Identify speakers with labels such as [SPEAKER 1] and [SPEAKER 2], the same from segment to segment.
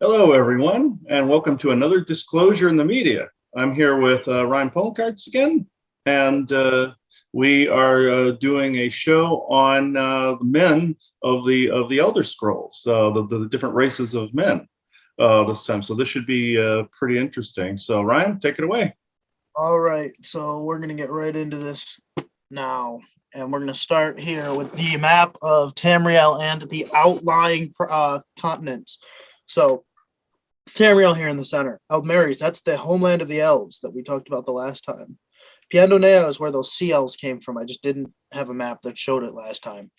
[SPEAKER 1] Hello, everyone, and welcome to another Disclosure in the Media. I'm here with Ryan Polkarts again, and we are doing a show on the men of the Elder Scrolls, the different races of men this time. So this should be pretty interesting. So Ryan, take it away.
[SPEAKER 2] All right, so we're going to get right into this now. And we're going to start here with the map of Tamriel and the outlying continents. So, Tamriel here in the center. Aldmeris, that's the homeland of the elves that we talked about the last time. Piandonea is where those sea elves came from. I just didn't have a map that showed it last time.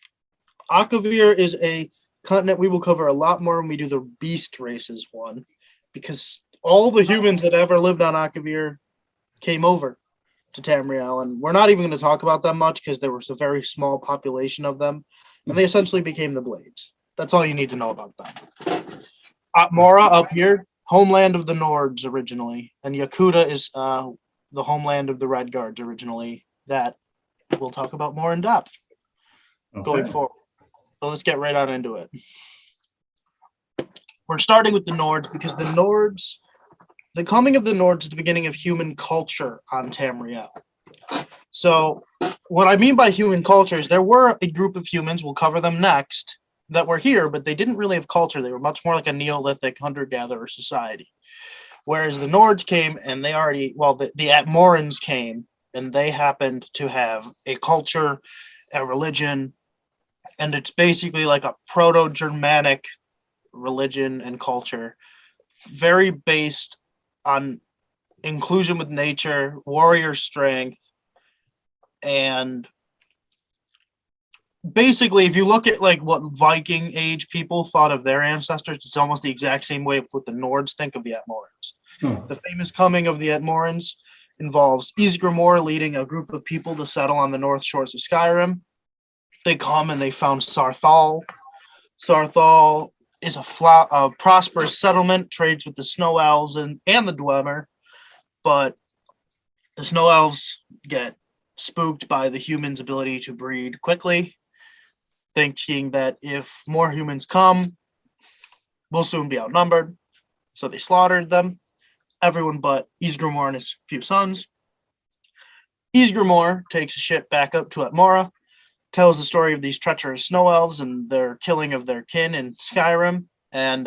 [SPEAKER 2] Akavir is a continent we will cover a lot more when we do the beast races one, because all the humans that ever lived on Akavir came over to Tamriel, and we're not even going to talk about them much because there was a very small population of them, and they essentially became the Blades. That's all you need to know about them. Mora up here, homeland of the Nords originally, and Yakuta is the homeland of the Red Guards originally. That we'll talk about more in depth going forward. So let's get right on into it. We're starting with the Nords because the coming of the Nords is the beginning of human culture on Tamriel. So what I mean by human culture is there were a group of humans, we'll cover them next, that were here, but they didn't really have culture. They were much more like a Neolithic hunter-gatherer society. Whereas the Nords came and the Atmorans came and they happened to have a culture, a religion, and it's basically like a proto-Germanic religion and culture, very based on inclusion with nature, warrior strength, and basically, if you look at like what Viking age people thought of their ancestors, it's almost the exact same way what the Nords think of the Atmorans. The famous coming of the Atmorans involves Ysgramor leading a group of people to settle on the north shores of Skyrim. They come and they found Sarthal. Sarthal is a prosperous settlement, trades with the Snow Elves and the Dwemer, but the Snow Elves get spooked by the humans' ability to breed quickly, thinking that if more humans come, we'll soon be outnumbered. So they slaughtered them, everyone but Ysgramor and his few sons. Ysgramor takes a ship back up to Atmora, tells the story of these treacherous snow elves and their killing of their kin in Skyrim, and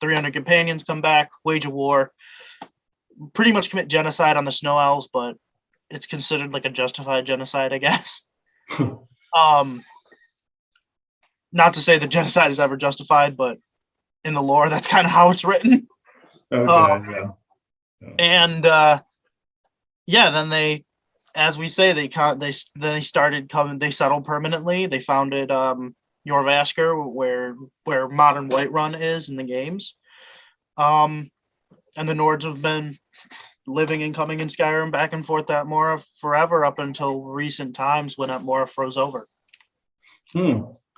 [SPEAKER 2] 300 companions come back, wage a war, pretty much commit genocide on the snow elves, but it's considered like a justified genocide, I guess. Not to say that genocide is ever justified, but in the lore, that's kind of how it's written.
[SPEAKER 1] Okay,
[SPEAKER 2] And then they, as we say, they started coming. They settled permanently. They founded Jorrvaskr, where modern Whiterun is in the games. And the Nords have been living and coming in Skyrim back and forth at Atmora forever up until recent times when Atmora froze over.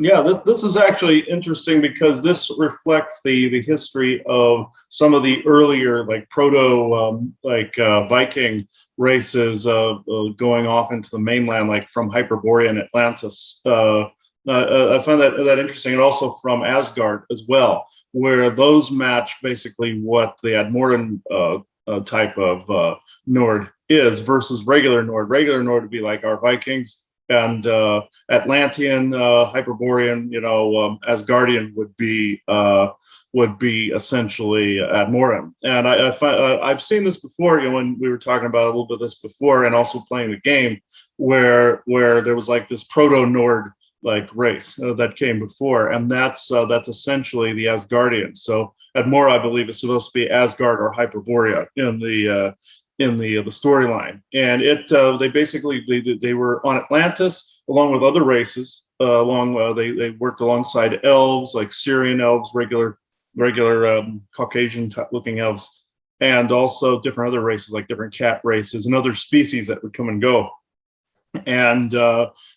[SPEAKER 1] Yeah, this is actually interesting because this reflects the history of some of the earlier like proto Viking races going off into the mainland, like from Hyperborea and Atlantis. I find that interesting, and also from Asgard as well, where those match basically what the Admoran type of Nord is versus regular Nord. Regular Nord would be like our Vikings, and Atlantean, Hyperborean, Asgardian would be essentially Admoran. And I find I've seen this before. When we were talking about a little bit of this before, and also playing the game, where there was like this proto Nord like race that came before, and that's essentially the Asgardians. So Admora, I believe, is supposed to be Asgard or Hyperborea in the storyline, and they were on Atlantis along with other races. They worked alongside elves like Syrian elves, regular Caucasian looking elves, and also different other races like different cat races and other species that would come and go. And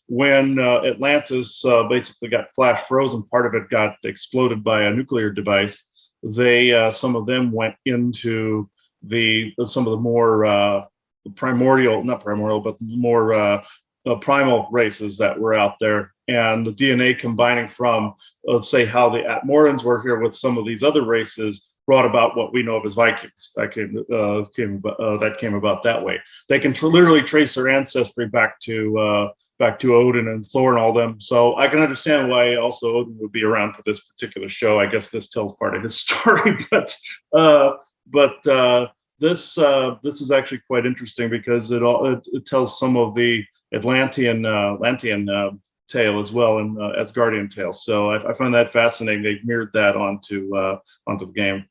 [SPEAKER 1] when Atlantis basically got flash frozen, part of it got exploded by a nuclear device. Some of them went into some of the more primordial, not primordial, but more primal races that were out there, and the DNA combining from, let's say, how the Atmorans were here with some of these other races brought about what we know of as Vikings. That came about that way. They can literally trace their ancestry back to Odin and Thor and all them. So I can understand why also Odin would be around for this particular show. I guess this tells part of his story, but this is actually quite interesting because it tells some of the Atlantean tale as well, and Asgardian tale. So I find that fascinating. They mirrored that onto the game.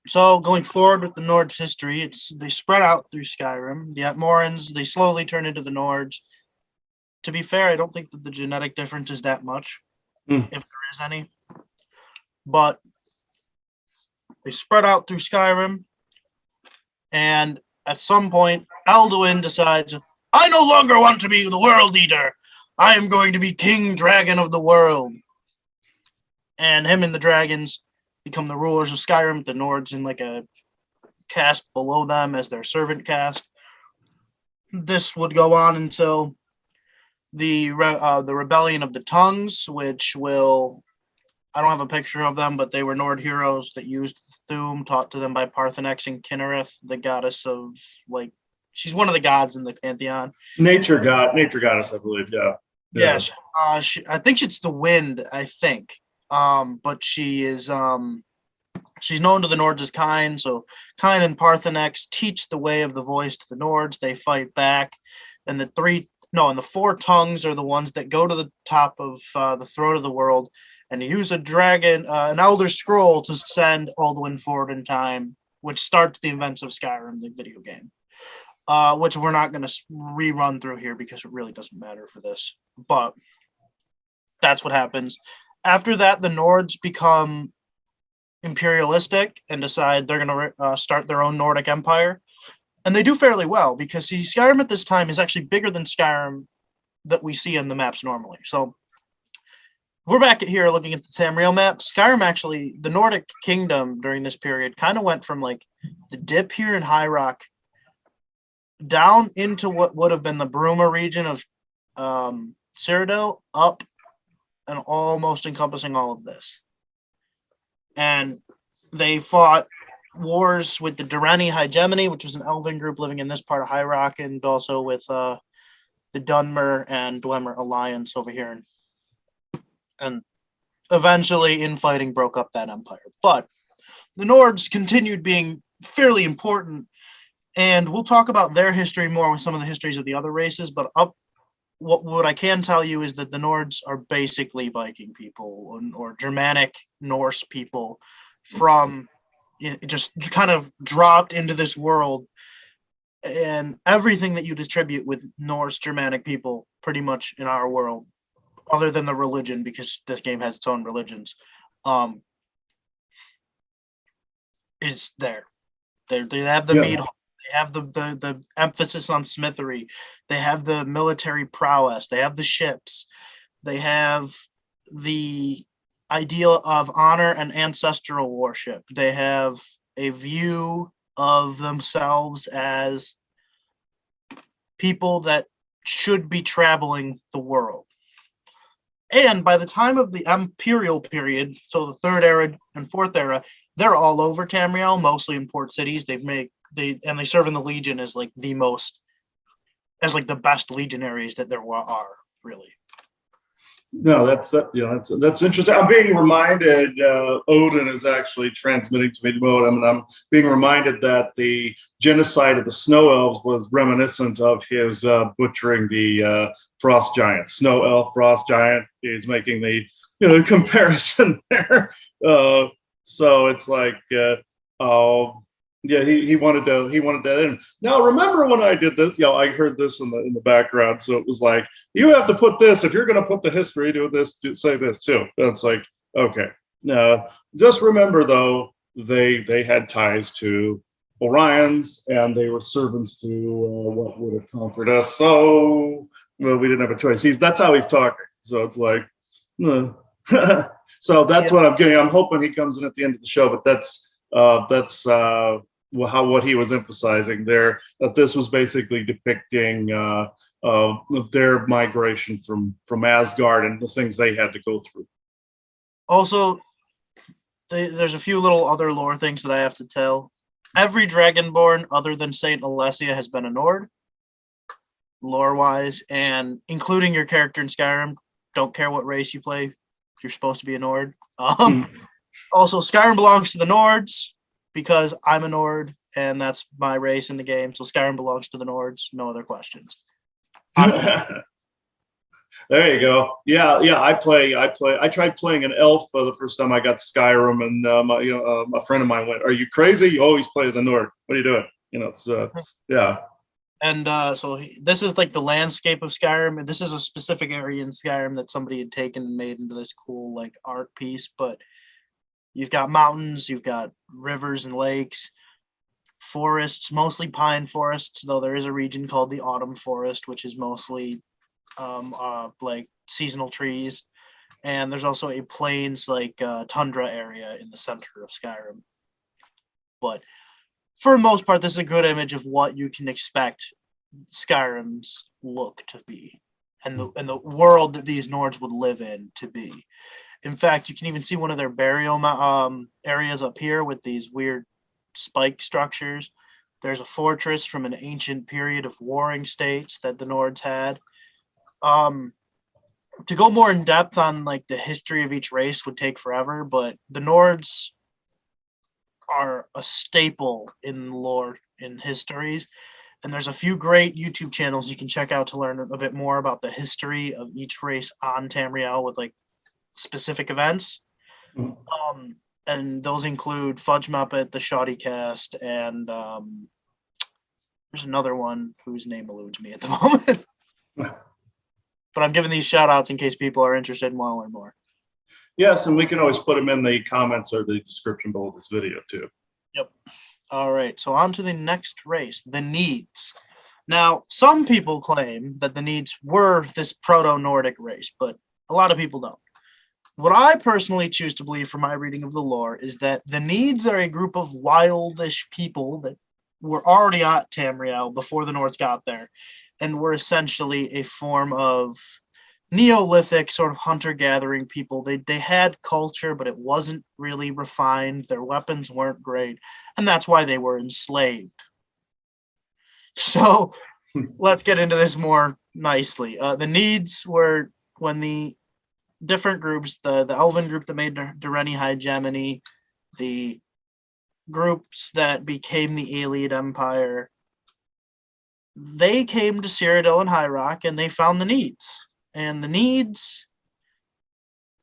[SPEAKER 2] So going forward with the Nords' history, they spread out through Skyrim. The Atmorans, they slowly turn into the Nords. To be fair, I don't think that the genetic difference is that much, if there is any. But they spread out through Skyrim, and at some point, Alduin decides, I no longer want to be the World Eater. I am going to be King Dragon of the world. And him and the dragons become the rulers of Skyrim, the Nords in like a caste below them as their servant caste. This would go on until the rebellion of the Tongues, which I don't have a picture of them, but they were Nord heroes that used Thu'um, taught to them by Parthenex and Kinnereth, the goddess of, like, she's one of the gods in the pantheon. Nature
[SPEAKER 1] goddess, I believe. Yeah.
[SPEAKER 2] Yes. I think it's the wind, I think. But she is she's known to the Nords as Kine. So Kine and Parthenex teach the way of the voice to the Nords. They fight back, and the four tongues are the ones that go to the top of the throat of the world and use an Elder Scroll to send Alduin forward in time, which starts the events of Skyrim, the video game. Which we're not going to rerun through here because it really doesn't matter for this. But that's what happens. After that, the Nords become imperialistic and decide they're going to start their own Nordic empire. And they do fairly well because Skyrim at this time is actually bigger than Skyrim that we see in the maps normally. So we're back here looking at the Tamriel map. Skyrim actually, the Nordic kingdom during this period kind of went from like the dip here in High Rock down into what would have been the Bruma region of Cyrodiil, up and almost encompassing all of this. And they fought wars with the Durrani Hegemony, which was an elven group living in this part of High Rock, and also with the Dunmer and Dwemer alliance over here. And eventually infighting broke up that empire. But the Nords continued being fairly important, and we'll talk about their history more with some of the histories of the other races, but what I can tell you is that the Nords are basically Viking people or Germanic Norse people from just kind of dropped into this world, and everything that you distribute with Norse Germanic people pretty much in our world, other than the religion, because this game has its own religions, is there. They have the meat. They have the emphasis on smithery. They have the military prowess. They have the ships. They have the ideal of honor and ancestral worship. They have a view of themselves as people that should be traveling the world. And by the time of the Imperial period, so the Third Era and Fourth Era, they're all over Tamriel, mostly in port cities. They serve in the Legion as like the best legionaries that there are, really.
[SPEAKER 1] No, that's interesting. I'm being reminded, Odin is actually transmitting to me mode. I'm being reminded that the genocide of the Snow Elves was reminiscent of his butchering the Frost Giant. Snow Elf, Frost Giant is making the comparison there. So it's like, he wanted that in. Now, remember when I did this? I heard this in the background, so it was like, you have to put this, if you're going to put the history, say this too. And it's like, okay. Just remember though, they had ties to Orions, and they were servants to what would have conquered us. So we didn't have a choice. That's how he's talking. So it's like, so that's what I'm getting. I'm hoping he comes in at the end of the show, but that's what he was emphasizing there, that this was basically depicting their migration from Asgard and the things they had to go through.
[SPEAKER 2] Also, there's a few little other lore things that I have to tell. Every Dragonborn other than Saint Alessia has been a Nord, lore-wise, and including your character in Skyrim. Don't care what race you play, you're supposed to be a Nord. Also, Skyrim belongs to the Nords because I'm a Nord and that's my race in the game. So Skyrim belongs to the Nords. No other questions.
[SPEAKER 1] There you go. Yeah. I tried playing an elf the first time I got Skyrim, and a friend of mine went, "Are you crazy? You always play as a Nord. What are you doing?" It's yeah.
[SPEAKER 2] And this is like the landscape of Skyrim. This is a specific area in Skyrim that somebody had taken and made into this cool like art piece. But you've got mountains, you've got rivers and lakes, forests, mostly pine forests, though there is a region called the Autumn Forest, which is mostly like seasonal trees. And there's also a plains like tundra area in the center of Skyrim. But for the most part, this is a good image of what you can expect Skyrim's look to be, and the world that these Nords would live in to be. In fact, you can even see one of their burial areas up here with these weird spike structures. There's a fortress from an ancient period of warring states that the Nords had. To go more in depth on like the history of each race would take forever, but the Nords are a staple in lore, in histories, and there's a few great YouTube channels you can check out to learn a bit more about the history of each race on Tamriel with like specific events. And those include Fudge Muppet, the Shoddy Cast, and there's another one whose name eludes me at the moment. But I'm giving these shout outs in case people are interested and want to learn more.
[SPEAKER 1] Yes, and we can always put them in the comments or the description below this video too.
[SPEAKER 2] Yep. All right, so on to the next race, the Needs. Now, some people claim that the Needs were this proto-Nordic race, but a lot of people don't. What I personally choose to believe from my reading of the lore is that the Needs are a group of wildish people that were already at Tamriel before the Nords got there, and were essentially a form of Neolithic sort of hunter-gathering people. They had culture, but it wasn't really refined. Their weapons weren't great, and that's why they were enslaved. So let's get into this more nicely. The Needs were when the different groups, the Elven group that made Dareni Hegemony, the groups that became the Ayleid Empire, they came to Cyrodiil and High Rock, and they found the Needs. And the Needs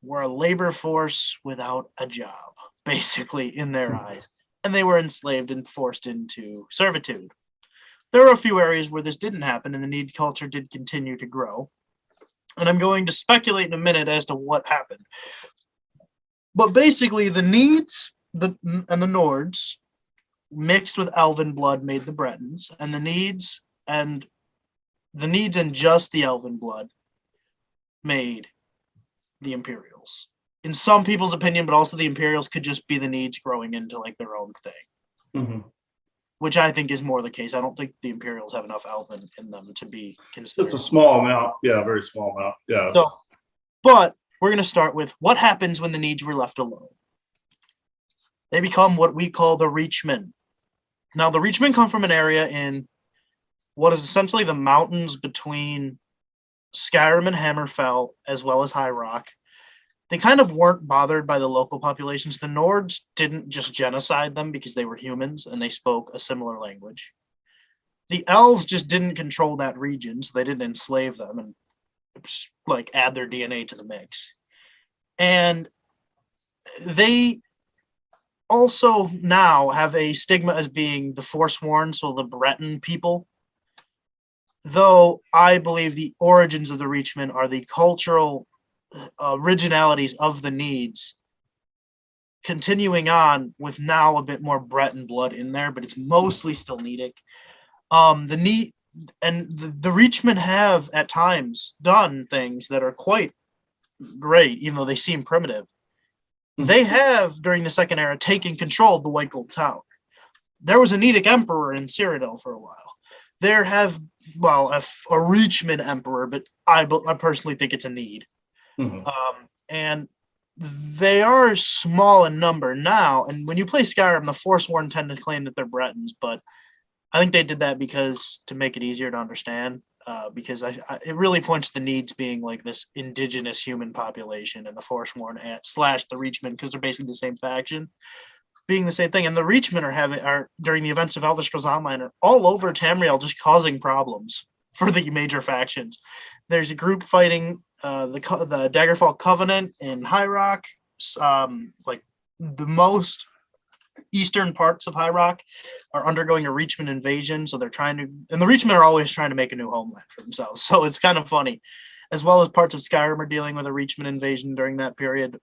[SPEAKER 2] were a labor force without a job, basically, in their eyes. And they were enslaved and forced into servitude. There were a few areas where this didn't happen, and the Need culture did continue to grow. And I'm going to speculate in a minute as to what happened. But basically, the Needs and the Nords mixed with Elven blood made the Bretons, and the Needs and just the Elven blood made the Imperials. In some people's opinion, but also the Imperials could just be the Needs growing into like their own thing, which I think is more the case. I don't think the Imperials have enough Elven in them to be considered.
[SPEAKER 1] Just a small amount, yeah, very small amount, yeah.
[SPEAKER 2] So, but we're going to start with what happens when the Needs were left alone. They become what we call the Reachmen. Now, the Reachmen come from an area in what is essentially the mountains between Skyrim and Hammerfell, as well as High Rock. They kind of weren't bothered by the local populations. The Nords didn't just genocide them because they were humans and they spoke a similar language. The Elves just didn't control that region, so they didn't enslave them and like add their DNA to the mix. And they also now have a stigma as being the Forsworn, so the Breton people. Though I believe the origins of the Reachmen are the cultural originalities of the Needs, continuing on with now a bit more Breton blood in there, but it's mostly still Nedic. The Reachmen have at times done things that are quite great, even though they seem primitive. They have, during the Second Era, taken control of the White Gold Tower. there was a Nedic emperor in Cyrodiil for a while. There have, well, a Reachman emperor, but I personally think it's a Need.
[SPEAKER 1] Mhm.
[SPEAKER 2] And they are small in number now. And when you play Skyrim, the Forsworn tend to claim that they're Bretons, but I think they did that because to make it easier to understand. Because it really points to the Needs being like this indigenous human population, and the Forsworn slash the Reachmen, because they're basically the same faction, being the same thing. And the Reachmen are during the events of Elder Scrolls Online are all over Tamriel, just causing problems for the major factions. There's a group fighting the Daggerfall Covenant in High Rock, like the most eastern parts of High Rock are undergoing a Reachman invasion, so they're trying to, and the Reachmen are always trying to make a new homeland for themselves, so it's kind of funny. As well as parts of Skyrim are dealing with a Reachman invasion during that period.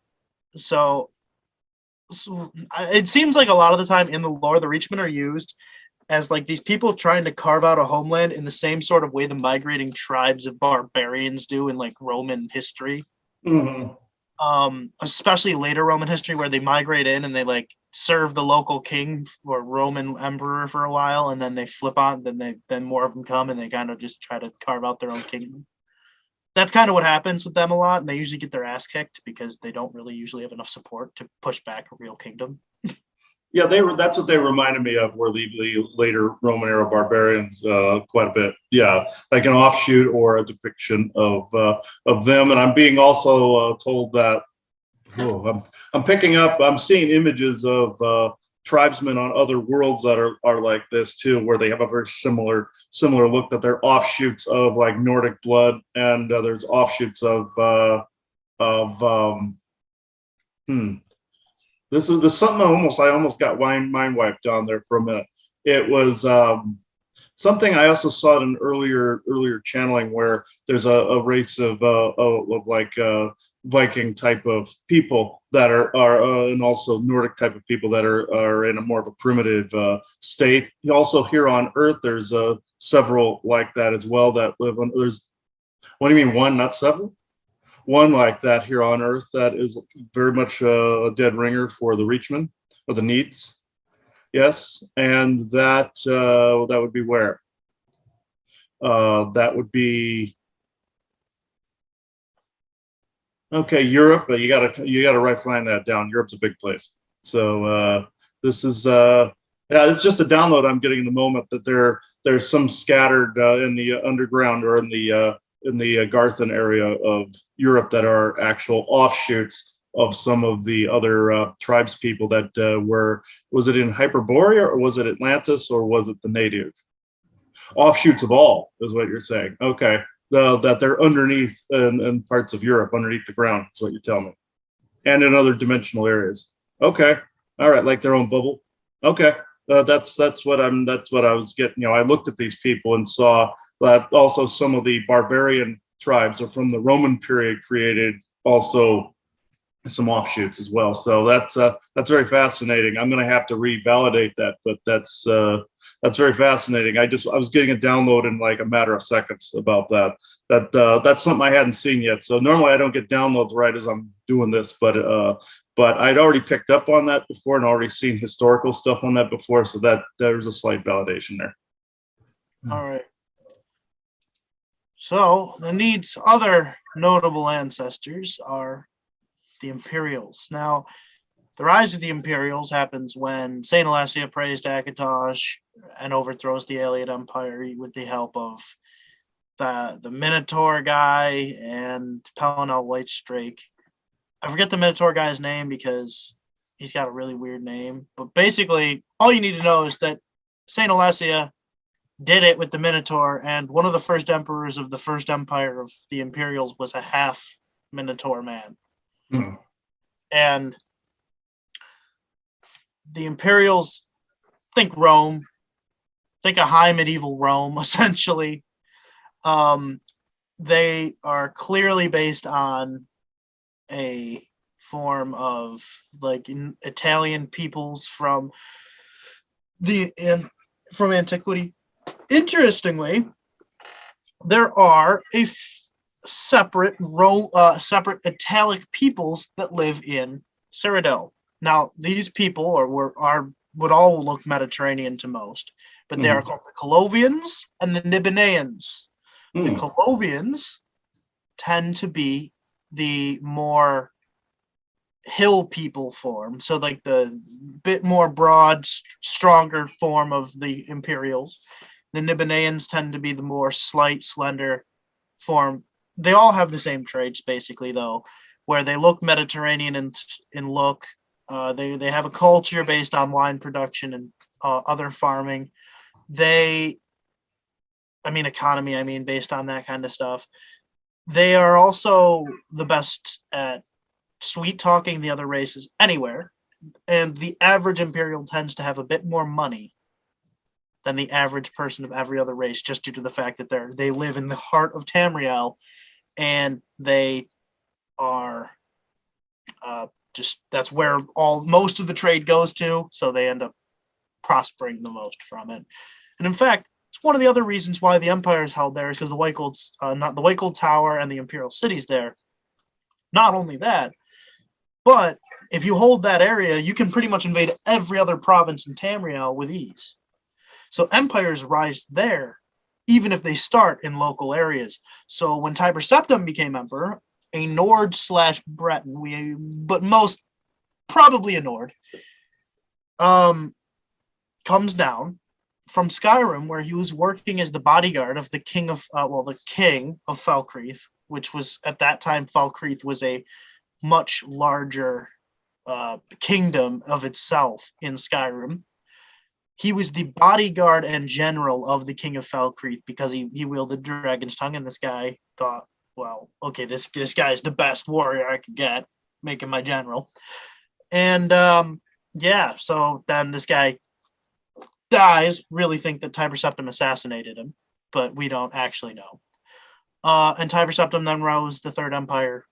[SPEAKER 2] So it seems like a lot of the time in the lore, the Reachmen are used as like these people trying to carve out a homeland in the same sort of way the migrating tribes of barbarians do in like Roman history.
[SPEAKER 1] Mhm.
[SPEAKER 2] Especially later Roman history, where they migrate in and they like serve the local king or Roman emperor for a while, and then they flip on, then more of them come and they kind of just try to carve out their own kingdom. That's kind of what happens with them a lot, and they usually get their ass kicked because they don't really usually have enough support to push back a real kingdom.
[SPEAKER 1] Yeah, that's what they reminded me of. Were the later Roman era barbarians quite a bit. Yeah, like an offshoot or a depiction of them. And I'm being also told that I'm picking up. I'm seeing images of tribesmen on other worlds that are like this too, where they have a very similar look. That they're offshoots of like Nordic blood, and there's offshoots of This is something I almost got mind wiped on there for a minute. It was something I also saw in an earlier channeling where there's a race of like Viking type of people that are and also Nordic type of people that are in a more of a primitive state. Also here on Earth, there's several like that as well that live on. What do you mean one, not several? One like that here on Earth that is very much a dead ringer for the Reachmen or the Needs. Yes, and that would be where? That would be okay. Europe, but you gotta right find that down. Europe's a big place. So this is yeah, it's just a download I'm getting in the moment that there's some scattered in the underground or in the Garthan area of Europe that are actual offshoots of some of the other tribes people that was it in Hyperborea or was it Atlantis or was it the native? Offshoots of all is what you're saying. Okay. That they're underneath in parts of Europe, underneath the ground, is what you tell me. And in other dimensional areas. Okay. All right, like their own bubble. Okay. That's what I was getting. I looked at these people and saw that also some of the barbarian tribes are from the Roman period created also some offshoots as well. So that's very fascinating. I'm going to have to revalidate that, but that's very fascinating. I was getting a download in like a matter of seconds about that. That's something I hadn't seen yet. So normally I don't get downloads right as I'm doing this, but I'd already picked up on that before and already seen historical stuff on that before. So that there's a slight validation there.
[SPEAKER 2] All right. So the Need's other notable ancestors are the Imperials. Now, the rise of the Imperials happens when Saint Alessia prays to Akatosh and overthrows the Alien Empire with the help of the Minotaur guy and Pelennel Whitestrake. I forget the Minotaur guy's name because he's got a really weird name. But basically, all you need to know is that Saint Alessia did it with the Minotaur, and one of the first emperors of the first empire of the Imperials was a half Minotaur man.
[SPEAKER 1] Hmm.
[SPEAKER 2] And the Imperials think Rome, think a high medieval Rome, essentially. They are clearly based on a form of like Italian peoples from antiquity. Interestingly, there are separate Italic peoples that live in Cyrodiil. Now, these people are would all look Mediterranean to most, but they are called the Colovians and the Nibinaeans. The Colovians tend to be the more hill people form, so like the bit more broad, stronger form of the Imperials. The Nibinaeans tend to be the more slight, slender form. They all have the same traits, basically, though, where they look Mediterranean in look. They have a culture based on wine production and other farming. Economy, based on that kind of stuff. They are also the best at sweet talking the other races anywhere. And the average Imperial tends to have a bit more money than the average person of every other race, just due to the fact that they live in the heart of Tamriel, and they are that's where most of the trade goes to, so they end up prospering the most from it. And in fact, it's one of the other reasons why the Empire is held there, is because the White Gold Tower and the Imperial cities there. Not only that, but if you hold that area, you can pretty much invade every other province in Tamriel with ease. So empires rise there, even if they start in local areas. So when Tiber Septim became emperor, a Nord/Breton, but most probably a Nord, comes down from Skyrim, where he was working as the bodyguard of the king of Falkreath, which was at that time Falkreath was a much larger kingdom of itself in Skyrim. He was the bodyguard and general of the king of Falkreath because he wielded Dragon's Tongue, and this guy thought, well, okay, this guy is the best warrior I could get, make him my general. And so then this guy dies. Really think that Tiber Septim assassinated him, but we don't actually know. And Tiber Septim then rose the Third Empire,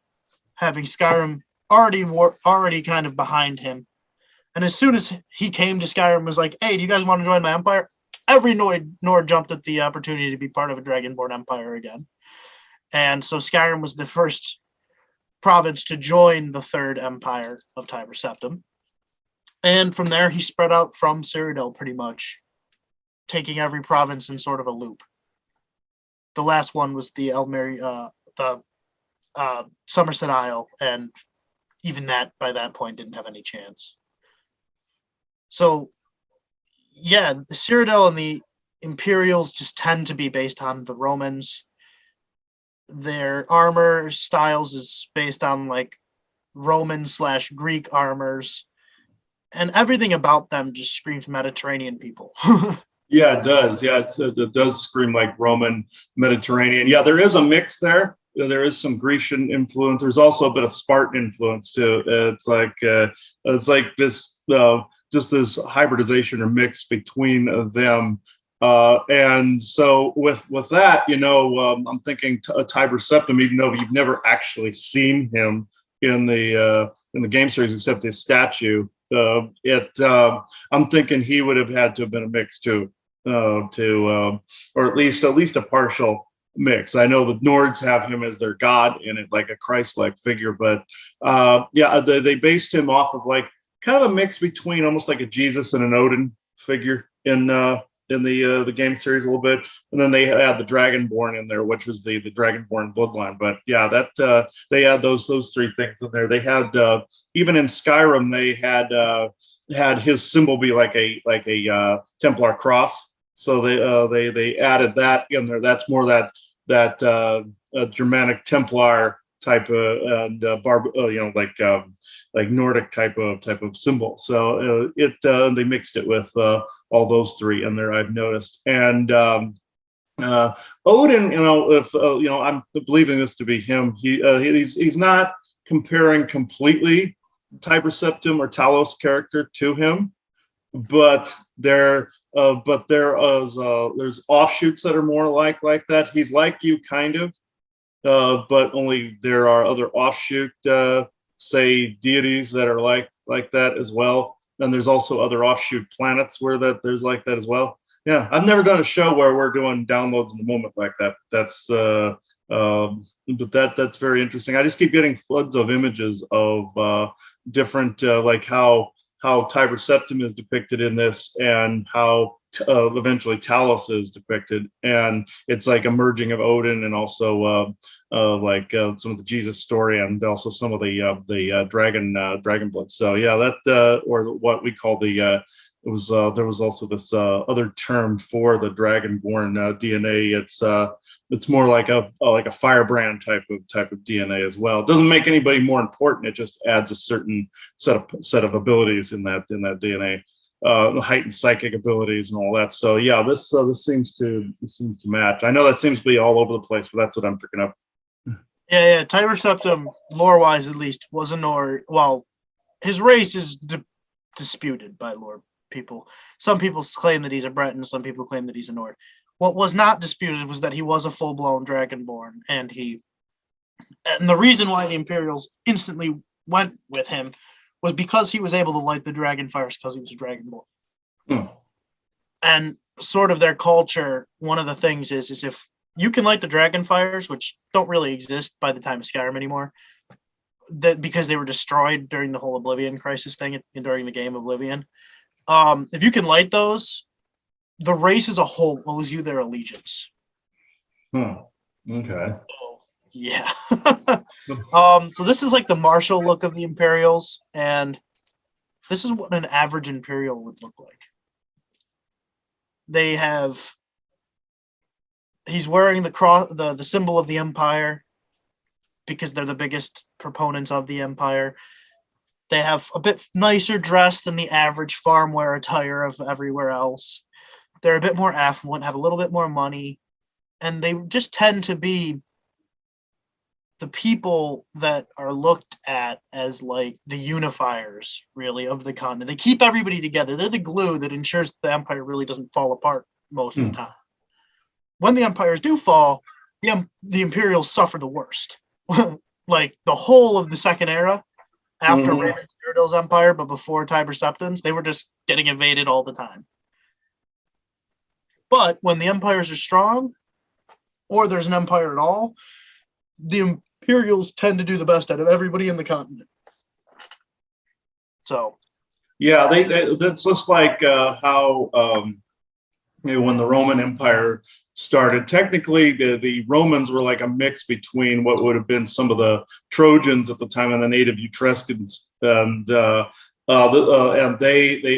[SPEAKER 2] having Skyrim already kind of behind him. And as soon as he came to Skyrim, was like, hey, do you guys want to join my empire? Every Nord jumped at the opportunity to be part of a Dragonborn empire again. And so Skyrim was the first province to join the Third Empire of Tiber Septim. And from there, he spread out from Cyrodiil pretty much, taking every province in sort of a loop. The last one was the Somerset Isle, and even that, by that point, didn't have any chance. So, yeah, the Cyrodiil and the Imperials just tend to be based on the Romans. Their armor styles is based on like Roman/Greek armors, and everything about them just screams Mediterranean people.
[SPEAKER 1] Yeah, it does. Yeah, it does scream like Roman Mediterranean. Yeah, there is a mix there. There is some Grecian influence. There's also a bit of Spartan influence too. It's like this just this hybridization or mix between them. And so with that, I'm thinking Tiber Septim, even though you've never actually seen him in the game series except his statue. I'm thinking he would have had to have been a mix too, or at least a partial mix. I know the Nords have him as their god in it, like a Christ-like figure, but they based him off of like kind of a mix between almost like a Jesus and an Odin figure in the game series a little bit, and then they had the Dragonborn in there, which was the Dragonborn bloodline. But yeah, that they had those three things in there. They had even in Skyrim they had his symbol be like a Templar cross. So they added that in there. That's more that Germanic Templar type of and like Nordic type of symbol. So they mixed it with all those three in there, I've noticed. And Odin, if I'm believing this to be him, he's not comparing completely Tiber Septim or Talos character to him, but there's offshoots that are more like that. He's like you kind of, but only there are other offshoot say deities that are like that as well. And there's also other offshoot planets where there's like that as well. Yeah, I've never done a show where we're doing downloads in the moment like that. But that's very interesting. I just keep getting floods of images of different like how how Tiber Septim is depicted in this, and how eventually Talos is depicted, and it's like a merging of Odin and also some of the Jesus story, and also some of the dragon blood. So yeah, that or what we call the it was there was also this other term for the dragonborn DNA. It's more like a firebrand type of DNA as well. It doesn't make anybody more important. It just adds a certain set of abilities in that DNA, heightened psychic abilities and all that. So yeah, this seems to match. I know that seems to be all over the place, but that's what I'm picking up.
[SPEAKER 2] Yeah. Tiber Septim, lore wise at least, was a Nord. Well, his race is disputed by lore people. Some people claim that he's a Breton. Some people claim that he's a Nord. What was not disputed was that he was a full-blown Dragonborn, and the reason why the Imperials instantly went with him was because he was able to light the dragon fires because he was a Dragonborn.
[SPEAKER 1] Hmm.
[SPEAKER 2] And sort of their culture, one of the things is if you can light the dragon fires, which don't really exist by the time of Skyrim anymore, that because they were destroyed during the whole Oblivion crisis thing during the game Oblivion. If you can light those, the race as a whole owes you their allegiance.
[SPEAKER 1] Okay.
[SPEAKER 2] So, yeah. So this is like the martial look of the Imperials, and this is what an average Imperial would look like. He's wearing the cross, the symbol of the Empire, because they're the biggest proponents of the Empire. They have a bit nicer dress than the average farm wear attire of everywhere else. They're a bit more affluent, have a little bit more money, and they just tend to be the people that are looked at as like the unifiers, really, of the continent. They keep everybody together. They're the glue that ensures that the Empire really doesn't fall apart most of the time. When the empires do fall, the Imperials suffer the worst. Like the whole of the Second Era, after Raymond Cyrodiil's empire, but before Tiber Septim's, they were just getting invaded all the time. But when the empires are strong, or there's an empire at all, the Imperials tend to do the best out of everybody in the continent. So,
[SPEAKER 1] yeah, that's just like how when the Roman Empire started. Technically, the Romans were like a mix between what would have been some of the Trojans at the time and the native Etruscans, and they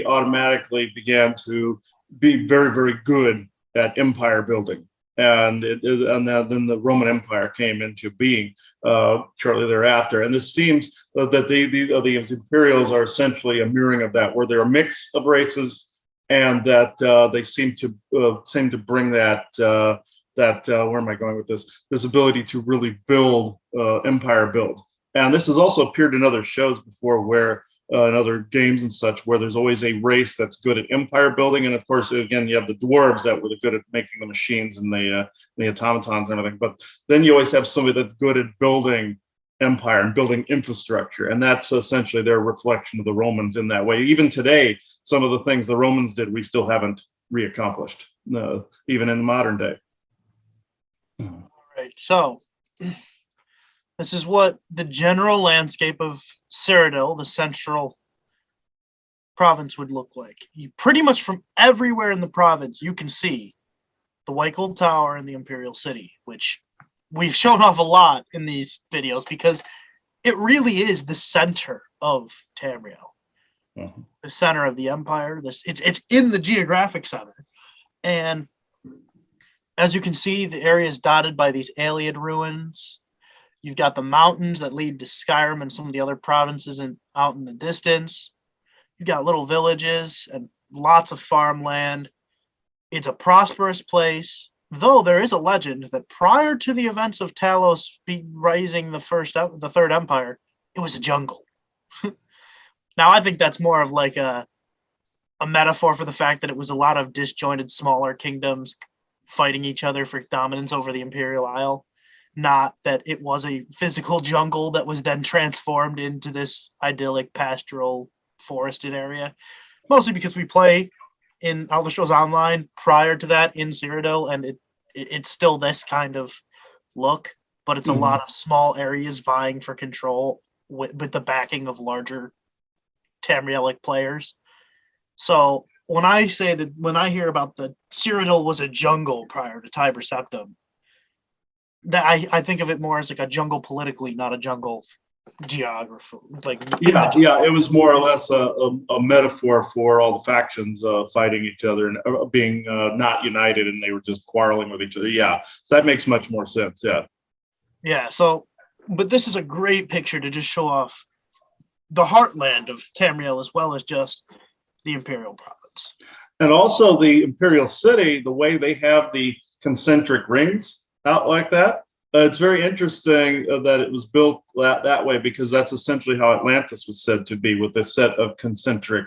[SPEAKER 1] automatically began to be very, very good at empire building. And then the Roman Empire came into being shortly thereafter. And this seems that the Imperials are essentially a mirroring of that, where they're a mix of races, and that they seem to bring that where am I going with this? This ability to really build empire build. And this has also appeared in other shows before, where in other games and such, where there's always a race that's good at empire building. And of course, again, you have the dwarves that were good at making the machines and the automatons and everything. But then you always have somebody that's good at building empire and building infrastructure. And that's essentially their reflection of the Romans in that way. Even today, some of the things the Romans did, we still haven't reaccomplished, even in the modern day.
[SPEAKER 2] All right. So this is what the general landscape of Cyrodiil, the central province, would look like. You pretty much from everywhere in the province, you can see the White Gold Tower and the Imperial City, which we've shown off a lot in these videos because it really is the center of Tamriel, the center of the Empire. It's in the geographic center, and as you can see, the area is dotted by these Ayleid ruins. You've got the mountains that lead to Skyrim and some of the other provinces out in the distance. You've got little villages and lots of farmland. It's a prosperous place, though there is a legend that prior to the events of Talos rising the Third Empire, it was a jungle. Now, I think that's more of like a metaphor for the fact that it was a lot of disjointed, smaller kingdoms fighting each other for dominance over the Imperial Isle. Not that it was a physical jungle that was then transformed into this idyllic pastoral forested area. Mostly because we play in Elder Scrolls Online prior to that in Cyrodiil, and it's still this kind of look, but it's a lot of small areas vying for control with the backing of larger Tamrielic players. So when I hear about the Cyrodiil was a jungle prior to Tiber Septim, that I think of it more as like a jungle politically, not a jungle geography. Like
[SPEAKER 1] Yeah, it was more or less a metaphor for all the factions fighting each other and being not united, and they were just quarreling with each other. Yeah, so that makes much more sense. Yeah.
[SPEAKER 2] Yeah. So, but this is a great picture to just show off the heartland of Tamriel as well as just the Imperial province.
[SPEAKER 1] And also the Imperial City, the way they have the concentric rings out like that. It's very interesting that it was built that way, because that's essentially how Atlantis was said to be, with a set of concentric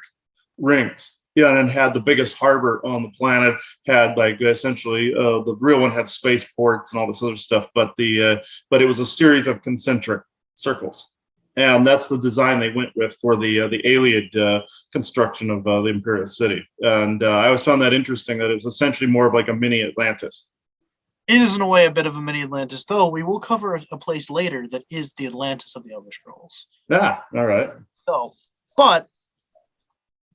[SPEAKER 1] rings. Yeah, and had the biggest harbor on the planet. Had like essentially the real one had spaceports and all this other stuff, but it was a series of concentric circles, and that's the design they went with for the Iliad construction of the Imperial City. And I always found that interesting, that it was essentially more of like a mini Atlantis.
[SPEAKER 2] It is in a way a bit of a mini Atlantis, though we will cover a place later that is the Atlantis of the Elder Scrolls.
[SPEAKER 1] Ah, all right.
[SPEAKER 2] So, but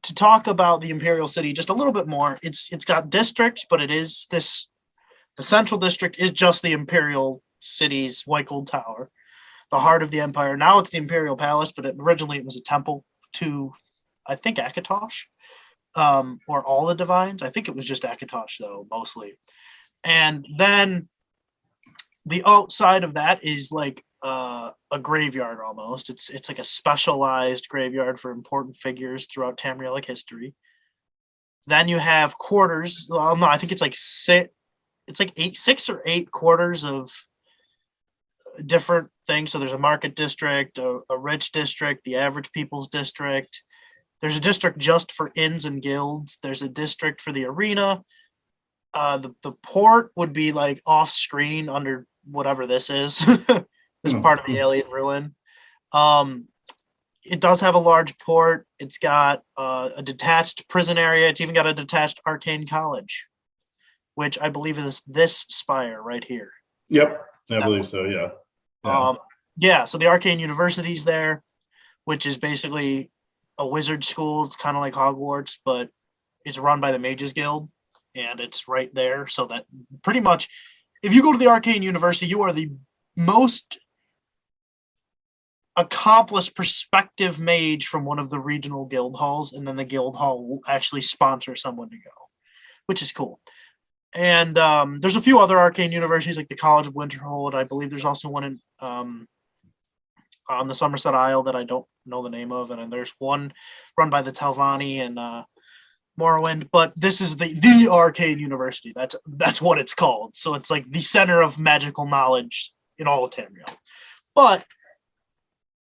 [SPEAKER 2] to talk about the Imperial City just a little bit more, it's got districts, but it is this. The central district is just the Imperial City's White Gold Tower, the heart of the empire. Now it's the Imperial Palace, but originally it was a temple to, I think, Akatosh, or all the divines. I think it was just Akatosh, though, mostly. And then the outside of that is like a graveyard almost. It's like a specialized graveyard for important figures throughout Tamrielic history. Then you have quarters. Well, no, I think it's like six or eight quarters of different things. So there's a market district, a rich district, the average people's district. There's a district just for inns and guilds. There's a district for the arena. The port would be like off screen under whatever this is. This part of the alien ruin. It does have a large port. It's got a detached prison area. It's even got a detached arcane college, which I believe is this spire right here.
[SPEAKER 1] Yep, I believe so. Yeah.
[SPEAKER 2] So the Arcane University's there, which is basically a wizard school. It's kind of like Hogwarts, but it's run by the Mages Guild, and it's right there. So that pretty much, if you go to the Arcane University, you are the most accomplished prospective mage from one of the regional guild halls, and then the guild hall will actually sponsor someone to go, which is cool. And there's a few other arcane universities like the College of Winterhold. I believe there's also one in on the Somerset Isle that I don't know the name of, and then there's one run by the Telvanni and Morrowind. But this is the Arcane University. That's what it's called. So it's like the center of magical knowledge in all of Tamriel. But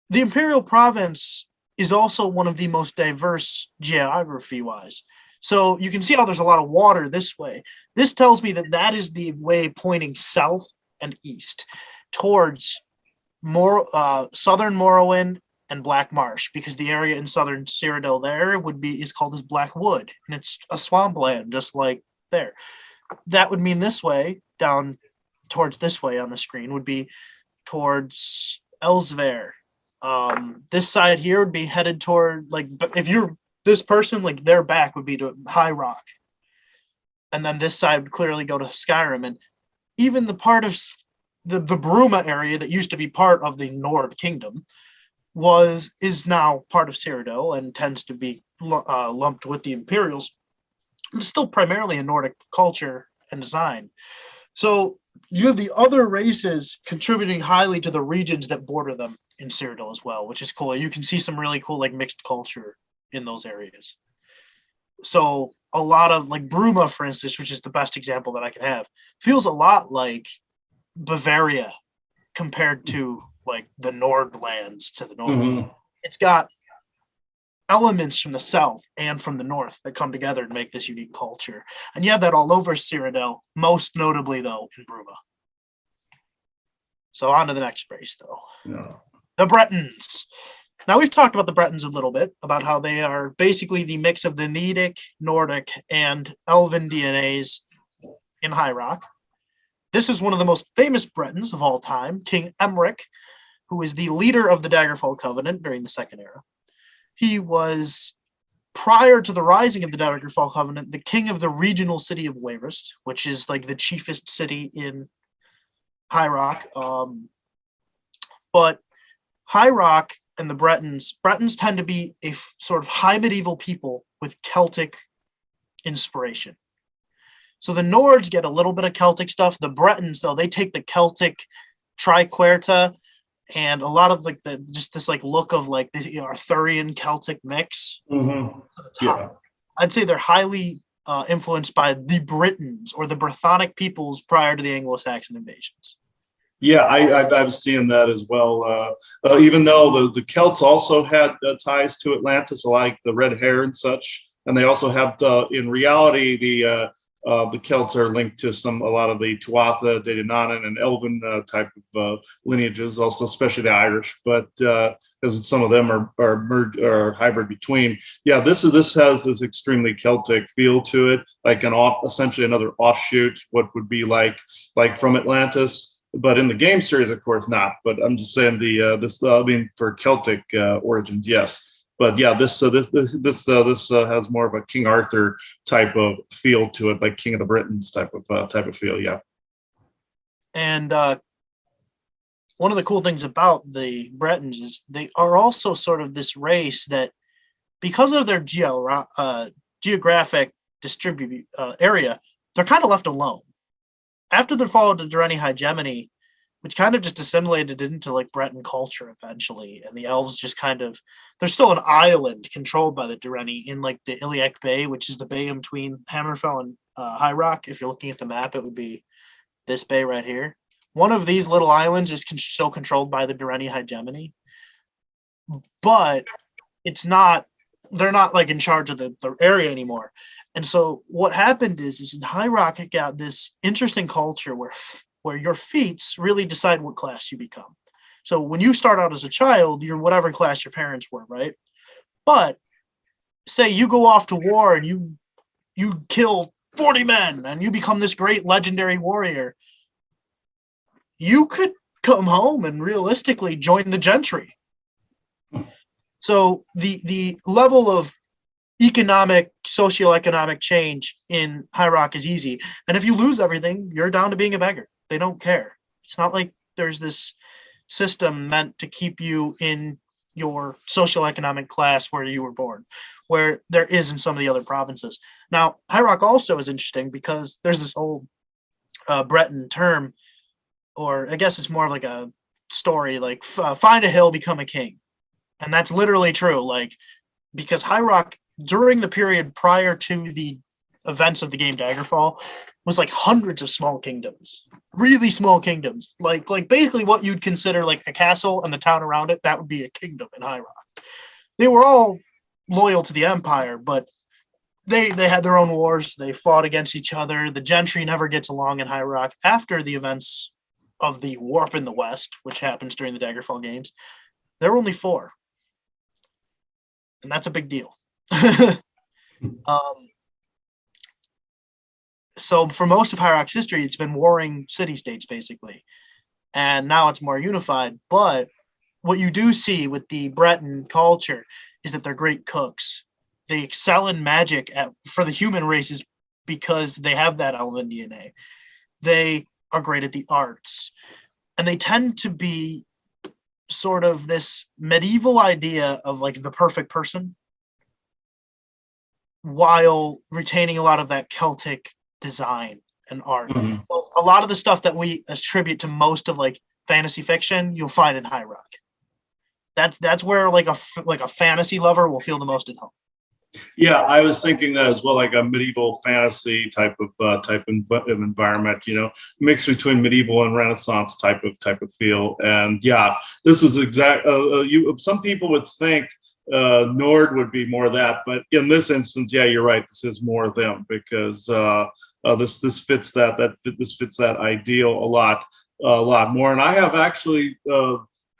[SPEAKER 2] the Imperial Province is also one of the most diverse geography-wise. So you can see how there's a lot of water this way. This tells me that is the way pointing south and east towards southern Morrowind and Black Marsh, because the area in southern Cyrodiil there is called as Black Wood, and it's a swampland just like there. That would mean this way, down towards this way on the screen, would be towards Elsver. This side here would be headed toward, like, if you're this person, like, their back would be to High Rock, and then this side would clearly go to Skyrim. And even the part of the Bruma area that used to be part of the Nord Kingdom is now part of Cyrodiil and tends to be lumped with the Imperials. It's still primarily a Nordic culture and design. So you have the other races contributing highly to the regions that border them in Cyrodiil as well, which is cool. You can see some really cool, like, mixed culture in those areas. So a lot of, like, Bruma, for instance, which is the best example that I can have, feels a lot like Bavaria compared to, like, the Nordlands to the north. Mm-hmm. It's got elements from the south and from the north that come together to make this unique culture. And you have that all over Cyrodiil, most notably, though, in Bruma. So on to the next race, though.
[SPEAKER 1] No.
[SPEAKER 2] The Bretons. Now, we've talked about the Bretons a little bit, about how they are basically the mix of the Nedic, Nordic, and Elven DNAs in High Rock. This is one of the most famous Bretons of all time, King Emric, who is the leader of the Daggerfall Covenant during the Second Era. he was, prior to the rising of the Daggerfall Covenant, the king of the regional city of Wayrest, which is like the chiefest city in High Rock. But High Rock and the Bretons tend to be a sort of high medieval people with Celtic inspiration. So the Nords get a little bit of Celtic stuff. The Bretons, though, they take the Celtic triquerta and a lot of like the just this like look of like the Arthurian Celtic mix.
[SPEAKER 1] Mm-hmm. Yeah.
[SPEAKER 2] I'd say they're highly influenced by the Britons or the Brythonic peoples prior to the Anglo-Saxon invasions.
[SPEAKER 1] Yeah, I've seen that as well. Even though the Celts also had ties to Atlantis, like the red hair and such, and they also have, in reality, the Celts are linked to a lot of the Tuatha De Danann and Elven type of lineages, also especially the Irish, but because some of them are merged or hybrid between. Yeah, this has this extremely Celtic feel to it, like essentially another offshoot, what would be like from Atlantis. But in the game series, of course, not. But I'm just saying for Celtic origins, yes. But yeah, this has more of a King Arthur type of feel to it, like King of the Britons type of feel. Yeah.
[SPEAKER 2] And one of the cool things about the Bretons is they are also sort of this race that, because of their geographic area, they're kind of left alone. After the fall of the Durrani hegemony, which kind of just assimilated into like Breton culture eventually, and the elves just there's still an island controlled by the Durrani in like the Iliac Bay, which is the bay in between Hammerfell and High Rock. If you're looking at the map, it would be this bay right here. One of these little islands is still controlled by the Durrani hegemony, but they're not like in charge of the area anymore. And so what happened is in High Rock, it got this interesting culture where your feats really decide what class you become. So when you start out as a child, you're whatever class your parents were, right? But say you go off to war and you kill 40 men and you become this great legendary warrior, you could come home and realistically join the gentry. So the level of socioeconomic change in High Rock is easy. And if you lose everything, you're down to being a beggar. They don't care. It's not like there's this system meant to keep you in your socioeconomic class where you were born, where there is in some of the other provinces. Now, High Rock also is interesting because there's this old Breton term, or I guess it's more of like a story, like find a hill, become a king. And that's literally true. Like, because High Rock, during the period prior to the events of the game Daggerfall, was like hundreds of small kingdoms, really small kingdoms, like basically what you'd consider like a castle and the town around it. That would be a kingdom in High Rock. They were all loyal to the empire, but they had their own wars. They fought against each other. The gentry never gets along in High Rock. After the events of the Warp in the West, which happens during the Daggerfall games, there were only 4. And that's a big deal. So for most of High Rock's history, it's been warring city-states, basically. And now it's more unified. But what you do see with the Breton culture is that they're great cooks. They excel in magic for the human races because they have that elven DNA. They are great at the arts. And they tend to be sort of this medieval idea of like the perfect person, while retaining a lot of that Celtic design and art.
[SPEAKER 1] Mm-hmm.
[SPEAKER 2] So a lot of the stuff that we attribute to most of like fantasy fiction, you'll find in High Rock. That's where like a fantasy lover will feel the most at home.
[SPEAKER 1] Yeah, I was thinking that as well, like a medieval fantasy type of environment, mixed between medieval and Renaissance type of feel. And yeah, this is exact. Some people would think Nord would be more of that, but in this instance, yeah, you're right. This is more them because this fits that ideal a lot more. And I have actually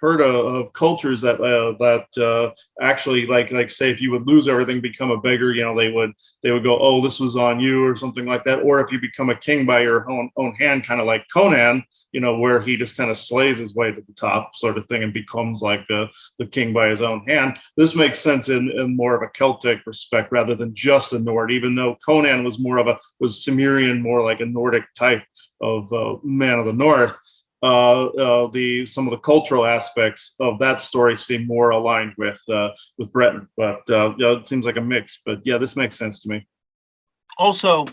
[SPEAKER 1] heard of cultures that actually like say if you would lose everything, become a beggar, they would go, oh, this was on you or something like that. Or if you become a king by your own hand, kind of like Conan, where he just kind of slays his way to the top, sort of thing, and becomes like the king by his own hand. This makes sense in more of a Celtic respect rather than just a Nord, even though Conan was Cimmerian, more like a Nordic type of man of the North. The some of the cultural aspects of that story seem more aligned with Breton, but it seems like a mix. But yeah, this makes sense to me.
[SPEAKER 2] Also,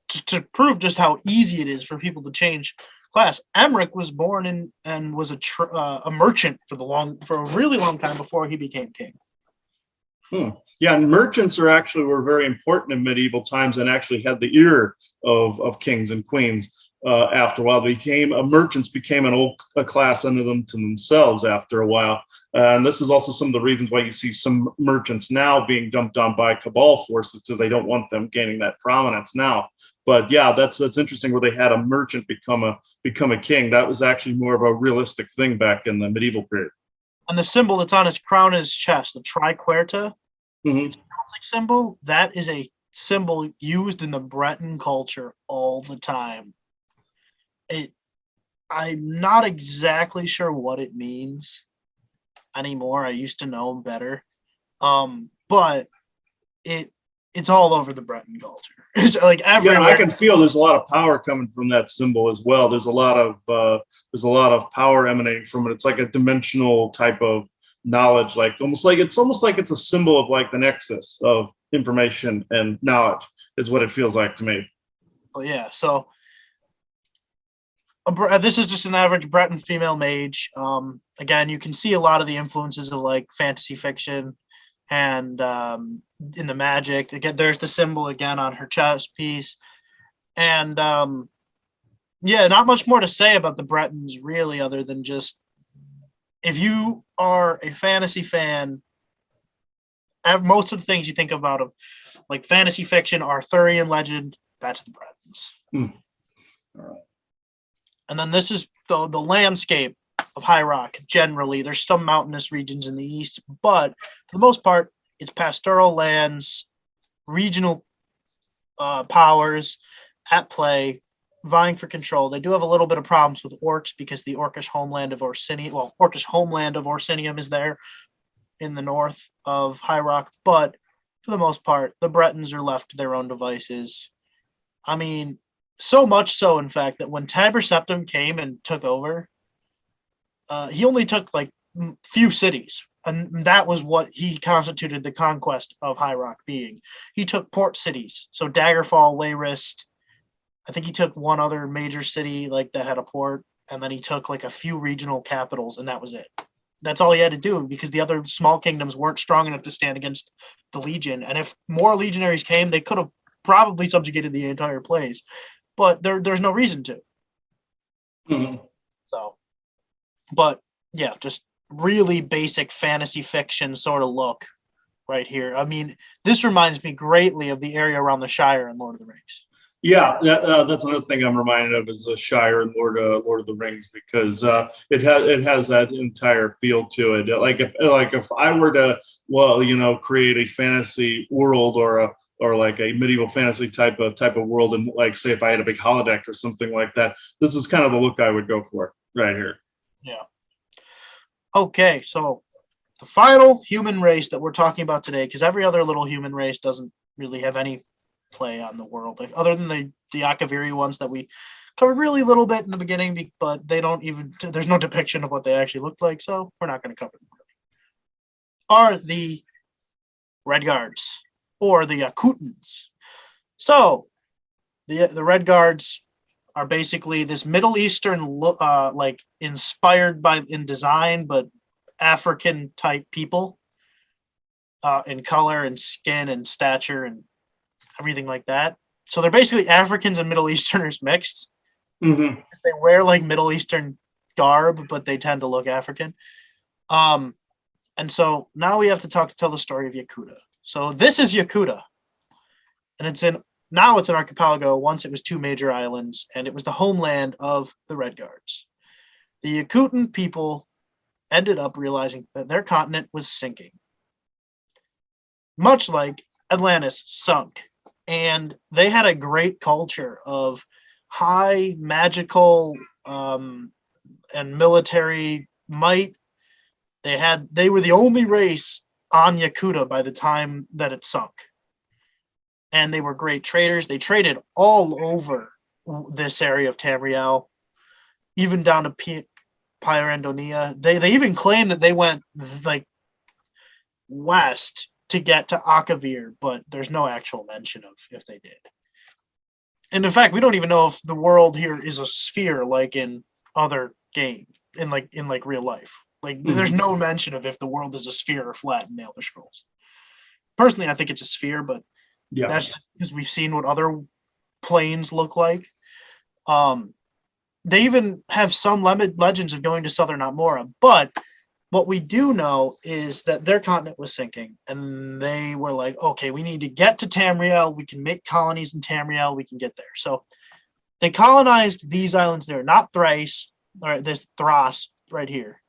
[SPEAKER 2] to prove just how easy it is for people to change class, Emmerich was born in and was a merchant for a really long time before he became king.
[SPEAKER 1] Yeah, and merchants were very important in medieval times and actually had the ear of kings and queens. After a while, merchants became a class unto themselves after a while. And this is also some of the reasons why you see some merchants now being dumped on by cabal forces, because they don't want them gaining that prominence now. But yeah, that's interesting where they had a merchant become a king. That was actually more of a realistic thing back in the medieval period.
[SPEAKER 2] And the symbol that's on his crown and his chest, the triquerta, Celtic symbol, that is a symbol used in the Breton culture all the time. I'm not exactly sure what it means anymore. I used to know better. But it's all over the Breton culture. It's like everywhere.
[SPEAKER 1] Yeah, I can feel there's a lot of power coming from that symbol as well. There's a lot of power emanating from it. It's like a dimensional type of knowledge, almost like it's a symbol of like the nexus of information and knowledge is what it feels like to me.
[SPEAKER 2] Oh yeah, so this is just an average Breton female mage. Again, you can see a lot of the influences of like fantasy fiction and in the magic. Again, there's the symbol again on her chest piece. And yeah, not much more to say about the Bretons really, other than just if you are a fantasy fan, most of the things you think about of like fantasy fiction, Arthurian legend, that's the Bretons.
[SPEAKER 1] All right.
[SPEAKER 2] And then this is the landscape of High Rock. Generally, there's some mountainous regions in the east, but for the most part, it's pastoral lands, regional powers at play, vying for control. They do have a little bit of problems with orcs because the orcish homeland of Orsinium is there in the north of High Rock, but for the most part, the Bretons are left to their own devices. I mean, so much so, in fact, that when Tiber Septim came and took over, he only took like few cities, and that was what he constituted the conquest of High Rock being. He took port cities, so Daggerfall, Wayrest. I think he took one other major city like that had a port, and then he took like a few regional capitals, and that was it. That's all he had to do because the other small kingdoms weren't strong enough to stand against the Legion. And if more legionaries came, they could have probably subjugated the entire place. But there's no reason to. So, but yeah, just really basic fantasy fiction sort of look right here. I mean, this reminds me greatly of the area around the Shire in Lord of the Rings.
[SPEAKER 1] Yeah, that's another thing I'm reminded of is the Shire and Lord of the Rings, because it has that entire feel to it. Like if I were to create a fantasy world or like a medieval fantasy type of world, and like say if I had a big holodeck or something like that, this is kind of the look I would go for right here.
[SPEAKER 2] Yeah. Okay, so the final human race that we're talking about today, because every other little human race doesn't really have any play on the world, like other than the Akaviri ones that we covered really little bit in the beginning, but they don't even, there's no depiction of what they actually looked like, so we're not going to cover them really. Are the Red Guards or the Yakutans. So the Red Guards are basically this Middle Eastern like inspired by in design, but African type people in color and skin and stature and everything like that. So they're basically Africans and Middle Easterners mixed.
[SPEAKER 1] Mm-hmm.
[SPEAKER 2] They wear like Middle Eastern garb, but they tend to look African. And so now we have to tell the story of Yakuta. So this is Yakuta, and it's an archipelago. Once it was two major islands, and it was the homeland of the Red Guards. The Yakutan people ended up realizing that their continent was sinking, much like Atlantis sunk. And they had a great culture of high magical and military might. They were the only race on Yakuta by the time that it sunk. And they were great traders. They traded all over this area of Tamriel, even down to Pyrandonia. They even claim that they went like west to get to Akavir, but there's no actual mention of if they did. And in fact, we don't even know if the world here is a sphere like in other games, in real life. Like there's no mention of if the world is a sphere or flat in the Elder Scrolls. Personally, I think it's a sphere, but that's just because we've seen what other planes look like. They even have some legends of going to Southern Atmora, but what we do know is that their continent was sinking, and they were like, okay, we need to get to Tamriel. We can make colonies in Tamriel. We can get there. So they colonized these islands there, not Thrace, or this Thras right here.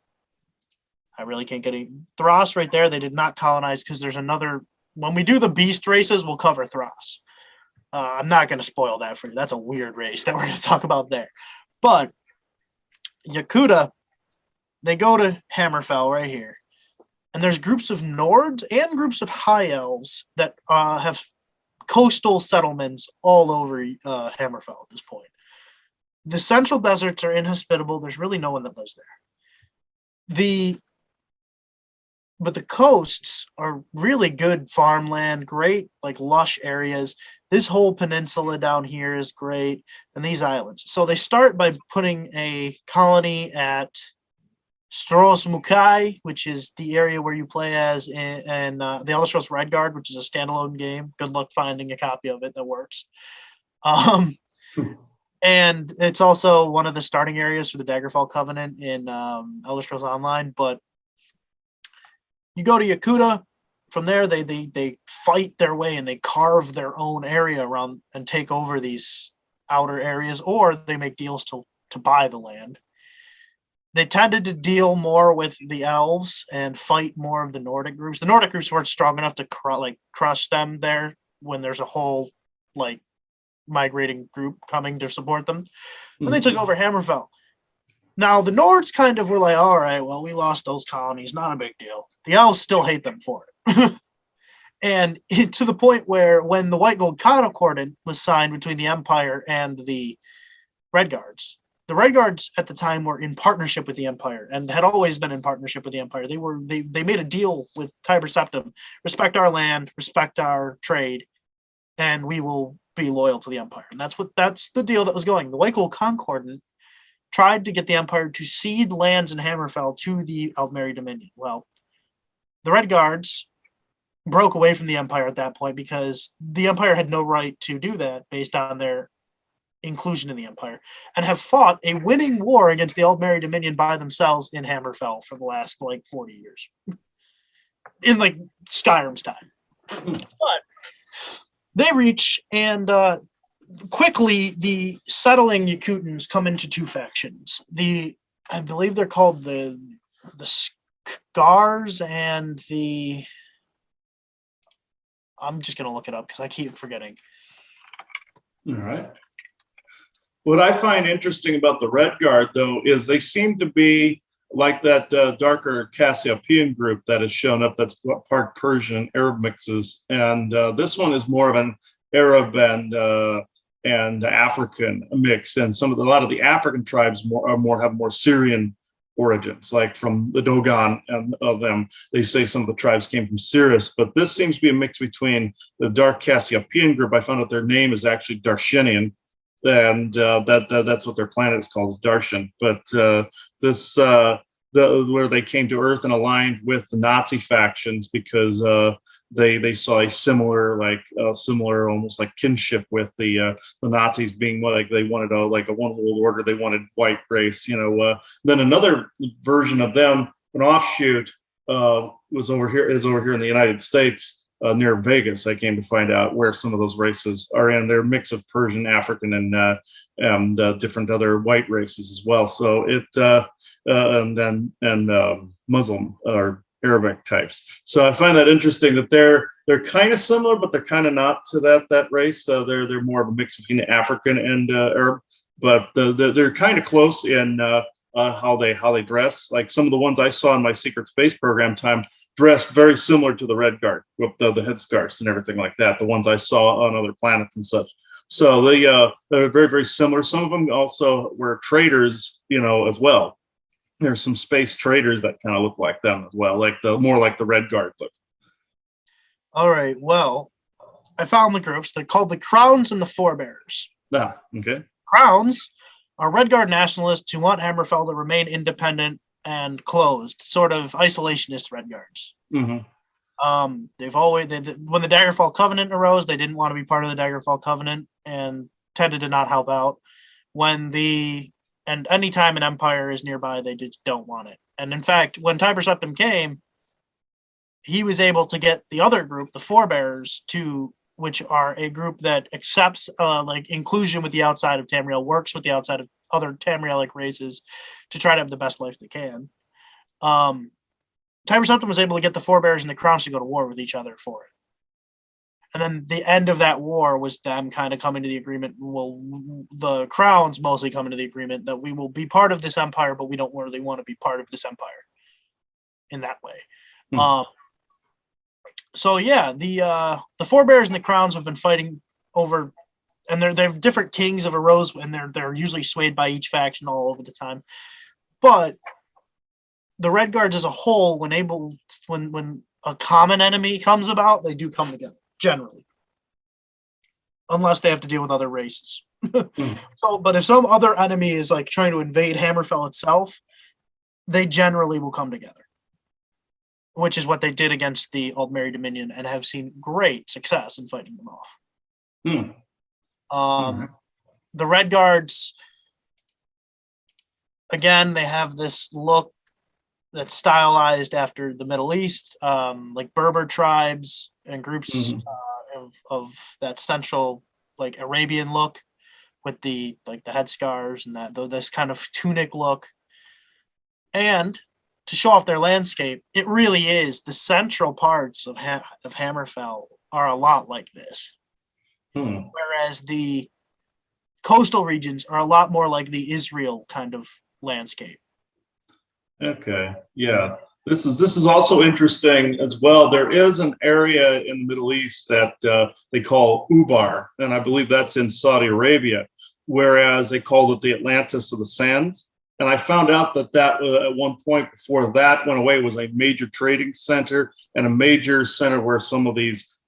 [SPEAKER 2] I really can't get it. Thras right there, they did not colonize because there's another. When we do the beast races, we'll cover Thras. I'm not going to spoil that for you. That's a weird race that we're going to talk about there. But Yakuta, they go to Hammerfell right here. And there's groups of Nords and groups of High Elves that have coastal settlements all over Hammerfell at this point. The central deserts are inhospitable. There's really no one that lives there. But the coasts are really good farmland, great like lush areas. This whole peninsula down here is great, and these islands. So they start by putting a colony at Stros Mukai, which is the area where you play as in the Elder Scrolls Redguard, which is a standalone game. Good luck finding a copy of it that works. And it's also one of the starting areas for the Daggerfall Covenant in Elder Scrolls Online. But you go to Yakuta. From there, they fight their way and they carve their own area around and take over these outer areas, or they make deals to buy the land. They tended to deal more with the elves and fight more of the Nordic groups. The Nordic groups weren't strong enough to crush them there when there's a whole like migrating group coming to support them. And they took over Hammerfell. Now, the Nords kind of were like, all right, well, we lost those colonies. Not a big deal. The elves still hate them for it. And to the point where when the White Gold Concord was signed between the Empire and the Redguards, the Redguards at the time were in partnership with the Empire and had always been in partnership with the Empire. They made a deal with Tiber Septim, respect our land, respect our trade, and we will be loyal to the Empire. And that's the deal that was going. The White Gold Concordant tried to get the Empire to cede lands in Hammerfell to the Aldmeri Dominion. Well, the Redguards broke away from the Empire at that point because the Empire had no right to do that based on their inclusion in the Empire, and have fought a winning war against the Aldmeri Dominion by themselves in Hammerfell for the last 40 years. In Skyrim's time. But they reach and quickly, the settling Yakutans come into two factions. I believe they're called the Scars and the. I'm just gonna look it up because I keep forgetting.
[SPEAKER 1] All right. What I find interesting about the Redguard, though, is they seem to be like that darker Cassiopean group that has shown up. That's part Persian and Arab mixes, and this one is more of an Arab and African mix, and a lot of the African tribes have more Syrian origins, like from the Dogon and of them. They say some of the tribes came from Cyrus, but this seems to be a mix between the dark Cassiopean group. I found out their name is actually Darshinian, and that's what their planet is called, is Darshan. But where they came to Earth and aligned with the Nazi factions because they saw a similar almost like kinship with the Nazis, being like they wanted a one world order. They wanted white race, Then another version of them, an offshoot, is over here in the United States. near Vegas. I came to find out where some of those races are in. They're a mix of Persian, African, and different other white races as well. So and then Muslim or Arabic types. So I find that interesting that they're kind of similar, but they're kind of not to that race. So they're more of a mix between African and Arab, but they're kind of close in how they dress. Like some of the ones I saw in my secret space program time dressed very similar to the Red Guard with the headscarves and everything like that. The ones I saw on other planets and such. So they're very, very similar. Some of them also were traders, as well. There's some space traders that kind of look like them as well, more like the Red Guard look.
[SPEAKER 2] All right. Well, I found the groups. They're called the Crowns and the Forebears.
[SPEAKER 1] Okay.
[SPEAKER 2] Crowns are Red Guard nationalists who want Hammerfell to remain independent and closed, sort of isolationist Red Guards.
[SPEAKER 1] Mm-hmm.
[SPEAKER 2] They've always when the Daggerfall Covenant arose, they didn't want to be part of the Daggerfall Covenant and tended to not help out. And anytime an empire is nearby, they just don't want it. And in fact, when Tiber Septim came, he was able to get the other group, the Forebears, which are a group that accepts inclusion with the outside of Tamriel, works with the outside of other Tamrielic races to try to have the best life they can. Tiber Septim was able to get the Forebears and the Crowns to go to war with each other for it. And then the end of that war was them kind of coming to the agreement. Well, the Crowns mostly coming to the agreement that we will be part of this empire, but we don't really want to be part of this empire in that way. So yeah, the Forebears and the Crowns have been fighting over, and they're different kings of arose, and they're usually swayed by each faction all over the time. But the Red Guards as a whole, when a common enemy comes about, they do come together. Generally, unless they have to deal with other races. But if some other enemy is like trying to invade Hammerfell itself, they generally will come together, which is what they did against the Aldmeri Dominion and have seen great success in fighting them off. The Red Guards, again, they have this look that's stylized after the Middle East, like Berber tribes and groups of that central, like Arabian look, with the headscarves and this kind of tunic look. And to show off their landscape, it really is the central parts of Hammerfell are a lot like this, whereas the coastal regions are a lot more like the Israel kind of landscape.
[SPEAKER 1] Okay. Yeah. This is also interesting as well. There is an area in the Middle East that they call Ubar, and I believe that's in Saudi Arabia, whereas they called it the Atlantis of the Sands. And I found out that at one point before that went away was a major trading center and a major center where some of these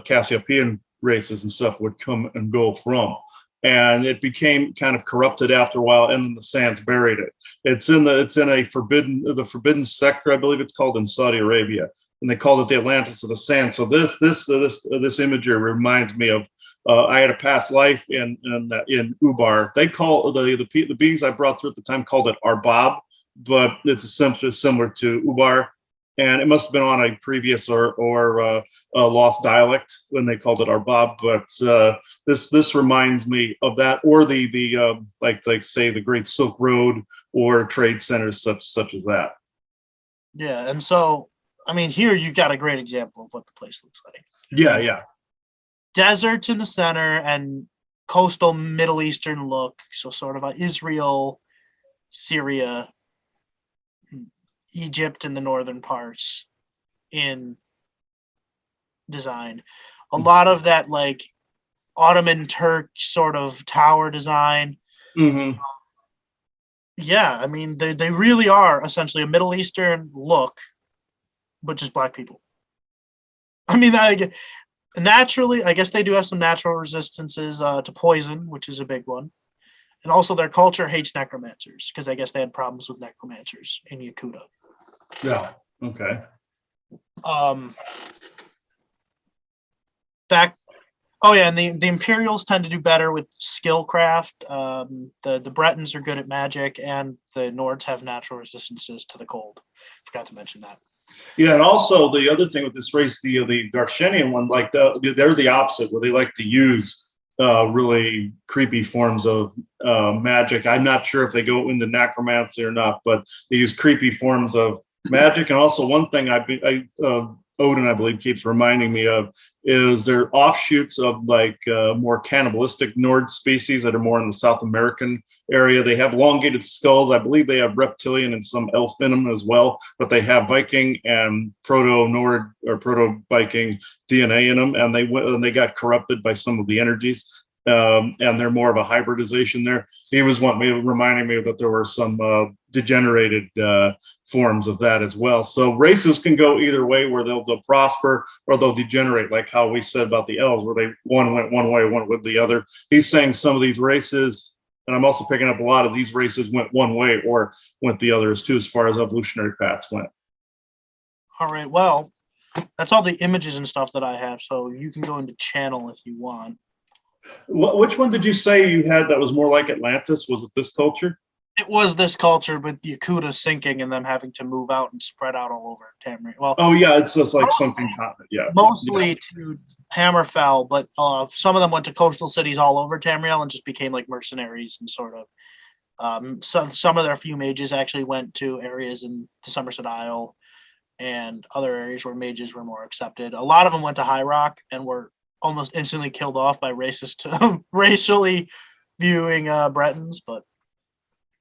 [SPEAKER 1] Cassiopean races and stuff would come and go from. And it became kind of corrupted after a while, and then the Sands buried it. It's in a forbidden sector, I believe it's called, in Saudi Arabia, and they called it the Atlantis of the Sands. So this imagery reminds me of I had a past life in Ubar. They call the beings I brought through at the time called it Arbab, but it's essentially similar to Ubar. And it must have been on a previous or lost dialect when they called it Arbab. But this reminds me of that, or the like say the Great Silk Road or trade centers such as that.
[SPEAKER 2] Yeah, and so I mean, here you got a great example of what the place looks like.
[SPEAKER 1] Yeah.
[SPEAKER 2] Deserts in the center and coastal Middle Eastern look, so sort of Israel, Syria, Egypt in the northern parts in design. A lot of that like Ottoman Turk sort of tower design. Yeah, I mean, they really are essentially a Middle Eastern look, but just black people. I mean, naturally, I guess they do have some natural resistances to poison, which is a big one. And also their culture hates necromancers because I guess they had problems with necromancers in Yakuta.
[SPEAKER 1] Yeah. Okay.
[SPEAKER 2] And the Imperials tend to do better with skillcraft. The Bretons are good at magic, and the Nords have natural resistances to the cold. Forgot to mention that.
[SPEAKER 1] Yeah, and also the other thing with this race, the Darshenian one, like they're the opposite, where they like to use really creepy forms of magic. I'm not sure if they go into necromancy or not, but they use creepy forms of magic. And also, one thing Odin, I believe, keeps reminding me of is they're offshoots of like more cannibalistic Nord species that are more in the South American area. They have elongated skulls. I believe they have reptilian and some elf in them as well, but they have Viking and Proto-Nord or Proto-Viking DNA in them, and they got corrupted by some of the energies. And they're more of a hybridization there. He was reminding me that there were some degenerated forms of that as well. So races can go either way, where they'll prosper or they'll degenerate, like how we said about the elves, where one went one way, one went the other. He's saying some of these races, and I'm also picking up a lot of these races went one way or went the others too, as far as evolutionary paths went.
[SPEAKER 2] All right. Well, that's all the images and stuff that I have. So you can go into channel if you want.
[SPEAKER 1] Which one did you say you had that was more like Atlantis? Was it this culture?
[SPEAKER 2] It was this culture with Yakuta sinking and them having to move out and spread out all over Tamriel. Well,
[SPEAKER 1] oh yeah, it's just like sunken continent. Yeah,
[SPEAKER 2] mostly to Hammerfell, but some of them went to coastal cities all over Tamriel and just became like mercenaries and sort of. So some of their few mages actually went to areas in the Somerset Isle and other areas where mages were more accepted. A lot of them went to High Rock and were almost instantly killed off by racist, racially viewing Bretons, but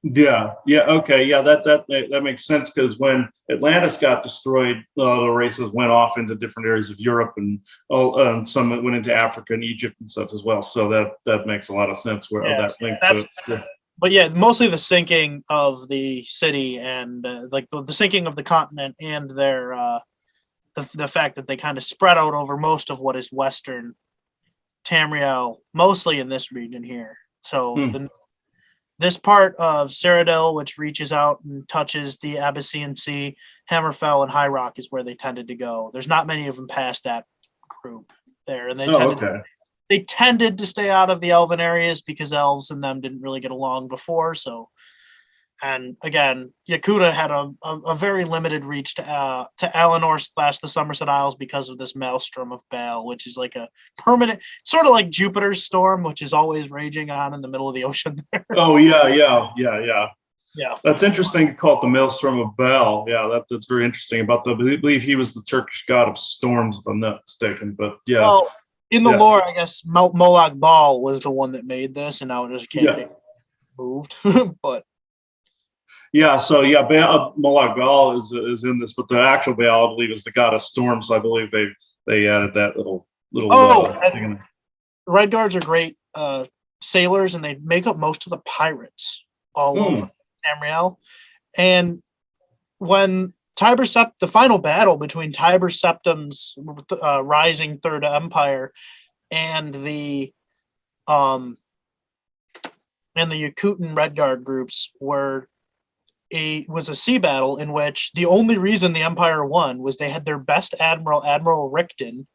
[SPEAKER 1] yeah, okay, yeah, that makes sense, because when Atlantis got destroyed, the races went off into different areas of Europe, and some went into Africa and Egypt and stuff as well. So that makes a lot of sense where that link to. Yeah.
[SPEAKER 2] But yeah, mostly the sinking of the city and like the sinking of the continent and their the fact that they kind of spread out over most of what is Western Tamriel, mostly in this region here. So this part of Cyrodiil, which reaches out and touches the Abyssinian Sea, Hammerfell, and High Rock is where they tended to go. There's not many of them past that group there, and they tended to stay out of the elven areas because elves and them didn't really get along before. So, and again, Yakuta had a very limited reach to Alinor / the Somerset Isles because of this Maelstrom of Baal, which is like a permanent, sort of like Jupiter's storm, which is always raging on in the middle of the ocean there.
[SPEAKER 1] Oh yeah. That's interesting to call it the Maelstrom of Baal. Yeah, that's very interesting. I believe he was the Turkish god of storms, if I'm not mistaken. But yeah.
[SPEAKER 2] Well, in the lore, I guess Molag Bal was the one that made this, and now it just can't be moved. But
[SPEAKER 1] yeah, so yeah, Molag Bal is in this, but the actual Baal, I believe, is the god of storms. So I believe they added that little. Thing.
[SPEAKER 2] Red Guards are great sailors, and they make up most of the pirates all over Tamriel. And when the final battle between Tiber Septim's rising Third Empire and the Yakutan Red Guard groups was a sea battle in which the only reason the Empire won was they had their best admiral, Admiral Rickton,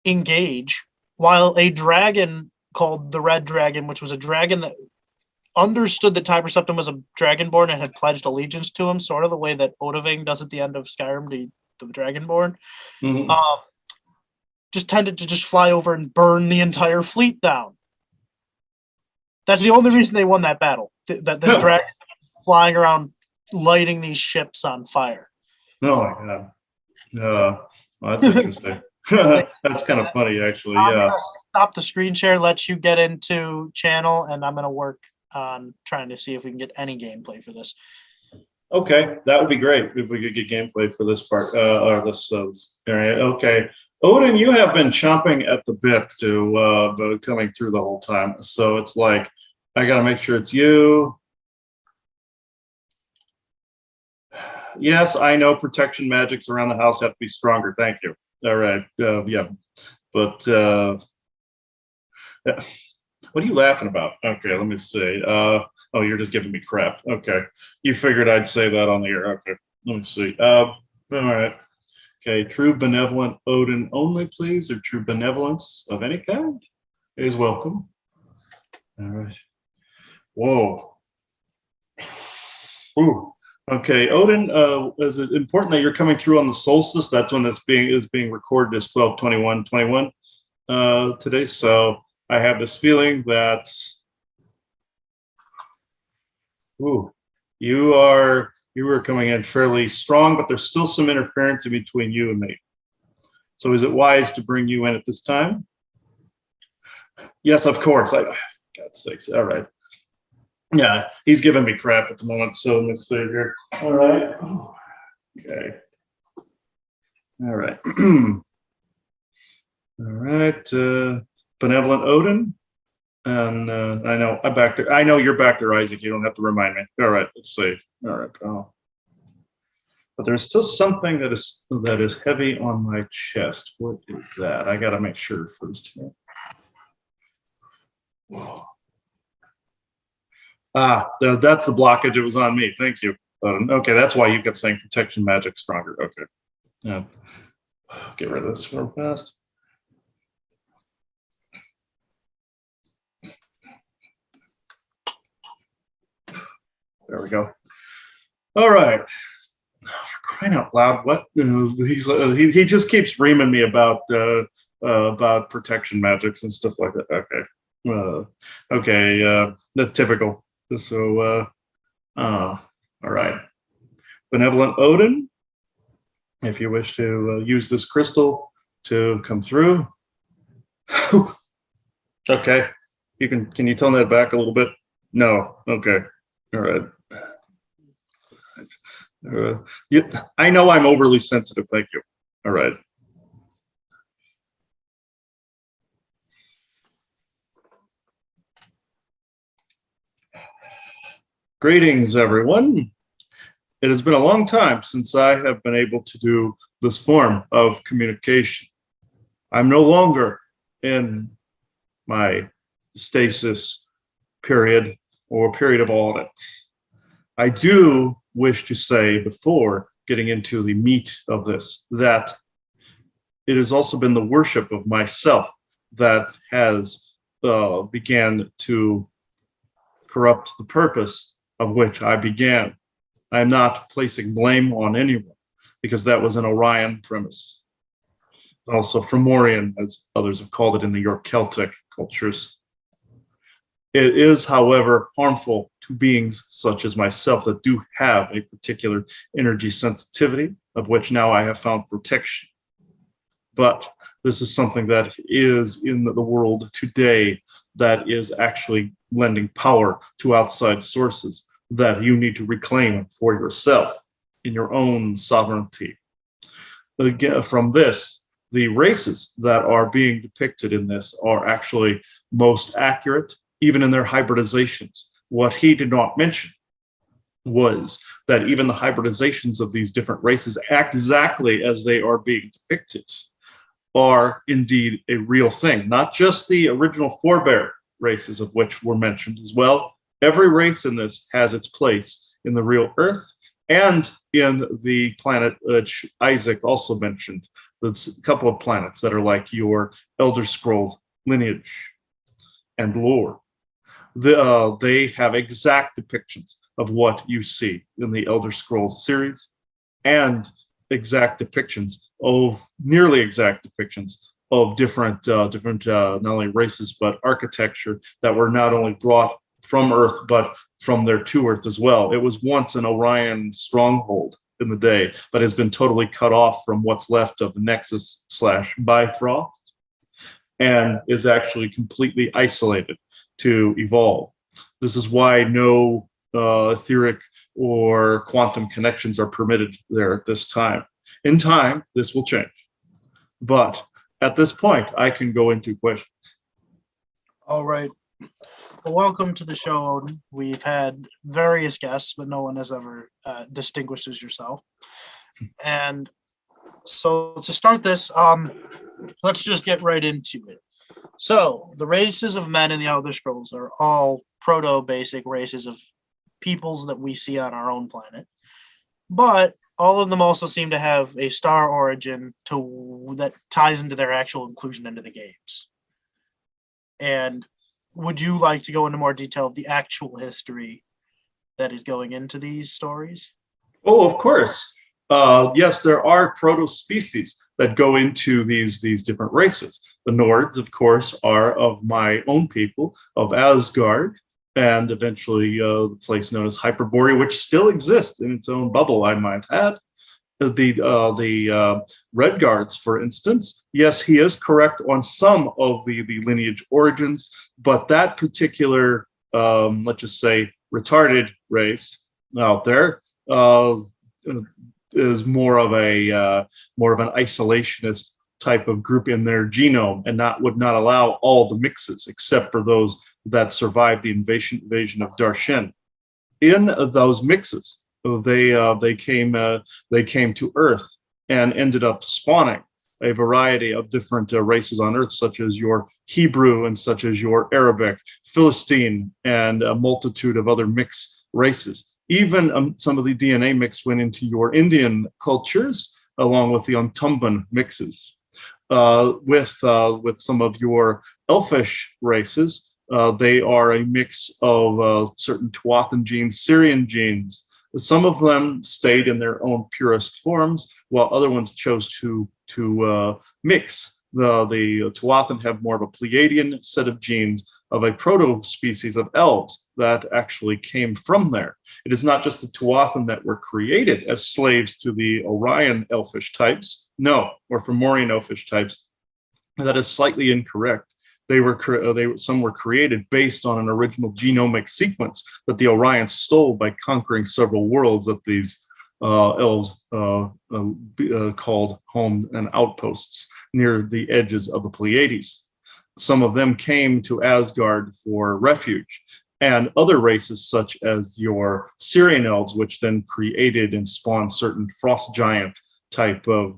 [SPEAKER 2] engage, while a dragon called the Red Dragon, which was a dragon that understood that Tiber Septim was a dragonborn and had pledged allegiance to him, sort of the way that Odahviing does at the end of Skyrim to the dragonborn, just tended to just fly over and burn the entire fleet down. That's the only reason they won that battle. That this dragon flying around lighting these ships on fire.
[SPEAKER 1] Oh my god. Well, that's interesting. That's kind of funny, actually. I'm gonna
[SPEAKER 2] stop the screen share, let you get into channel, and I'm going to work on trying to see if we can get any gameplay for this.
[SPEAKER 1] Okay, that would be great if we could get gameplay for this part or this area. Okay, Odin, you have been chomping at the bit to coming through the whole time, so it's like I got to make sure it's you. Yes, I know protection magics around the house have to be stronger. Thank you. All right. Yeah. But what are you laughing about? Okay, let me see. Oh, you're just giving me crap. Okay. You figured I'd say that on the air. Okay. Let me see. All right. Okay. True benevolent Odin only, please, or true benevolence of any kind is welcome. All right. Whoa. Ooh. Okay, Odin, is it important that you're coming through on the solstice? That's when it's being recorded as 12/21/21 today. So I have this feeling that ooh, you are coming in fairly strong, but there's still some interference in between you and me. So is it wise to bring you in at this time? Yes, of course. God's sakes. All right. Yeah, he's giving me crap at the moment. So let's see here. All right. Okay. All right. All right. Benevolent Odin. And I know you're back there, Isaac. You don't have to remind me. All right, let's see. All right. Oh. But there's still something that is heavy on my chest. What is that? I gotta make sure first here. That's the blockage. It was on me. Thank you. Okay, that's why you kept saying protection magic stronger. Okay. Yeah. Get rid of this real fast. There we go. All right. For crying out loud! What he just keeps reaming me about protection magics and stuff like that. Okay, the typical. So, all right. Benevolent Odin, if you wish to use this crystal to come through. Okay, you can. Can you tone that back a little bit? No. Okay. All right. I know I'm overly sensitive. Thank you. All right. Greetings, everyone. It has been a long time since I have been able to do this form of communication. I'm no longer in my stasis period or period of audit. I do wish to say before getting into the meat of this that it has also been the worship of myself that has began to corrupt the purpose of which I began. I am not placing blame on anyone because that was an Orion premise. Also Fomorian, as others have called it in the York Celtic cultures. It is, however, harmful to beings such as myself that do have a particular energy sensitivity, of which now I have found protection. But this is something that is in the world today that is actually lending power to outside sources that you need to reclaim for yourself in your own sovereignty. But again, from this, the races that are being depicted in this are actually most accurate, even in their hybridizations. What he did not mention was that even the hybridizations of these different races, exactly as they are being depicted, are indeed a real thing, not just the original forebear races of which were mentioned as well. Every race in this has its place in the real Earth and in the planet which Isaac also mentioned. There's a couple of planets that are like your Elder Scrolls lineage and lore. They have exact depictions of what you see in the Elder Scrolls series and nearly exact depictions of different not only races but architecture that were not only brought from Earth but from there to Earth as well. It was once an Orion stronghold in the day, but has been totally cut off from what's left of the Nexus/Bifrost, and is actually completely isolated to evolve. This is why no etheric or quantum connections are permitted there at this time. In time, this will change. But at this point, I can go into questions.
[SPEAKER 2] All right. Well, welcome to the show, Odin. We've had various guests, but no one has ever distinguished as yourself. And so to start this, let's just get right into it. So the races of men in the Elder Scrolls are all proto-basic races of peoples that we see on our own planet. But all of them also seem to have a star origin that ties into their actual inclusion into the games. And would you like to go into more detail of the actual history that is going into these stories?
[SPEAKER 1] Oh, of course. Yes, there are proto-species that go into these different races. The Nords, of course, are of my own people, of Asgard, and eventually the place known as Hyperborea, which still exists in its own bubble, I might add. The Red Guards, for instance, yes, he is correct on some of the lineage origins, but that particular, let's just say, retarded race out there uh, is more of an isolationist type of group in their genome, and not would not allow all the mixes except for those that survived the invasion of Darshin. In those mixes, they came to Earth and ended up spawning a variety of different races on Earth, such as your Hebrew and such as your Arabic, Philistine, and a multitude of other mixed races. Even some of the DNA mix went into your Indian cultures, along with the Untumban mixes. With some of your Elfish races, they are a mix of certain Tuathan genes, Syrian genes. Some of them stayed in their own purest forms, while other ones chose to mix. The Tuathan have more of a Pleiadian set of genes of a proto-species of elves that actually came from there. It is not just the Tuathan that were created as slaves to the Orion elfish types, no, or Fomorian elfish types. That is slightly incorrect. Some were created based on an original genomic sequence that the Orions stole by conquering several worlds that these elves called home and outposts near the edges of the Pleiades. Some of them came to Asgard for refuge, and other races such as your Syrian elves, which then created and spawned certain frost giant type of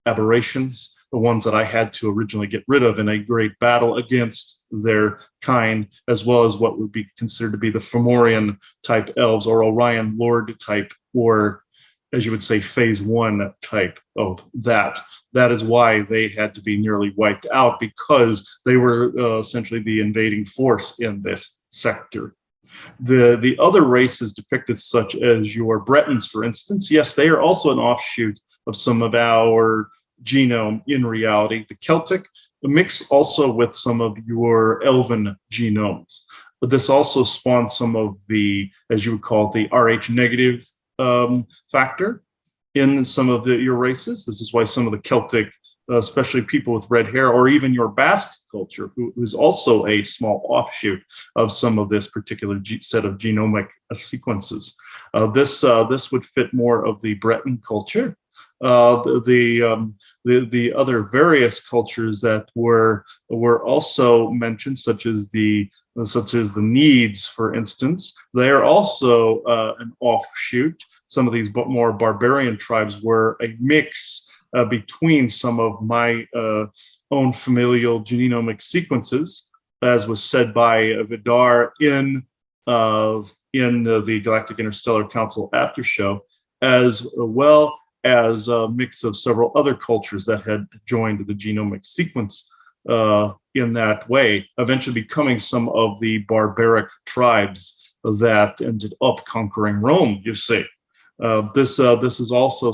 [SPEAKER 1] aberrations, the ones that I had to originally get rid of in a great battle against their kind, as well as what would be considered to be the Fomorian type elves, or Orion Lord type, or as you would say, phase one type of that. That is why they had to be nearly wiped out, because they were essentially the invading force in this sector. The other races depicted, such as your Bretons, for instance, yes, they are also an offshoot of some of our genome in reality. The Celtic mix also with some of your Elven genomes. But this also spawned some of the, as you would call it, the Rh negative factor in some of your races. This is why some of the Celtic, especially people with red hair, or even your Basque culture, who is also a small offshoot of some of this particular set of genomic sequences. This would fit more of the Breton culture. The other various cultures that were also mentioned, such as the Needs, for instance, they are also an offshoot. Some of these more barbarian tribes were a mix between some of my own familial genomic sequences, as was said by Vidar in the Galactic Interstellar Council after show, as well as a mix of several other cultures that had joined the genomic sequence in that way, eventually becoming some of the barbaric tribes that ended up conquering Rome, you see. This is also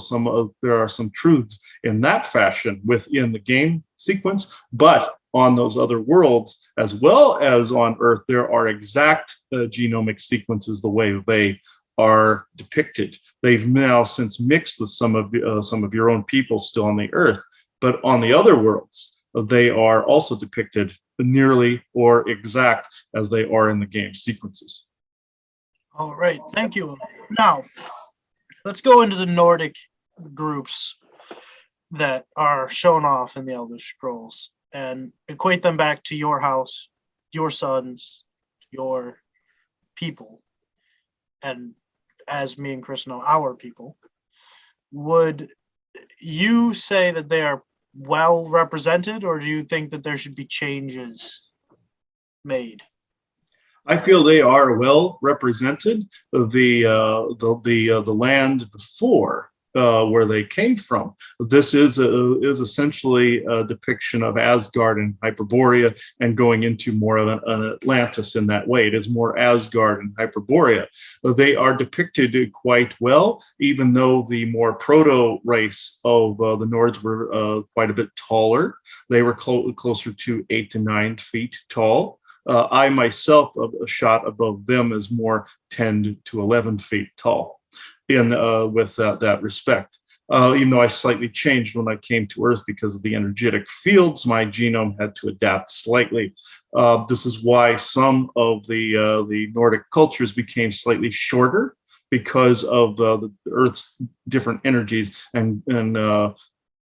[SPEAKER 1] there are some truths in that fashion within the game sequence, but on those other worlds, as well as on Earth, there are exact genomic sequences the way they are depicted. They've now since mixed with some of your own people still on the Earth, but on the other worlds, they are also depicted nearly or exact as they are in the game sequences.
[SPEAKER 2] All right, thank you. Now, let's go into the Nordic groups that are shown off in the Elder Scrolls and equate them back to your house, your sons, your people, and as me and Chris know, our people. Would you say that they are well represented, or do you think that there should be changes made?
[SPEAKER 1] I feel they are well represented. The land before where they came from. This is essentially a depiction of Asgard and Hyperborea, and going into more of an Atlantis in that way. It is more Asgard and Hyperborea. They are depicted quite well, even though the more proto race of the Nords were quite a bit taller. They were closer to 8 to 9 feet tall. I myself, a shot above them, is more 10 to 11 feet tall in with that respect. Even though I slightly changed when I came to Earth because of the energetic fields, my genome had to adapt slightly. This is why some of the Nordic cultures became slightly shorter, because of the Earth's different energies and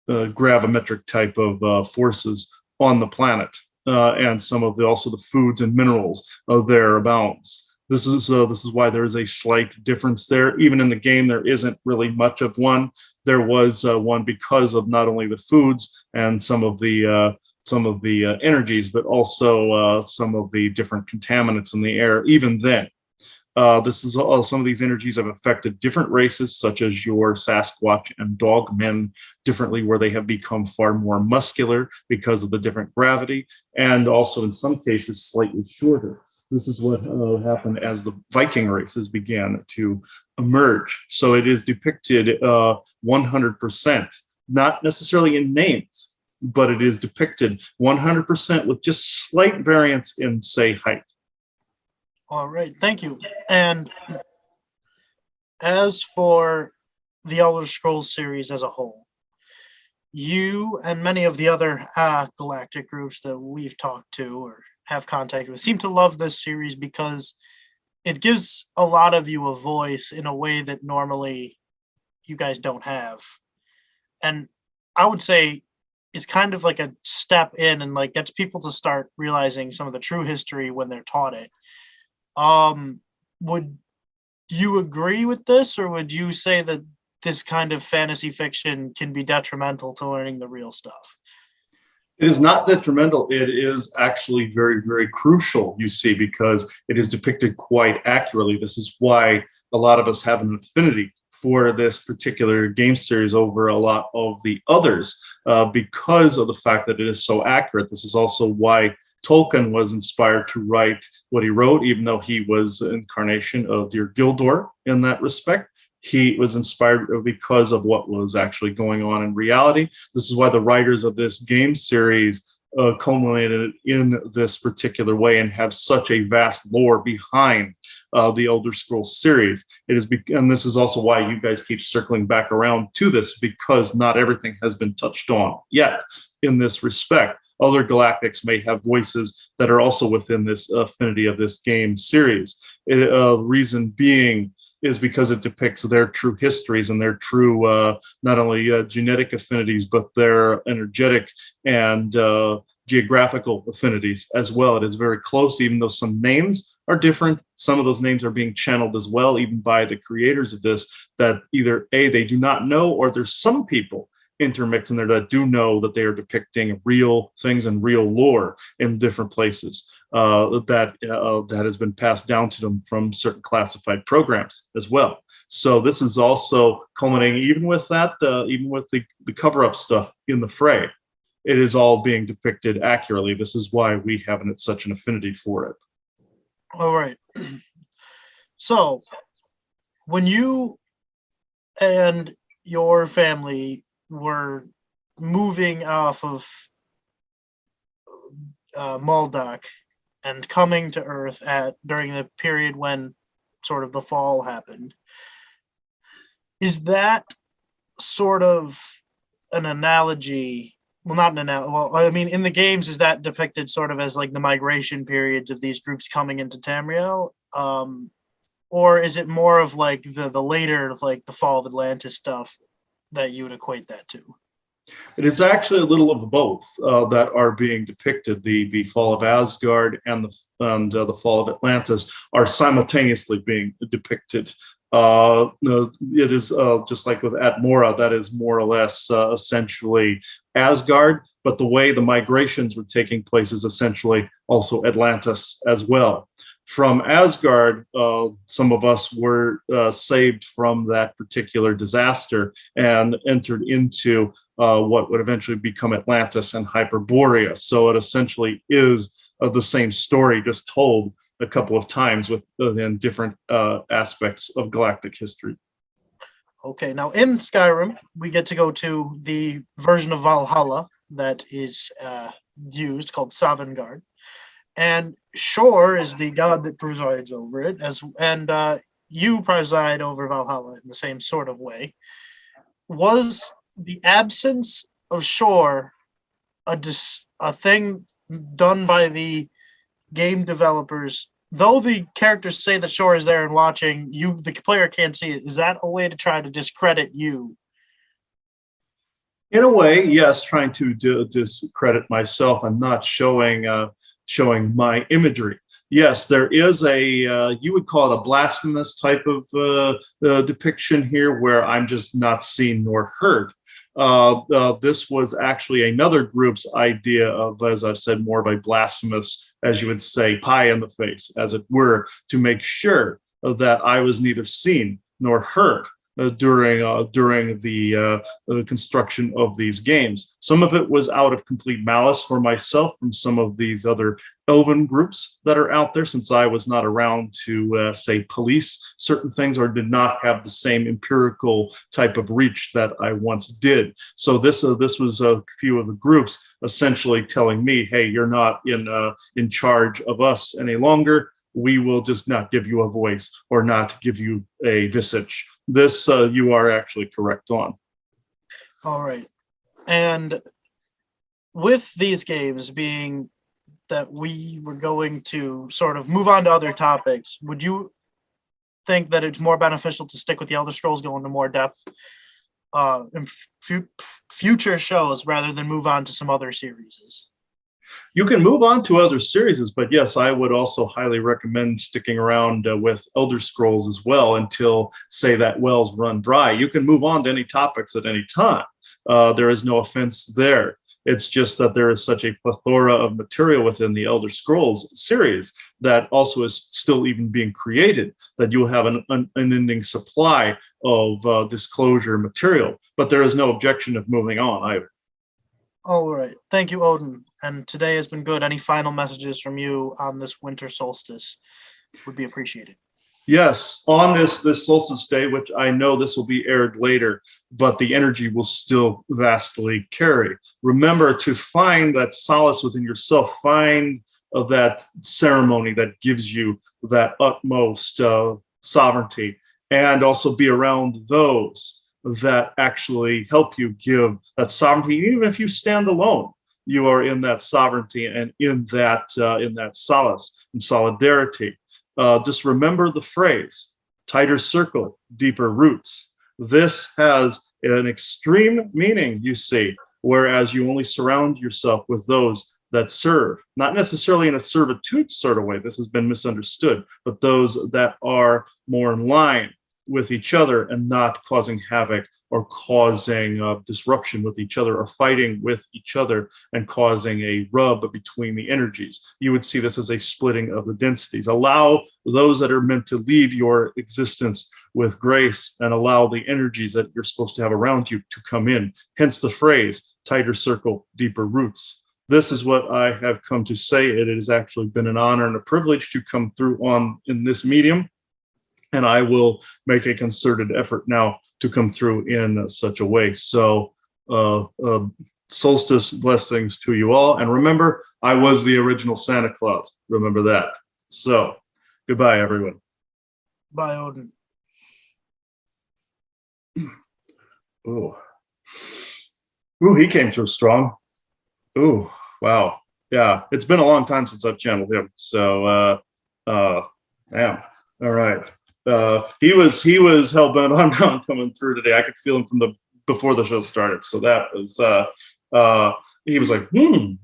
[SPEAKER 1] gravimetric type of forces on the planet, and some of also the foods and minerals thereabouts. This is why there is a slight difference there. Even in the game, there isn't really much of one. There was one because of not only the foods and some of the energies, but also some of the different contaminants in the air. Even then, some of these energies have affected different races, such as your Sasquatch and Dogmen, differently, where they have become far more muscular because of the different gravity, and also in some cases slightly shorter. This is what happened as the Viking races began to emerge. So it is depicted 100%, not necessarily in names, but it is depicted 100% with just slight variance in, say, height.
[SPEAKER 2] All right, thank you. And as for the Elder Scrolls series as a whole, you and many of the other galactic groups that we've talked to or have contact with seem to love this series because it gives a lot of you a voice in a way that normally you guys don't have. And I would say it's kind of like a step in and like gets people to start realizing some of the true history when they're taught it. Would you agree with this, or would you say that this kind of fantasy fiction can be detrimental to learning the real stuff?
[SPEAKER 1] It is not detrimental. It is actually very, very crucial, you see, because it is depicted quite accurately. This is why a lot of us have an affinity for this particular game series over a lot of the others, because of the fact that it is so accurate. This is also why Tolkien was inspired to write what he wrote, even though he was an incarnation of Dear Gildor in that respect. He was inspired because of what was actually going on in reality. This is why the writers of this game series culminated in this particular way and have such a vast lore behind the Elder Scrolls series. And this is also why you guys keep circling back around to this, because not everything has been touched on yet in this respect. Other galactics may have voices that are also within this affinity of this game series. Reason being is because it depicts their true histories and their true not only genetic affinities, but their energetic and geographical affinities as well. It is very close, even though some names are different. Some of those names are being channeled as well, even by the creators of this, that either A, they do not know, or there's some people intermixed in there that do know that they are depicting real things and real lore in different places that has been passed down to them from certain classified programs as well. So this is also culminating, even with that, even with the cover-up stuff in the fray, it is all being depicted accurately. This is why we have such an affinity for it.
[SPEAKER 2] All right. So when you and your family were moving off of Muldock and coming to Earth during the period when sort of the fall happened, is that sort of an analogy? Well, not an analogy. Well, I mean, in the games, is that depicted sort of as like the migration periods of these groups coming into Tamriel? Or is it more of like the later, like the fall of Atlantis stuff that you would equate that to?
[SPEAKER 1] It is actually a little of both that are being depicted. The fall of Asgard and the fall of Atlantis are simultaneously being depicted. It is just like with Atmora, that is more or less essentially Asgard, but the way the migrations were taking place is essentially also Atlantis as well. from Asgard, some of us were saved from that particular disaster and entered into what would eventually become Atlantis and Hyperborea. So it essentially is the same story, just told a couple of times within different aspects of galactic history.
[SPEAKER 2] Okay, now in Skyrim, we get to go to the version of Valhalla that is used, called Sovngarde. And Shor is the god that presides over it, and you preside over Valhalla in the same sort of way. Was the absence of Shor a thing done by the game developers? Though the characters say that Shor is there and watching, you, the player, can't see it. Is that a way to try to discredit you?
[SPEAKER 1] In a way, yes, trying to discredit myself and not showing my imagery. Yes, there is you would call it a blasphemous type of depiction here, where I'm just not seen nor heard. This was actually another group's idea of, as I said, more by blasphemous, as you would say, pie in the face, as it were, to make sure that I was neither seen nor heard during the construction of these games. Some of it was out of complete malice for myself from some of these other elven groups that are out there, since I was not around to say police certain things or did not have the same empirical type of reach that I once did. So this was a few of the groups essentially telling me, hey, you're not in charge of us any longer. We will just not give you a voice or not give you a visage. This you are actually correct on.
[SPEAKER 2] All right. And with these games being that we were going to sort of move on to other topics, would you think that it's more beneficial to stick with the Elder Scrolls, go into more depth in future shows rather than move on to some other series?
[SPEAKER 1] You can move on to other series, but yes, I would also highly recommend sticking around with Elder Scrolls as well until, say, that well's run dry. You can move on to any topics at any time. There is no offense there. It's just that there is such a plethora of material within the Elder Scrolls series that also is still even being created, that you will have an unending supply of disclosure material. But there is no objection of moving on either.
[SPEAKER 2] All right. Thank you, Odin. And today has been good. Any final messages from you on this winter solstice would be appreciated.
[SPEAKER 1] Yes, on this solstice day, which I know this will be aired later, but the energy will still vastly carry. Remember to find that solace within yourself, find that ceremony that gives you that utmost sovereignty, and also be around those that actually help you give that sovereignty. Even if you stand alone, you are in that sovereignty and in that solace and solidarity. Just remember the phrase, tighter circle, deeper roots. This has an extreme meaning, you see, whereas you only surround yourself with those that serve, not necessarily in a servitude sort of way. This has been misunderstood, but those that are more in line with each other and not causing havoc or causing disruption with each other or fighting with each other and causing a rub between the energies. You would see this as a splitting of the densities. Allow those that are meant to leave your existence with grace and allow the energies that you're supposed to have around you to come in. Hence the phrase, tighter circle, deeper roots. This is what I have come to say. It has actually been an honor and a privilege to come through in this medium. And I will make a concerted effort now to come through in such a way. So solstice blessings to you all. And remember, I was the original Santa Claus. Remember that. So goodbye, everyone.
[SPEAKER 2] Bye, Odin.
[SPEAKER 1] Ooh, he came through strong. Ooh, wow. Yeah, it's been a long time since I've channeled him. So, damn. All right. He was hell bent on coming through today. I could feel him from before the show started. So that was he was like,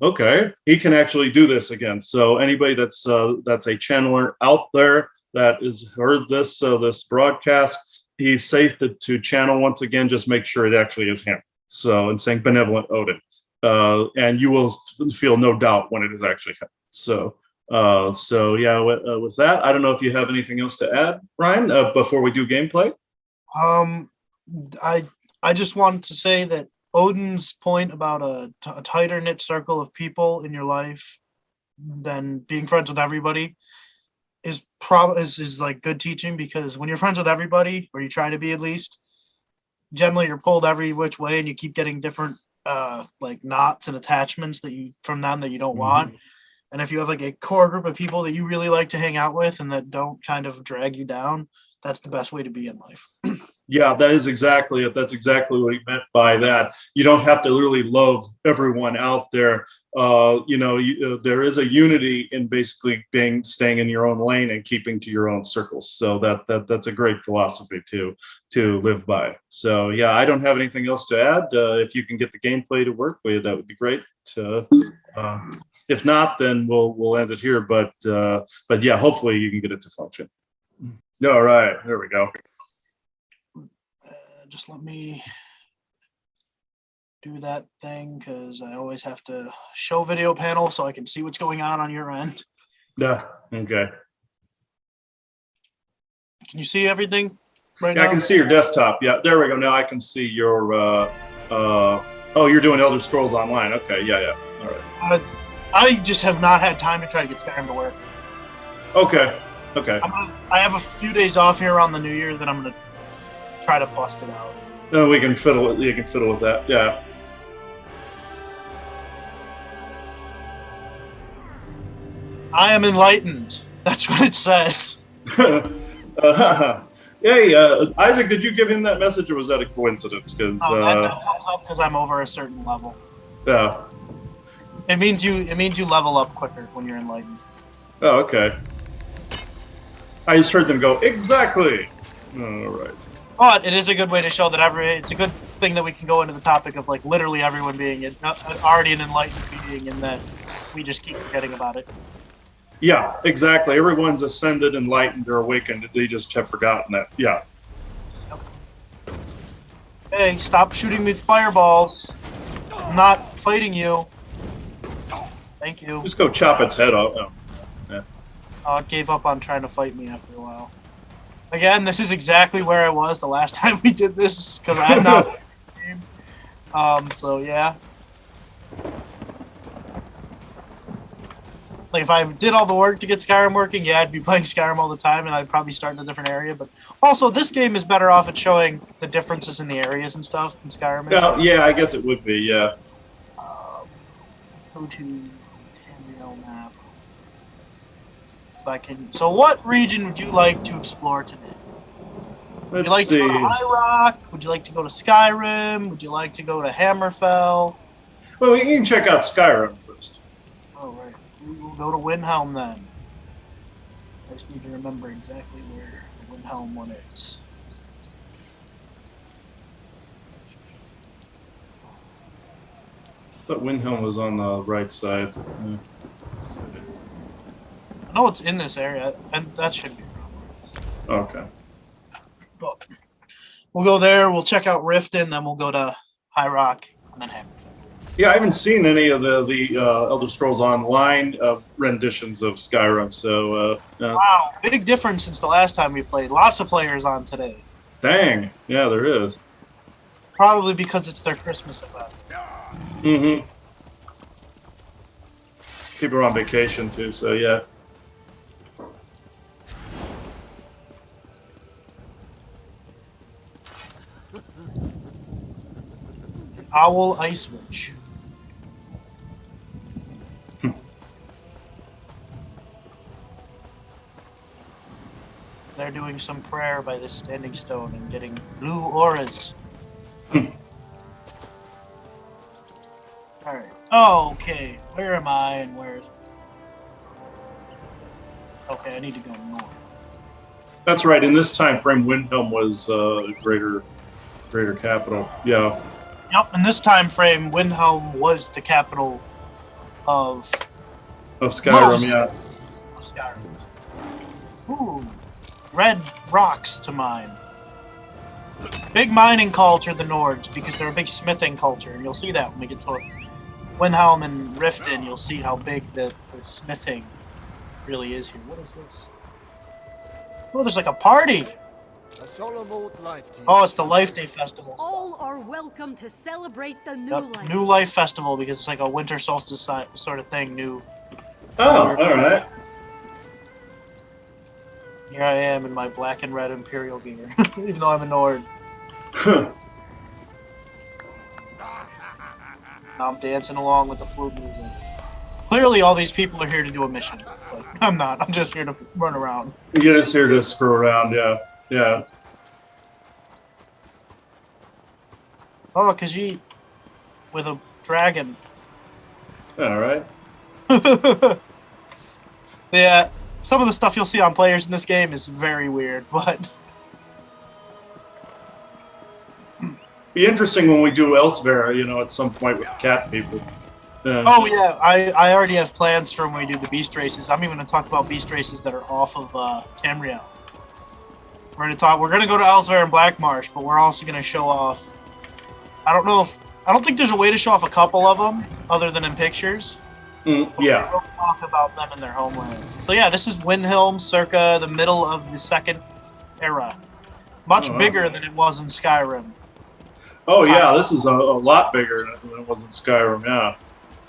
[SPEAKER 1] okay, he can actually do this again. So anybody that's a channeler out there that has heard this broadcast, he's safe to channel once again. Just make sure it actually is him. So, and saying benevolent Odin, and you will feel no doubt when it is actually him. So So yeah, with that, I don't know if you have anything else to add, Ryan, before we do gameplay.
[SPEAKER 2] Um, I just wanted to say that Odin's point about a tighter knit circle of people in your life than being friends with everybody is like good teaching, because when you're friends with everybody, or you try to be at least, generally you're pulled every which way and you keep getting different like knots and attachments that you from them that you don't want. And if you have like a core group of people that you really like to hang out with and that don't kind of drag you down, that's the best way to be in life.
[SPEAKER 1] Yeah, that is exactly it. That's exactly what he meant by that. You don't have to really love everyone out there. There is a unity in basically staying in your own lane and keeping to your own circles. So that's a great philosophy to live by. So yeah, I don't have anything else to add. If you can get the gameplay to work with, that would be great. If not, then we'll end it here. But yeah, hopefully you can get it to function. All right, there we go.
[SPEAKER 2] Just let me do that thing, because I always have to show video panel so I can see what's going on your end.
[SPEAKER 1] Yeah. Okay.
[SPEAKER 2] Can you see everything right
[SPEAKER 1] Yeah,
[SPEAKER 2] now?
[SPEAKER 1] I can see your desktop. Yeah, there we go. Now I can see your. Oh, you're doing Elder Scrolls Online. Okay. Yeah. All right.
[SPEAKER 2] I just have not had time to try to get Skyrim to work.
[SPEAKER 1] Okay.
[SPEAKER 2] I have a few days off here around the New Year that I'm gonna try to bust it out.
[SPEAKER 1] No, we can fiddle. You can fiddle with that. Yeah.
[SPEAKER 2] I am enlightened. That's what it says.
[SPEAKER 1] Hey, Isaac, did you give him that message, or was that a coincidence? Because
[SPEAKER 2] that comes up because I'm over a certain level.
[SPEAKER 1] Yeah.
[SPEAKER 2] It means you level up quicker when you're enlightened.
[SPEAKER 1] Oh, okay. I just heard them go exactly. All right.
[SPEAKER 2] But it is a good way to show that it's a good thing that we can go into the topic of like literally everyone being already an enlightened being, and that we just keep forgetting about it.
[SPEAKER 1] Yeah, exactly. Everyone's ascended, enlightened, or awakened. They just have forgotten that. Yeah.
[SPEAKER 2] Yep. Hey, stop shooting me with fireballs. I'm not fighting you. Thank you.
[SPEAKER 1] Just go chop its head off. Oh. Yeah.
[SPEAKER 2] It gave up on trying to fight me after a while. Again, this is exactly where I was the last time we did this, because I had not game. So yeah. Like if I did all the work to get Skyrim working, yeah, I'd be playing Skyrim all the time, and I'd probably start in a different area. But also, this game is better off at showing the differences in the areas and stuff than Skyrim is.
[SPEAKER 1] Yeah, I guess it would be. Yeah.
[SPEAKER 2] Go to Tamriel map. So what region would you like to explore today? Would you like to go to High Rock? Would you like to go to Skyrim? Would you like to go to Hammerfell?
[SPEAKER 1] Well, we can check out Skyrim first.
[SPEAKER 2] Oh, right. We'll go to Windhelm then. I just need to remember exactly where the Windhelm one is.
[SPEAKER 1] I thought Windhelm was on the right side. Yeah.
[SPEAKER 2] I know it's in this area, and that should be around.
[SPEAKER 1] Okay.
[SPEAKER 2] But we'll go there, we'll check out Riften, then we'll go to High Rock, and then Hammerfell.
[SPEAKER 1] Yeah, I haven't seen any of the Elder Scrolls Online renditions of Skyrim, so...
[SPEAKER 2] Wow, big difference since the last time we played. Lots of players on today.
[SPEAKER 1] Dang, yeah, there is.
[SPEAKER 2] Probably because it's their Christmas event.
[SPEAKER 1] Mm-hmm. People are on vacation, too, so yeah.
[SPEAKER 2] Owl Ice Witch. They're doing some prayer by this standing stone and getting blue auras. Alright. Oh, okay. Where am I and where's... Okay, I need to go north.
[SPEAKER 1] That's right. In this time frame, Windhelm was greater capital. Yeah.
[SPEAKER 2] Yep, in this time frame, Windhelm was the capital of
[SPEAKER 1] Skyrim, yeah.
[SPEAKER 2] Skyrim. Ooh, red rocks to mine. Big mining culture, the Nords, because they're a big smithing culture, and you'll see that when we get to Windhelm and Riften. You'll see how big the smithing really is here. What is this? Oh, there's like a party.
[SPEAKER 3] A solemn old life to you.
[SPEAKER 2] Oh, it's the Life Day Festival.
[SPEAKER 4] All are welcome to celebrate the new
[SPEAKER 2] Yep,
[SPEAKER 4] life.
[SPEAKER 2] New Life Festival because it's like a winter solstice sort of thing. New.
[SPEAKER 1] Oh, all right.
[SPEAKER 2] Here I am in my black and red Imperial gear, even though I'm a Nord. Now I'm dancing along with the flute music. Clearly, all these people are here to do a mission, but I'm not. I'm just here to run around.
[SPEAKER 1] You're just here to screw around, yeah. Yeah.
[SPEAKER 2] Oh, Khajiit with a dragon.
[SPEAKER 1] All right.
[SPEAKER 2] Yeah, some of the stuff you'll see on players in this game is very weird, but
[SPEAKER 1] Be interesting when we do elsewhere, you know, at some point with the cat people.
[SPEAKER 2] oh yeah, I already have plans for when we do the beast races. I'm even going to talk about beast races that are off of Tamriel. We're going to go to Elsewhere and Black Marsh, but we're also going to show off. I don't think there's a way to show off a couple of them other than in pictures.
[SPEAKER 1] Yeah.
[SPEAKER 2] We'll talk about them in their homelands. So yeah, this is Windhelm, circa the middle of the Second Era. Much
[SPEAKER 1] wow.
[SPEAKER 2] bigger than it was in Skyrim.
[SPEAKER 1] Oh yeah, this is a lot bigger than it was in Skyrim. Yeah.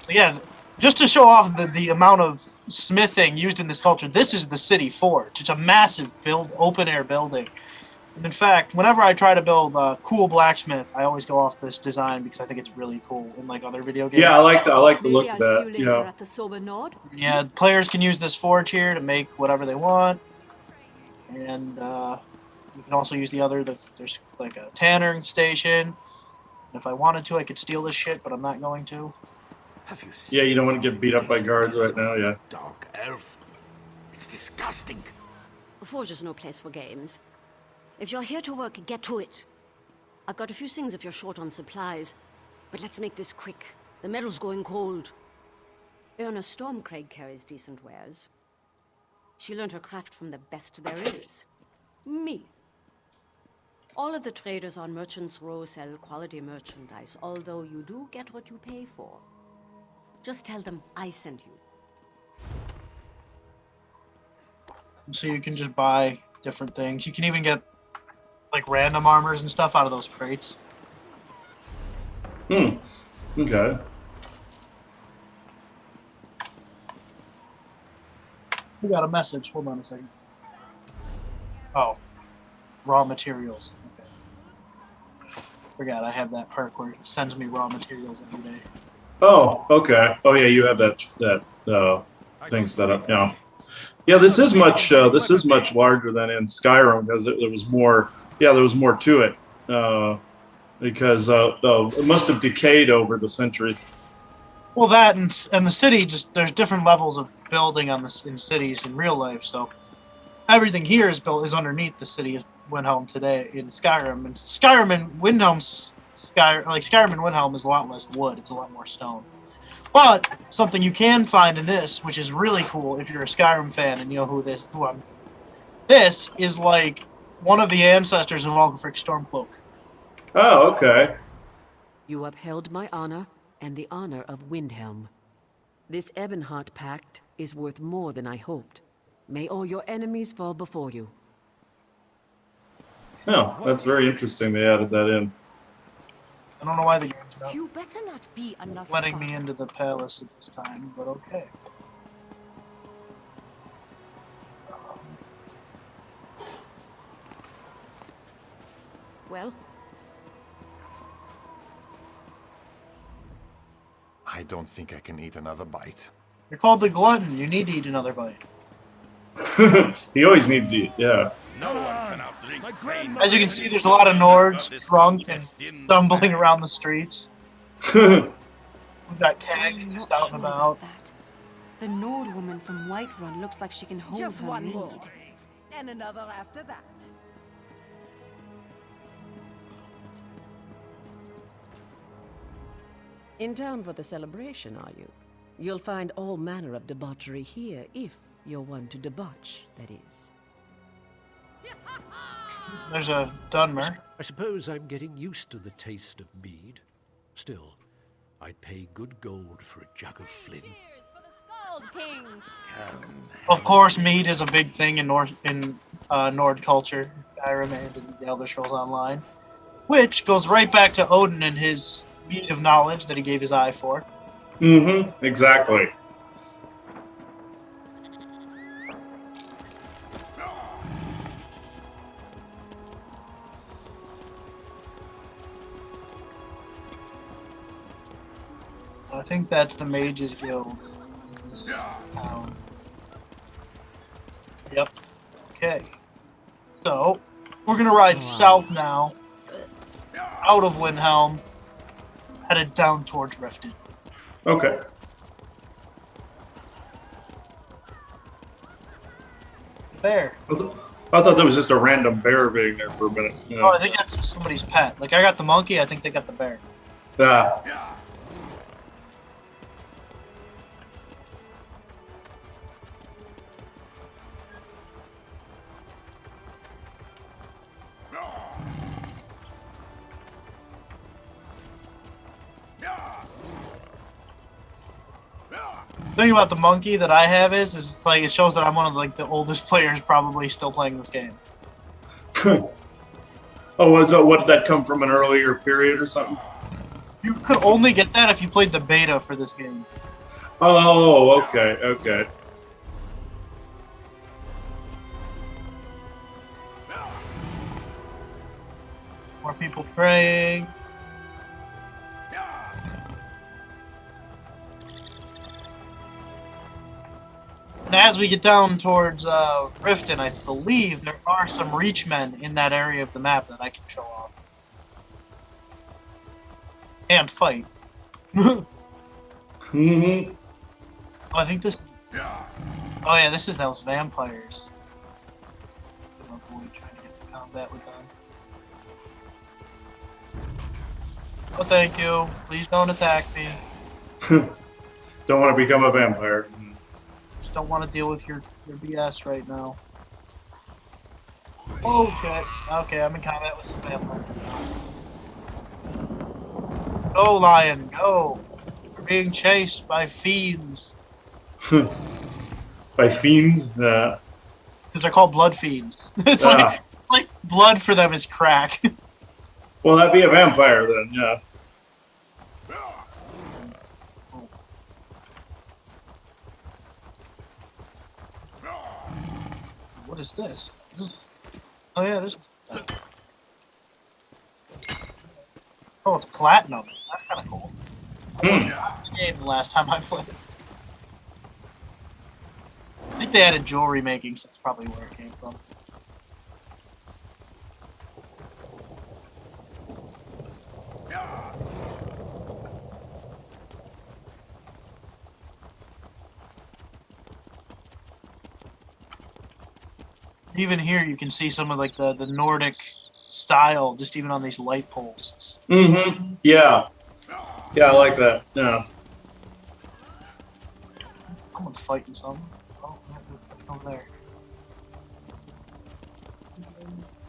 [SPEAKER 2] Yeah, just to show off the amount of smithing used in this culture, this is the city forge. It's a massive open air building. And in fact, whenever I try to build a cool blacksmith, I always go off this design because I think it's really cool in like other video games.
[SPEAKER 1] Yeah, I like the look
[SPEAKER 4] Maybe
[SPEAKER 1] of
[SPEAKER 4] I'll
[SPEAKER 1] that.
[SPEAKER 4] see you later
[SPEAKER 1] Yeah.
[SPEAKER 4] at the Sober Nord.
[SPEAKER 2] Yeah, players can use this forge here to make whatever they want. And you can also use there's like a tannering station. If I wanted to, I could steal this shit, but I'm not going to.
[SPEAKER 3] Have you seen
[SPEAKER 1] Yeah, you don't want to get beat up by guards right now. Yeah.
[SPEAKER 3] Dark elf. It's disgusting.
[SPEAKER 4] A forge is no place for games. If you're here to work, get to it. I've got a few things if you're short on supplies, but let's make this quick. The metal's going cold. Erna Stormcraig carries decent wares. She learned her craft from the best there is. Me. All of the traders on Merchant's Row sell quality merchandise, although you do get what you pay for. Just tell them I sent you.
[SPEAKER 2] So you can just buy different things. You can even get like random armors and stuff out of those crates.
[SPEAKER 1] Okay.
[SPEAKER 2] We got a message. Hold on a second. Oh, raw materials. Okay. Forgot I have that perk where it sends me raw materials every day.
[SPEAKER 1] Oh, okay. Oh yeah, you have that thing set up. Yeah. Yeah, this is much larger than in Skyrim because there was more. Yeah, there was more to it because it must have decayed over the centuries.
[SPEAKER 2] Well, that and the city there's different levels of building in cities in real life. So everything here is underneath the city of Windhelm today in Skyrim. And Skyrim and Windhelm's Skyrim and Windhelm is a lot less wood. It's a lot more stone. But something you can find in this, which is really cool if you're a Skyrim fan and you know this is like one of the ancestors of Ulfric Stormcloak.
[SPEAKER 1] Oh, okay.
[SPEAKER 4] You upheld my honor and the honor of Windhelm. This Ebonheart pact is worth more than I hoped. May all your enemies fall before you.
[SPEAKER 1] Oh, that's very interesting. They added that in.
[SPEAKER 2] I don't know why the game's not
[SPEAKER 4] You better not be another
[SPEAKER 2] letting me into the palace at this time, but okay.
[SPEAKER 4] Well,
[SPEAKER 3] I don't think I can eat another bite.
[SPEAKER 2] You're called the glutton. You need to eat another bite.
[SPEAKER 1] He always needs to eat. Yeah.
[SPEAKER 5] No one can outdrink pain.
[SPEAKER 2] As you can see, there's a lot of Nords drunk and stumbling around the streets. We've got Keg
[SPEAKER 4] I'm
[SPEAKER 2] just
[SPEAKER 4] not
[SPEAKER 2] out
[SPEAKER 4] sure
[SPEAKER 2] and
[SPEAKER 4] about
[SPEAKER 2] about.
[SPEAKER 4] that. The Nord woman from Whiterun looks like she can hold
[SPEAKER 6] Just
[SPEAKER 4] her
[SPEAKER 6] one
[SPEAKER 4] lead.
[SPEAKER 6] more. And another after that.
[SPEAKER 4] In town for the celebration, are you? You'll find all manner of debauchery here, if you're one to debauch, that is.
[SPEAKER 2] There's a Dunmer.
[SPEAKER 5] I suppose I'm getting used to the taste of mead. Still, I'd pay good gold for a jug of Flynn.
[SPEAKER 4] World King.
[SPEAKER 2] Of course, mead is a big thing in Nord culture, Skyrim and in the Elder Scrolls Online, which goes right back to Odin and his mead of knowledge that he gave his eye for.
[SPEAKER 1] Mm-hmm. Exactly.
[SPEAKER 2] I think that's the Mages Guild. in this town. Yep. Okay. So, we're gonna ride south now, out of Windhelm, headed down towards Riften.
[SPEAKER 1] Okay.
[SPEAKER 2] There.
[SPEAKER 1] I thought that was just a random bear being there for a minute. Yeah.
[SPEAKER 2] Oh, I think that's somebody's pet. Like, I got the monkey, I think they got the bear.
[SPEAKER 1] Ah.
[SPEAKER 2] The thing about the monkey that I have is it's like it shows that I'm one of like the oldest players probably still playing this game.
[SPEAKER 1] Oh, what did that come from an earlier period or something?
[SPEAKER 2] You could only get that if you played the beta for this game.
[SPEAKER 1] Oh, okay, okay.
[SPEAKER 2] More people praying. And as we get down towards Riften, I believe there are some Reachmen in that area of the map that I can show off. And fight.
[SPEAKER 1] Mm-hmm.
[SPEAKER 2] Oh, I think this... Oh yeah, this is those vampires. Oh boy, trying to get to combat with them. Oh, thank you. Please don't attack me.
[SPEAKER 1] Don't want to become a vampire.
[SPEAKER 2] Just don't want to deal with your BS right now. Oh shit. Okay, I'm in combat with some vampires. Go, lion, go! We're being chased by fiends.
[SPEAKER 1] By fiends?
[SPEAKER 2] Because they're called blood fiends. It's like blood for them is crack.
[SPEAKER 1] Well, that'd be a vampire then, yeah.
[SPEAKER 2] What is this? Oh yeah, this. Oh, it's platinum. That's kind of cool. The game the last time I played. I think they added jewelry making, so that's probably where it came from. Even here, you can see some of like the Nordic style, just even on these light poles.
[SPEAKER 1] Mm-hmm. Yeah. Yeah, I like that. Yeah.
[SPEAKER 2] Someone's fighting something. Oh, over there.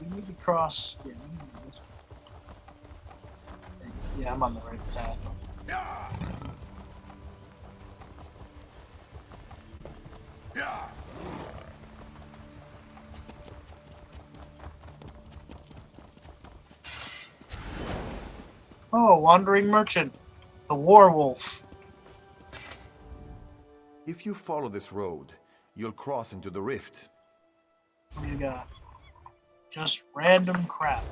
[SPEAKER 2] We need to cross. Yeah, we need to do this. Yeah, I'm on the right path. Oh, wandering merchant, the werewolf.
[SPEAKER 3] If you follow this road, you'll cross into the rift.
[SPEAKER 2] What do you got? Just random crap.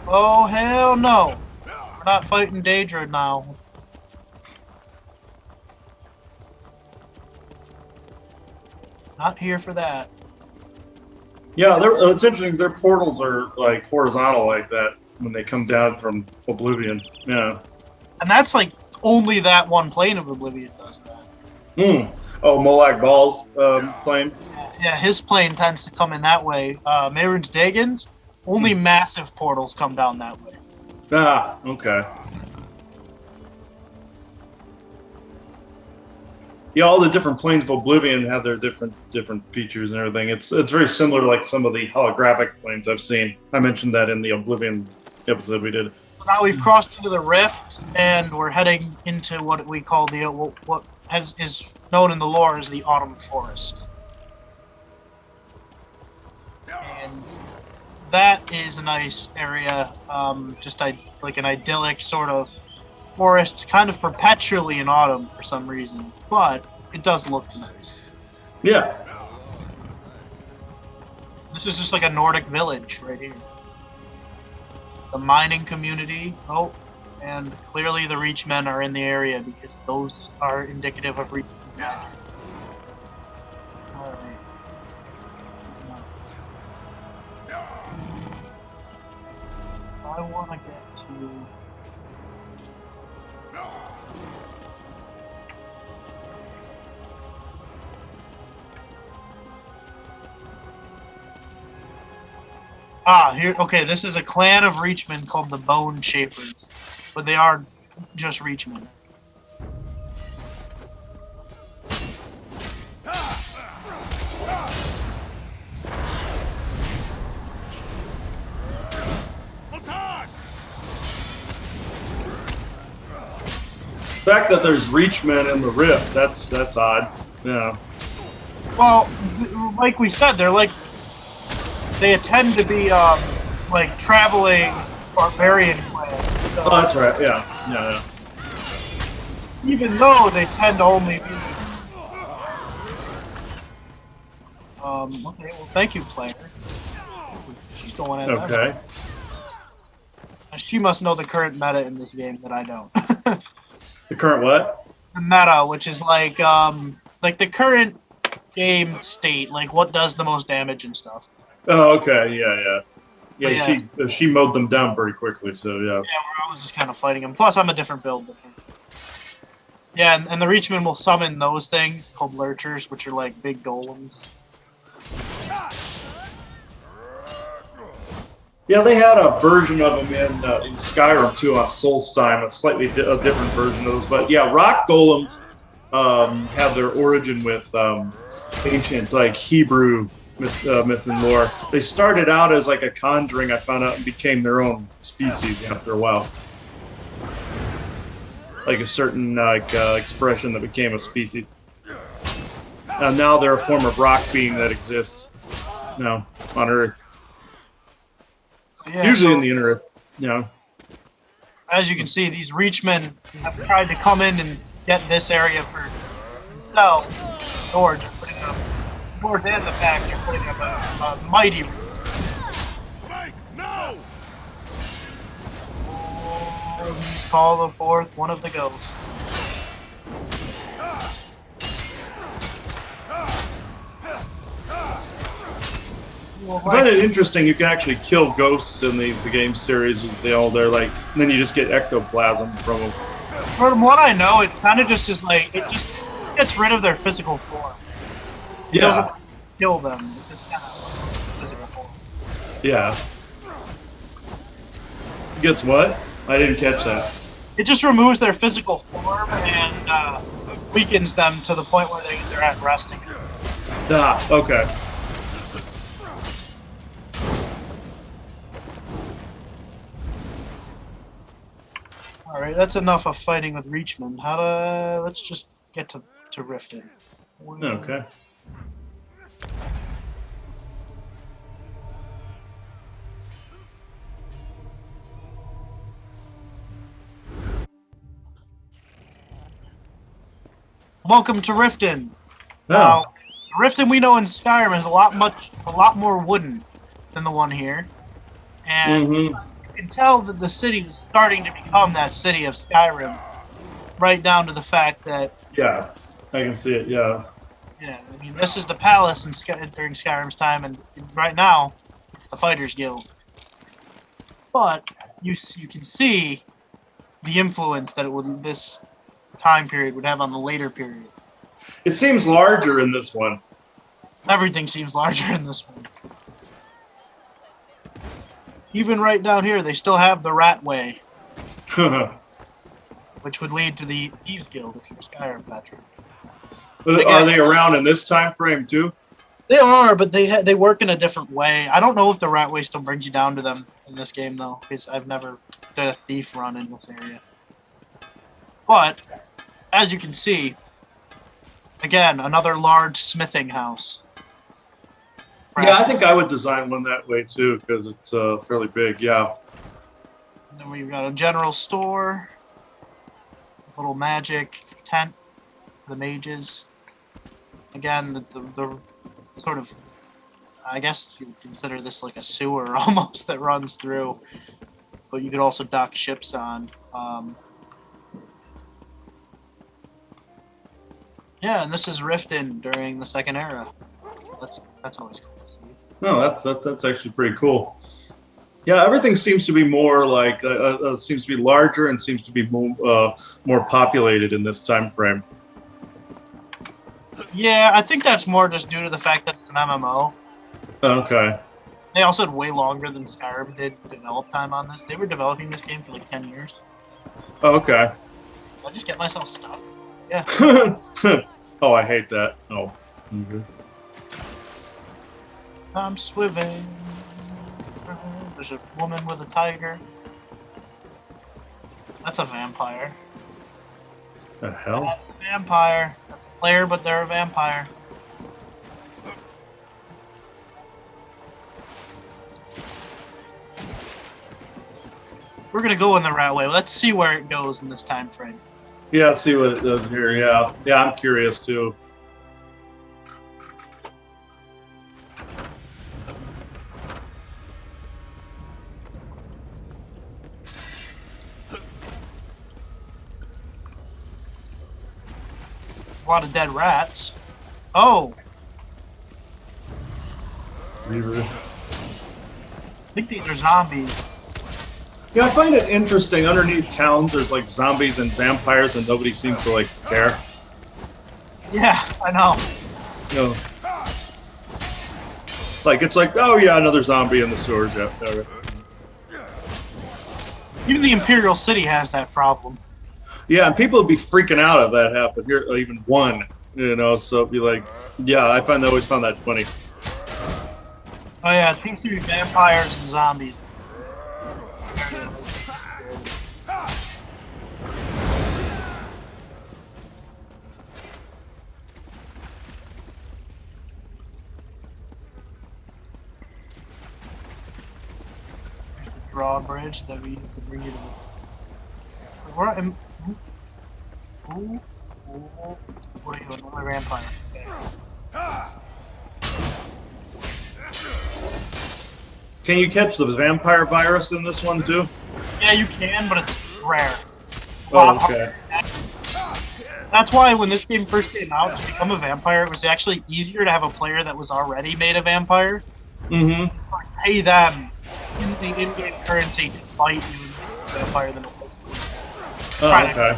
[SPEAKER 2] Oh, hell no. We're not fighting Daedra now. Not here for that.
[SPEAKER 1] Yeah, it's interesting. Their portals are like horizontal like that when they come down from Oblivion. Yeah.
[SPEAKER 2] And that's like only that one plane of Oblivion does that.
[SPEAKER 1] Hmm. Oh, Molag Bal's plane.
[SPEAKER 2] Yeah, his plane tends to come in that way. Mehrunes Dagon's, only massive portals come down that way.
[SPEAKER 1] Ah, okay. Yeah, all the different planes of Oblivion have their different features and everything. It's very similar to like some of the holographic planes I've seen. I mentioned that in the Oblivion episode we did.
[SPEAKER 2] Now we've crossed into the rift, and we're heading into what we call is known in the lore as the Autumn Forest. And that is a nice area, like an idyllic sort of forest, kind of perpetually in autumn for some reason, but it does look nice.
[SPEAKER 1] Yeah.
[SPEAKER 2] This is just like a Nordic village right here. The mining community. Oh, and clearly the Reachmen are in the area because those are indicative of Reachmen. Alright. I want to get to... Here, okay, this is a clan of Reachmen called the Bone Shapers, but they are just Reachmen.
[SPEAKER 1] The fact that there's Reachmen in the rift, that's odd. Yeah.
[SPEAKER 2] Well, like we said, they tend to be like traveling barbarian clans. So
[SPEAKER 1] Oh, that's right. Yeah. Yeah.
[SPEAKER 2] even though they tend to only be okay, well thank you, player. She's going at
[SPEAKER 1] Yeah.
[SPEAKER 2] that.
[SPEAKER 1] Okay.
[SPEAKER 2] She must know the current meta in this game that I don't.
[SPEAKER 1] The current what?
[SPEAKER 2] The meta, which is like the current game state, like what does the most damage and stuff.
[SPEAKER 1] Oh, okay. Yeah. Yeah.
[SPEAKER 2] Yeah.
[SPEAKER 1] She mowed them down pretty quickly. So yeah.
[SPEAKER 2] Yeah, where I was just kind of fighting him. Plus, I'm a different build than him. Yeah, and the Reachmen will summon those things called lurchers, which are like big golems.
[SPEAKER 1] Yeah, they had a version of them in Skyrim too on Solstheim, a slightly a different version of those. But yeah, rock golems have their origin with ancient like Hebrew myth and lore. They started out as like a conjuring, I found out, and became their own species after a while. Like a certain expression that became a species. And now they're a form of rock being that exists now on Earth.
[SPEAKER 2] Yeah,
[SPEAKER 1] Usually
[SPEAKER 2] so,
[SPEAKER 1] in the inner, you know.
[SPEAKER 2] as you can see, these Reachmen have tried to come in and get this area for themselves. Or they're putting up, more than the fact they're putting up a mighty.
[SPEAKER 5] Mike, no!
[SPEAKER 2] Please call the forth one of the ghosts.
[SPEAKER 1] I find it interesting. You can actually kill ghosts in the game series. They're like, and then you just get ectoplasm from them.
[SPEAKER 2] From what I know, it kind of just is like it just gets rid of their physical form. It doesn't kill them. It just kind of physical form.
[SPEAKER 1] Yeah. Gets what? I didn't catch that.
[SPEAKER 2] It just removes their physical form and weakens them to the point where they're at resting.
[SPEAKER 1] Ah, okay.
[SPEAKER 2] All right, that's enough of fighting with Reachmen. Let's just get to Riften.
[SPEAKER 1] Okay.
[SPEAKER 2] Welcome to Riften.
[SPEAKER 1] Oh.
[SPEAKER 2] Now, Riften we know in Skyrim is a lot more wooden than the one here, and you can tell that the city is starting to become that city of Skyrim, right down to the fact that
[SPEAKER 1] Yeah, I can see it. Yeah.
[SPEAKER 2] yeah, I mean this is the palace during Skyrim's time, and right now it's the Fighters Guild. But you can see the influence that this time period would have on the later period.
[SPEAKER 1] It seems larger in this one.
[SPEAKER 2] Everything seems larger in this one. Even right down here, they still have the Rat Way, which would lead to the Thieves Guild if you're Skyrim veteran.
[SPEAKER 1] Are they around in this time frame too?
[SPEAKER 2] They are, but they work in a different way. I don't know if the Rat Way still brings you down to them in this game though, because I've never done a thief run in this area. But as you can see, again, another large smithing house.
[SPEAKER 1] Yeah, I think I would design one that way too, because it's fairly big. Yeah.
[SPEAKER 2] And then we've got a general store, a little magic tent for the mages. Again, the sort of, I guess you would consider this like a sewer almost that runs through, but you could also dock ships on. Yeah, and this is Riften during the Second Era. That's always cool to see.
[SPEAKER 1] No, that's actually pretty cool. Yeah, everything seems to be more like seems to be larger and seems to be more populated in this time frame.
[SPEAKER 2] Yeah, I think that's more just due to the fact that it's an MMO.
[SPEAKER 1] Okay.
[SPEAKER 2] They also had way longer than Skyrim did develop time on this. They were developing this game for like 10 years.
[SPEAKER 1] Okay.
[SPEAKER 2] I just get myself stuck. Yeah.
[SPEAKER 1] Oh, I hate that. Oh. Okay.
[SPEAKER 2] I'm swimming. There's a woman with a tiger. That's a vampire.
[SPEAKER 1] The hell?
[SPEAKER 2] That's a vampire. That's a player, but they're a vampire. We're gonna go in the right way. Let's see where it goes in this time frame.
[SPEAKER 1] Yeah, let's see what it does here. Yeah. Yeah, I'm curious too.
[SPEAKER 2] A lot of dead rats. Oh, I think these are zombies.
[SPEAKER 1] Yeah, I find it interesting. Underneath towns, there's like zombies and vampires, and nobody seems to like care.
[SPEAKER 2] Yeah, I know.
[SPEAKER 1] You know, like it's like, oh yeah, another zombie in the sewers. Yeah. Okay.
[SPEAKER 2] Even the Imperial City has that problem.
[SPEAKER 1] Yeah, and people would be freaking out if that happened. Here, even one, you know. So it'd be like, yeah, I always found that funny.
[SPEAKER 2] Oh yeah, it seems to be vampires and zombies. There's the drawbridge that we could bring you to. What are you doing? Another vampire. Okay.
[SPEAKER 1] Can you catch the vampire virus in this one too?
[SPEAKER 2] Yeah, you can, but it's rare.
[SPEAKER 1] Oh, okay.
[SPEAKER 2] That's why when this game first came out, to become a vampire, it was actually easier to have a player that was already made a vampire.
[SPEAKER 1] Mm-hmm.
[SPEAKER 2] Pay them in the in-game currency to fight you as a vampire than
[SPEAKER 1] Oh, okay.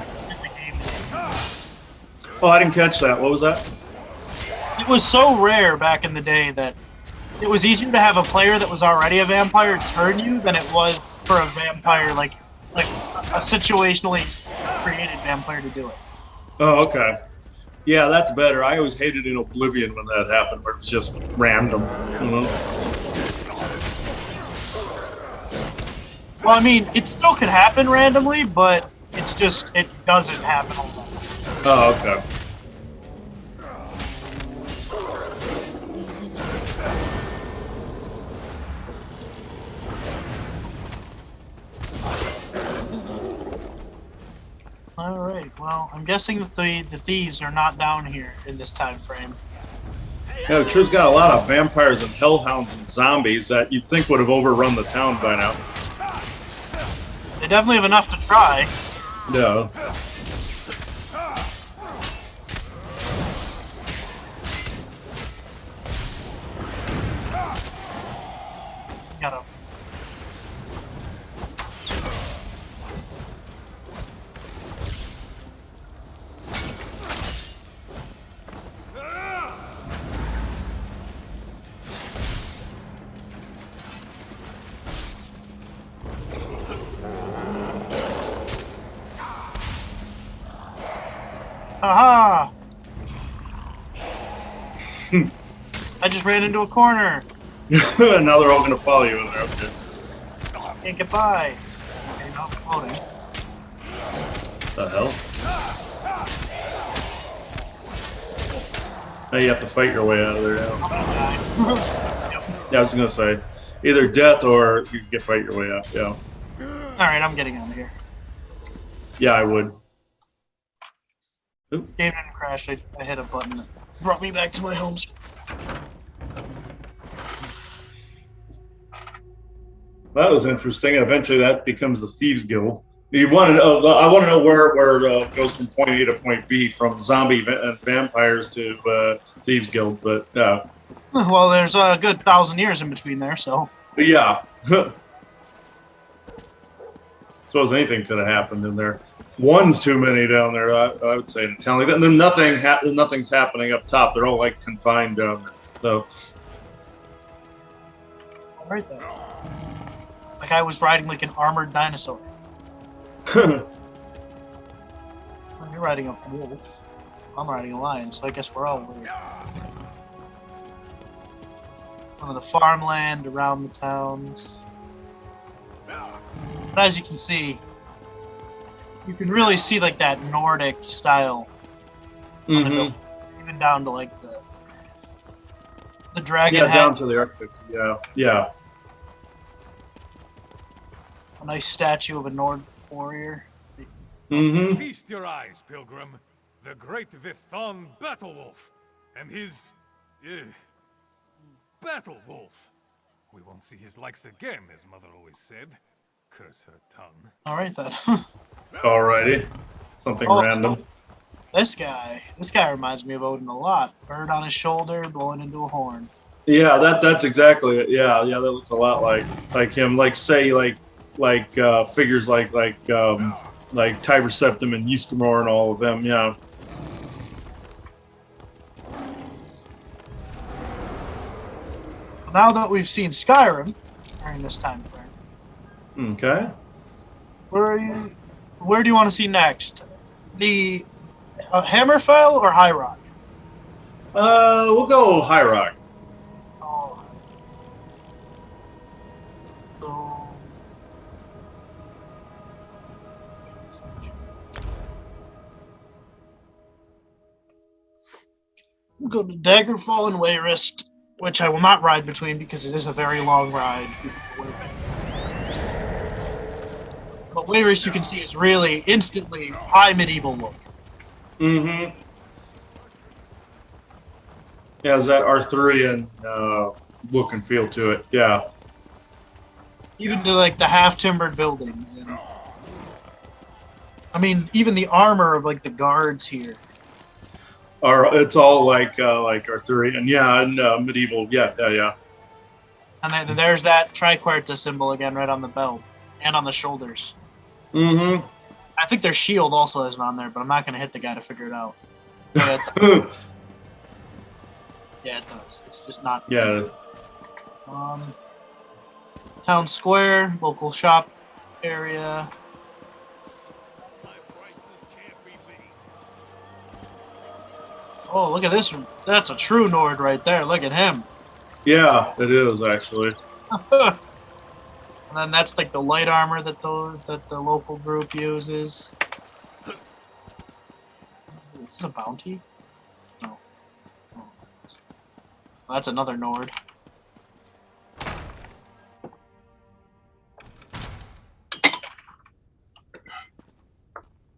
[SPEAKER 1] Oh, I didn't catch that. What was that?
[SPEAKER 2] It was so rare back in the day that it was easier to have a player that was already a vampire turn you than it was for a vampire, like a situationally created vampire to do it.
[SPEAKER 1] Oh, okay. Yeah, that's better. I always hated in Oblivion when that happened, where it was just random. You know?
[SPEAKER 2] Well, I mean, it still could happen randomly, but it's just, it doesn't happen all the time.
[SPEAKER 1] Oh, okay.
[SPEAKER 2] Alright, well, I'm guessing that the thieves are not down here in this time frame.
[SPEAKER 1] Yeah, it sure's got a lot of vampires and hellhounds and zombies that you'd think would have overrun the town by now.
[SPEAKER 2] They definitely have enough to try.
[SPEAKER 1] No.
[SPEAKER 2] Gotta. Aha! I just ran into a corner.
[SPEAKER 1] Now they're all going to follow you in there. Okay.
[SPEAKER 2] Can't get by. Okay, no floating.
[SPEAKER 1] The hell? Now you have to fight your way out of there now. Yeah, I was gonna say, either death or you can fight your way out. Yeah.
[SPEAKER 2] Alright, I'm getting out of here.
[SPEAKER 1] Yeah, I would.
[SPEAKER 2] Game didn't crash. I hit a button that brought me back to my home screen.
[SPEAKER 1] That was interesting. And eventually, that becomes the Thieves Guild. You want to know? I want to know where it goes from point A to point B, from zombie and vampires to Thieves Guild. But
[SPEAKER 2] Well, there's a good 1,000 years in between there, so.
[SPEAKER 1] yeah. Suppose anything could have happened in there. One's too many down there, I would say, in a town like that. And then nothing's happening up top. They're all like confined down there. So.
[SPEAKER 2] Right there. Like I was riding like an armored dinosaur. You're riding a wolf. I'm riding a lion, so I guess we're all weird. Some of the farmland around the towns. But as you can see, you can really see like that Nordic style. On the building, even down to like the dragon head.
[SPEAKER 1] Down to the Arctic. Yeah.
[SPEAKER 2] A nice statue of a Nord warrior.
[SPEAKER 5] Feast your eyes, pilgrim. The great Vithon Battlewolf and his Battle Wolf. We won't see his likes again, as Mother always said. Curse her tongue.
[SPEAKER 2] All right then.
[SPEAKER 1] Alrighty. Something random.
[SPEAKER 2] This guy reminds me of Odin a lot. Bird on his shoulder, blowing into a horn.
[SPEAKER 1] Yeah, that's exactly it. Yeah, that looks a lot like him. Like say like figures like Tiber Septim and Ysgramor and all of them. Yeah.
[SPEAKER 2] Now that we've seen Skyrim during this time frame,
[SPEAKER 1] Okay.
[SPEAKER 2] where do you want to see next? The Hammerfell or High Rock?
[SPEAKER 1] We'll go High Rock.
[SPEAKER 2] Oh. So, we'll go to Daggerfall and Wayrest, which I will not ride between because it is a very long ride. But Wayrest, you can see, is really instantly high medieval look.
[SPEAKER 1] Yeah, it's that Arthurian look and feel to it. Yeah.
[SPEAKER 2] Even to like the half-timbered buildings. And, I mean, even the armor of like the guards here.
[SPEAKER 1] It's all like Arthurian. Yeah, and medieval. Yeah.
[SPEAKER 2] And then there's that Triquarta symbol again right on the belt and on the shoulders. I think their shield also isn't on there, but I'm not going to hit the guy to figure it out. Yeah, it does. It's just not.
[SPEAKER 1] Yeah.
[SPEAKER 2] Town square, local shop area. Oh, look at this one. That's a true Nord right there. Look at him.
[SPEAKER 1] Yeah, it is actually.
[SPEAKER 2] And then that's like the light armor that the local group uses. Is this a bounty? No. Oh. That's another Nord.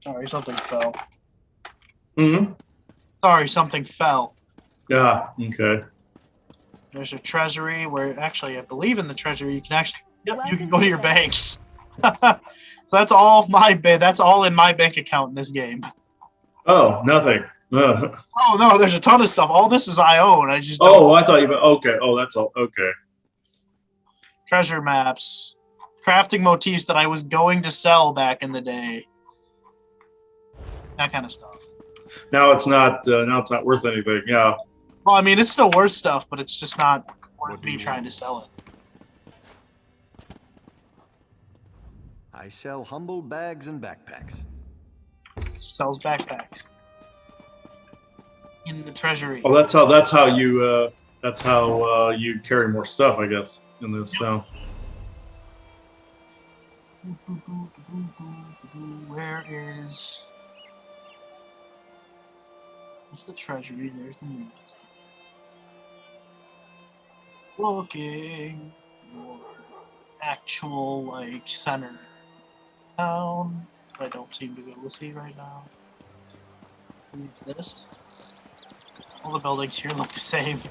[SPEAKER 2] Sorry, something fell. Sorry, something fell.
[SPEAKER 1] Yeah. Okay.
[SPEAKER 2] There's a treasury where actually I believe in the treasury you can actually you can
[SPEAKER 4] Welcome
[SPEAKER 2] go to
[SPEAKER 4] to
[SPEAKER 2] your
[SPEAKER 4] the-
[SPEAKER 2] banks. So that's all that's all in my bank account in this game.
[SPEAKER 1] Oh, nothing.
[SPEAKER 2] Oh no, there's a ton of stuff. All this is I own. I just
[SPEAKER 1] Oh, I thought you meant okay. Oh, that's all. Okay.
[SPEAKER 2] treasure maps, crafting motifs that I was going to sell back in the day. That kind of stuff.
[SPEAKER 1] Now it's not. Now it's not worth anything. Yeah.
[SPEAKER 2] Well, I mean, it's still worth stuff, but it's just not worth
[SPEAKER 3] What do
[SPEAKER 2] me
[SPEAKER 3] you
[SPEAKER 2] trying
[SPEAKER 3] want?
[SPEAKER 2] to sell it.
[SPEAKER 3] I sell humble bags and backpacks.
[SPEAKER 2] Sells backpacks in the treasury.
[SPEAKER 1] Oh, that's how you carry more stuff, I guess, in this. So.
[SPEAKER 2] Where is... What's the treasury? There's the news. Looking for actual, like, center town. I don't seem to be able to see right now. Who's this? All the buildings here look the same.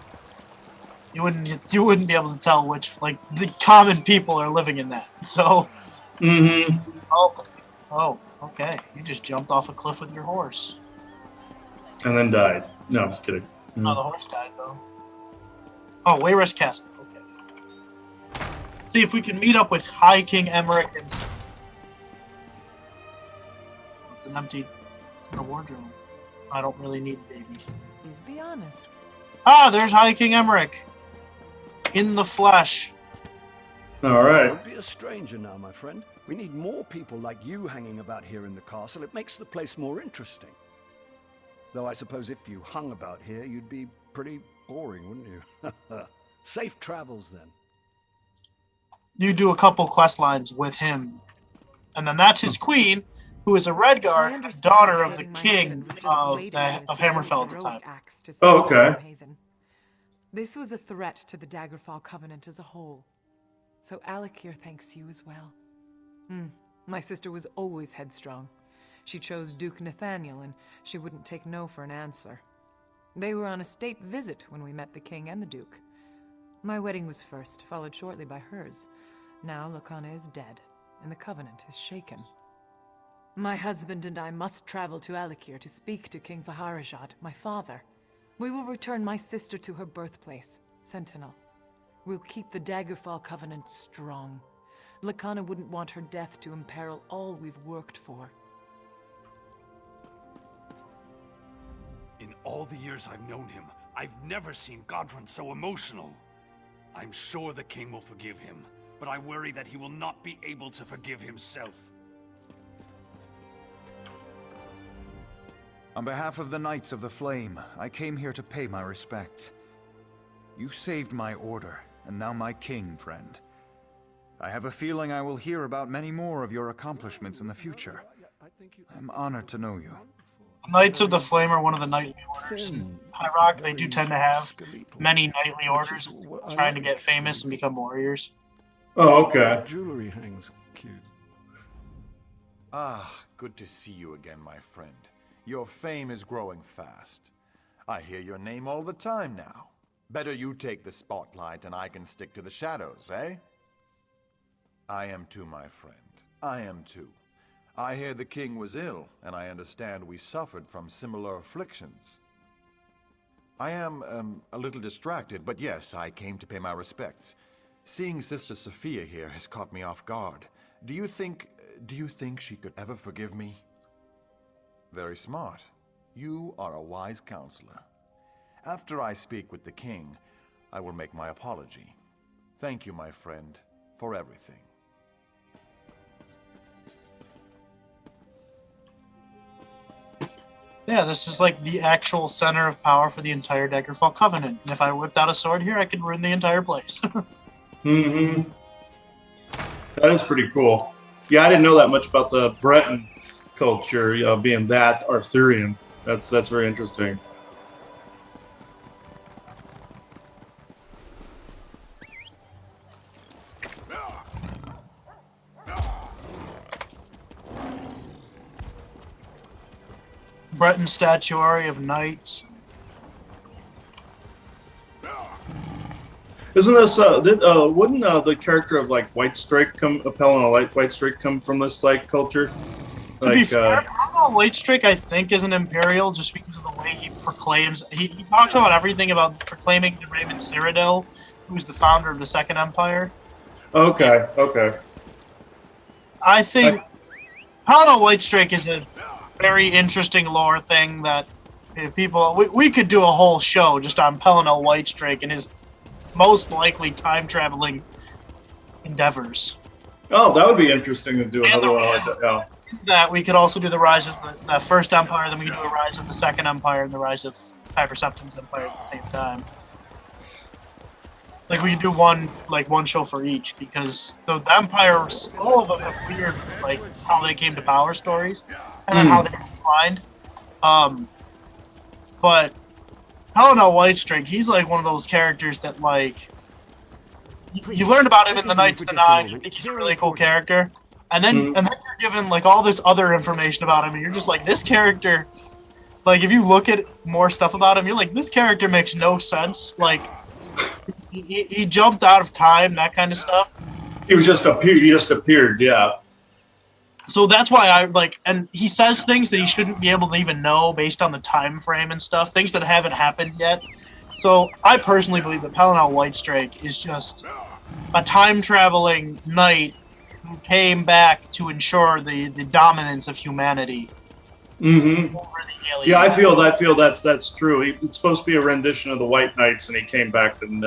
[SPEAKER 2] You wouldn't be able to tell which, like, the common people are living in that. So.
[SPEAKER 1] Mm-hmm.
[SPEAKER 2] Oh, okay. You just jumped off a cliff with your horse.
[SPEAKER 1] And then died. No, I'm just kidding.
[SPEAKER 2] Oh, the horse died though. Oh, Wayrest Castle. Okay. See if we can meet up with High King Emmerich and. It's an empty wardrobe. I don't really need a baby.
[SPEAKER 6] Please be honest.
[SPEAKER 2] Ah, there's High King Emmerich. In the flesh.
[SPEAKER 1] All right.
[SPEAKER 3] Don't be a stranger now, my friend. We need more people like you hanging about here in the castle. It makes the place more interesting. Though I suppose if you hung about here, you'd be pretty boring, wouldn't you? Safe travels, then.
[SPEAKER 2] You do a couple quest lines with him. And then that's his queen, who is a Redguard, daughter of the king of Hammerfell at the time.
[SPEAKER 1] Oh, okay.
[SPEAKER 6] This was a threat to the Daggerfall Covenant as a whole. So Alakir thanks you as well. My sister was always headstrong. She chose Duke Nathaniel, and she wouldn't take no for an answer. They were on a state visit when we met the king and the duke. My wedding was first, followed shortly by hers. Now Lakana is dead, and the Covenant is shaken. My husband and I must travel to Alakir to speak to King Vaharajad, my father. We will return my sister to her birthplace, Sentinel. We'll keep the Daggerfall Covenant strong. Lakana wouldn't want her death to imperil all we've worked for.
[SPEAKER 5] In all the years I've known him, I've never seen Godrun so emotional. I'm sure the king will forgive him, but I worry that he will not be able to forgive himself.
[SPEAKER 7] On behalf of the Knights of the Flame, I came here to pay my respects. You saved my order, and now my king, friend. I have a feeling I will hear about many more of your accomplishments in the future. I'm honored to know you.
[SPEAKER 2] Knights of the Flame are one of the knightly orders. In High Rock, they do tend to have many knightly orders trying to get famous and become warriors.
[SPEAKER 1] Oh, okay.
[SPEAKER 5] Jewelry hangs cute.
[SPEAKER 8] Ah, good to see you again, my friend. Your fame is growing fast. I hear your name all the time now. Better you take the spotlight and I can stick to the shadows, eh? I am too, my friend. I am too. I hear the king was ill, and I understand we suffered from similar afflictions. I am, a little distracted, but yes, I came to pay my respects. Seeing Sister Sophia here has caught me off guard. Do you think she could ever forgive me? Very smart. You are a wise counselor. After I speak with the king, I will make my apology. Thank you, my friend, for everything.
[SPEAKER 2] Yeah, this is like the actual center of power for the entire Daggerfall Covenant. And if I whipped out a sword here, I could ruin the entire place.
[SPEAKER 1] Mm-hmm. That is pretty cool. Yeah, I didn't know that much about the Breton culture, being that Arthurian. That's very interesting.
[SPEAKER 2] Breton statuary of knights.
[SPEAKER 1] Isn't this wouldn't the character of like Whitestrake Whitestrake come from this like culture?
[SPEAKER 2] To be fair, Whitestrake I think is an Imperial just because of the way he proclaims. He talks about everything about proclaiming the Raymond Cyrodiil, who's the founder of the Second Empire.
[SPEAKER 1] Okay.
[SPEAKER 2] I think Paladin Whitestrake is a very interesting lore thing that we could do a whole show just on Pelennor Whitestrake and his most likely time traveling endeavors.
[SPEAKER 1] Oh, that would be interesting to do another one like that. Yeah.
[SPEAKER 2] That we could also do the rise of the First Empire, then we could do a rise of the Second Empire and the rise of Tiber Septim's Empire at the same time. Like we could do one show for each because the Empires, all of them have weird like how they came to power stories, and then how they declined. But Helena Whitestring, he's like one of those characters that like you learned about him in the Knights of the Nine. He's a really cool character, and then you're given like all this other information about him, and you're just like, this character. Like if you look at more stuff about him, you're like, this character makes no sense. Like he jumped out of time, that kind of stuff.
[SPEAKER 1] He just appeared. Yeah.
[SPEAKER 2] So that's why I like, and he says things that he shouldn't be able to even know based on the time frame and stuff, things that haven't happened yet. So I personally believe that Pelennor Whitestrake is just a time-traveling knight who came back to ensure the dominance of humanity.
[SPEAKER 1] Mm-hmm. Yeah, I feel that's true. It's supposed to be a rendition of the White Knights, and he came back and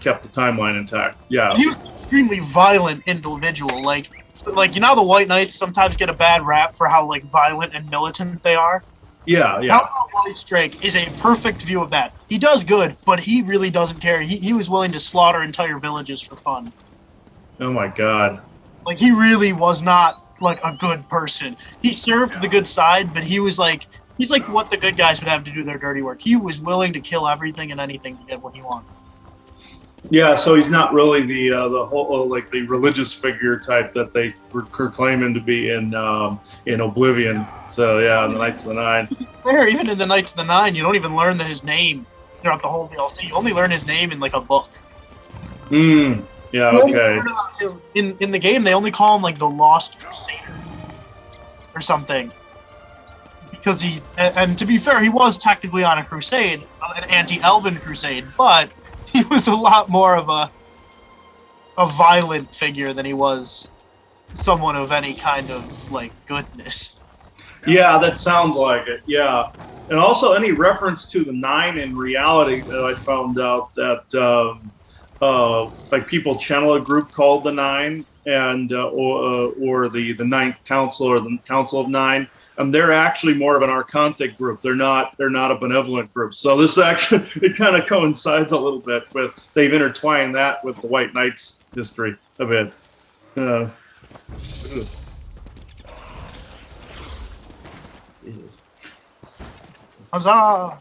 [SPEAKER 1] kept the timeline intact. Yeah,
[SPEAKER 2] and he was an extremely violent individual. Like you know, the White Knights sometimes get a bad rap for how like violent and militant they are.
[SPEAKER 1] Yeah.
[SPEAKER 2] Pelennor Whitestrake is a perfect view of that. He does good, but he really doesn't care. He was willing to slaughter entire villages for fun.
[SPEAKER 1] Oh my God.
[SPEAKER 2] Like he really was not like a good person. He served the good side, but he's like what the good guys would have to do their dirty work. He was willing to kill everything and anything to get what he wanted.
[SPEAKER 1] Yeah, so he's not really the whole like the religious figure type that they proclaim him to be in Oblivion. So yeah, the Knights of the Nine.
[SPEAKER 2] Fair, even in the Knights of the Nine, you don't even learn that his name throughout the whole DLC. You only learn his name in like a book.
[SPEAKER 1] Yeah. Okay.
[SPEAKER 2] In the game, they only call him like the Lost Crusader or something. Because and to be fair, he was technically on a crusade, an anti-elven crusade, but he was a lot more of a violent figure than he was someone of any kind of like goodness.
[SPEAKER 1] Yeah, that sounds like it. Yeah, and also any reference to the Nine in reality, I found out that like people channel a group called the Nine, and or the Ninth Council or the Council of Nine. And they're actually more of an archontic group. They're not a benevolent group. So this actually, it kind of coincides a little bit with, they've intertwined that with the White Knights history a bit.
[SPEAKER 2] Huzzah!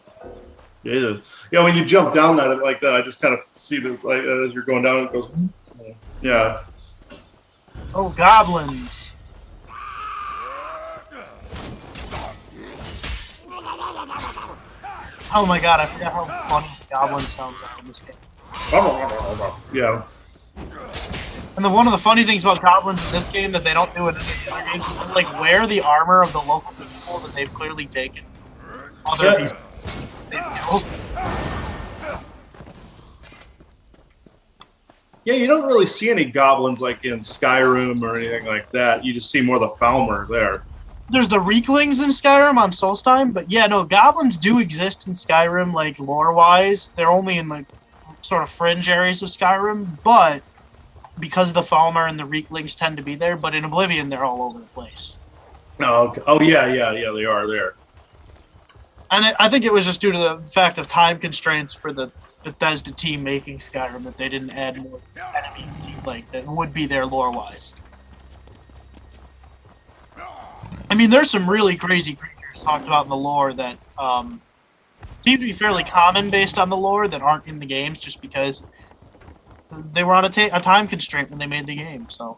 [SPEAKER 1] Yeah, when you jump down that like that, I just kind of see this like as you're going down, it goes, yeah.
[SPEAKER 2] Oh, goblins. Oh my god, I forgot how funny goblin sounds like in this game.
[SPEAKER 1] Yeah.
[SPEAKER 2] And one of the funny things about goblins in this game that they don't do in any other games is like wear the armor of the local people that they've clearly taken. Other people they've killed.
[SPEAKER 1] Yeah, you don't really see any goblins like in Skyrim or anything like that. You just see more of the Falmer there.
[SPEAKER 2] There's the Reeklings in Skyrim on Solstheim, but yeah, no, goblins do exist in Skyrim, like, lore-wise. They're only in, like, sort of fringe areas of Skyrim, but because the Falmer and the Reeklings tend to be there, but in Oblivion, they're all over the place.
[SPEAKER 1] Oh, okay. Oh yeah, they are there.
[SPEAKER 2] And I think it was just due to the fact of time constraints for the Bethesda team making Skyrim that they didn't add more enemies, like, that would be there lore-wise. I mean, there's some really crazy creatures talked about in the lore that seem to be fairly common based on the lore that aren't in the games just because they were on a time constraint when they made the game. So,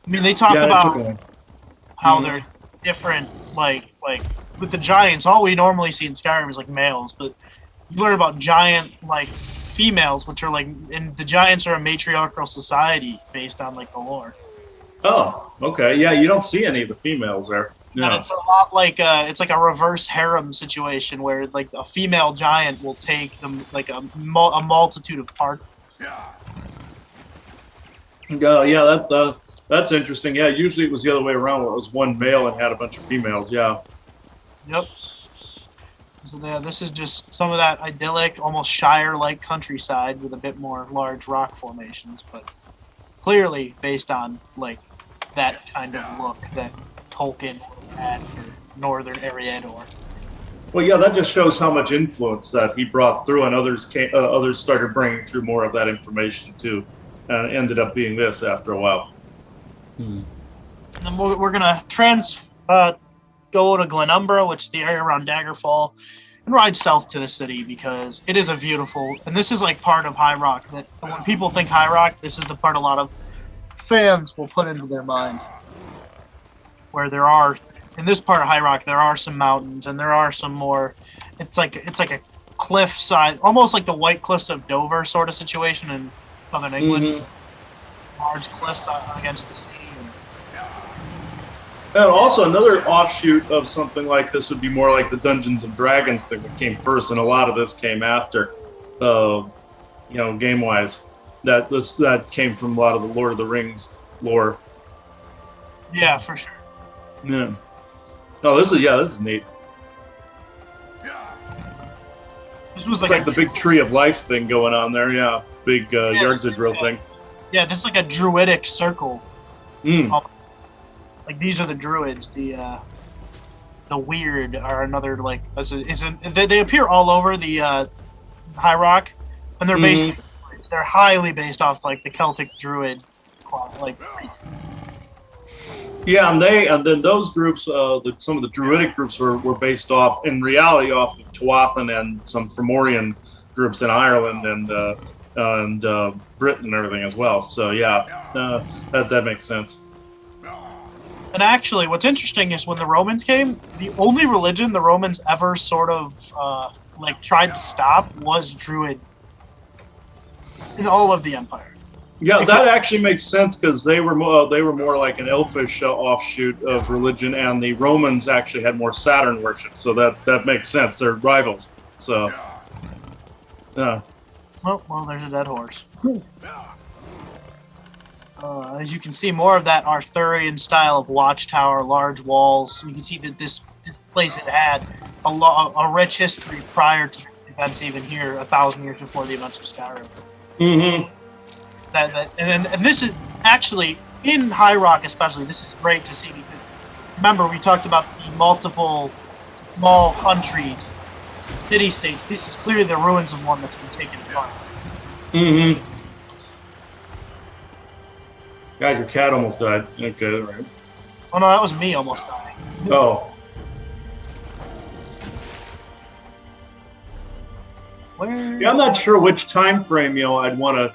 [SPEAKER 2] I mean, they talk about how they're different, like with the giants. All we normally see in Skyrim is like males, but you learn about giant like females, which are like, and the giants are a matriarchal society based on like the lore.
[SPEAKER 1] Oh, okay. Yeah, you don't see any of the females there. Yeah.
[SPEAKER 2] And it's a lot like it's like a reverse harem situation where like a female giant will take them like a multitude of parts.
[SPEAKER 1] Yeah, that's interesting. Yeah, usually it was the other way around, where it was one male and had a bunch of females. Yeah.
[SPEAKER 2] Yep. So yeah, this is just some of that idyllic, almost Shire-like countryside with a bit more large rock formations, but clearly based on like that kind of look that Tolkien had for Northern Eriador.
[SPEAKER 1] Well, yeah, that just shows how much influence that he brought through, and others started bringing through more of that information too, and it ended up being this after a while.
[SPEAKER 2] And then we're gonna go to Glenumbra, which is the area around Daggerfall, and ride south to the city because it is a beautiful. And this is like part of High Rock. That when people think High Rock, this is the part a lot of fans will put into their mind, where there are. In this part of High Rock, there are some mountains, and there are some more. It's like a cliff side, almost like the White Cliffs of Dover sort of situation in southern England. Large cliffs against the sea.
[SPEAKER 1] And also another offshoot of something like this would be more like the Dungeons and Dragons thing that came first, and a lot of this came after, game wise. That came from a lot of the Lord of the Rings lore.
[SPEAKER 2] Yeah, for sure.
[SPEAKER 1] Yeah. Oh, this is neat.
[SPEAKER 2] This was
[SPEAKER 1] It's like the big tree of life thing going on there. Yeah, big Yggdrasil thing.
[SPEAKER 2] Yeah, this is like a druidic circle.
[SPEAKER 1] Mm.
[SPEAKER 2] Like these are the druids. The weird are another like. They appear all over the High Rock, and they're basically they're highly based off like the Celtic druid, like.
[SPEAKER 1] Yeah, and then those groups, some of the druidic groups were based off, in reality, off of Tuathan and some Fomorian groups in Ireland and Britain and everything as well. So yeah, that makes sense.
[SPEAKER 2] And actually, what's interesting is when the Romans came, the only religion the Romans ever sort of tried to stop was Druid in all of the empire.
[SPEAKER 1] Yeah, that actually makes sense because they were more like an elfish offshoot of religion, and the Romans actually had more Saturn worship. So that makes sense. They're rivals. So, yeah.
[SPEAKER 2] Well, there's a dead horse. As you can see, more of that Arthurian style of watchtower, large walls. You can see that this place had a rich history prior to events even here, 1,000 years before the events of Skyrim.
[SPEAKER 1] Mm-hmm.
[SPEAKER 2] And this is actually in High Rock, especially. This is great to see because remember we talked about the multiple small countries, city-states. This is clearly the ruins of one that's been taken apart.
[SPEAKER 1] Mm-hmm. God, your cat almost died. Okay, right.
[SPEAKER 2] Oh no, that was me almost dying.
[SPEAKER 1] Oh.
[SPEAKER 2] Where?
[SPEAKER 1] Yeah, I'm not sure which time frame I'd want to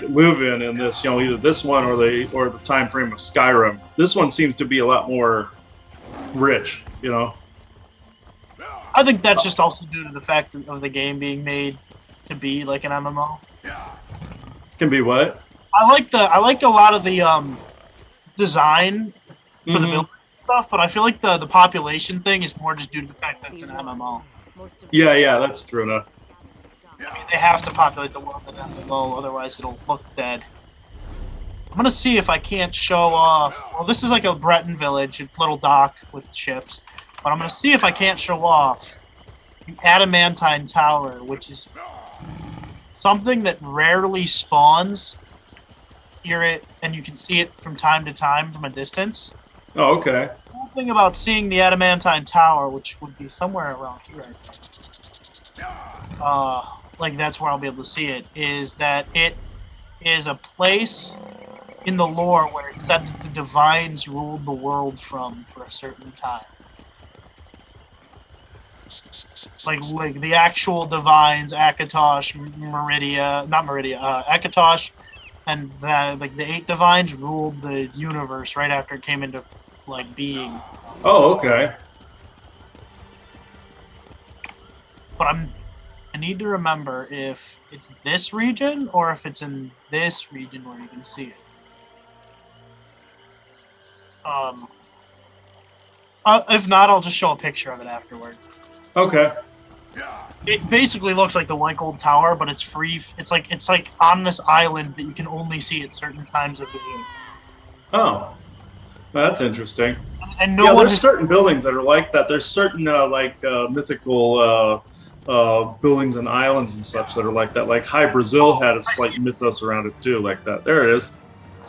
[SPEAKER 1] live in this. Either this one or the time frame of Skyrim. This one seems to be a lot more rich.
[SPEAKER 2] I think that's just also due to the fact of the game being made to be like an MMO.
[SPEAKER 1] Can be what?
[SPEAKER 2] I like a lot of the design for the building stuff, but I feel like the population thing is more just due to the fact that it's an MMO.
[SPEAKER 1] Yeah, that's true enough.
[SPEAKER 2] I mean, they have to populate the world with MMO, otherwise it'll look dead. I'm gonna see if I can't show off. Well, this is like a Breton village, a little dock with ships, but I'm gonna see if I can't show off the Adamantine Tower, which is something that rarely spawns. Hear it, and you can see it from time to time from a distance.
[SPEAKER 1] Oh, okay.
[SPEAKER 2] The cool thing about seeing the Adamantine Tower, which would be somewhere around here, I think. That's where I'll be able to see it, is that it is a place in the lore where it's said that the divines ruled the world for a certain time. Like the actual divines, Akatosh, Akatosh, and the 8 divines ruled the universe right after it came into being.
[SPEAKER 1] Oh, okay.
[SPEAKER 2] But I need to remember if it's this region or if it's in this region where you can see it. If not, I'll just show a picture of it afterward.
[SPEAKER 1] Okay.
[SPEAKER 2] It basically looks like the White Gold Tower, but it's free. It's like on this island that you can only see at certain times of the year.
[SPEAKER 1] Oh, that's interesting.
[SPEAKER 2] And
[SPEAKER 1] there's certain buildings that are like that. There's certain mythical buildings and islands and such that are like that. Like High Brazil had a slight mythos around it too, like that. There it is.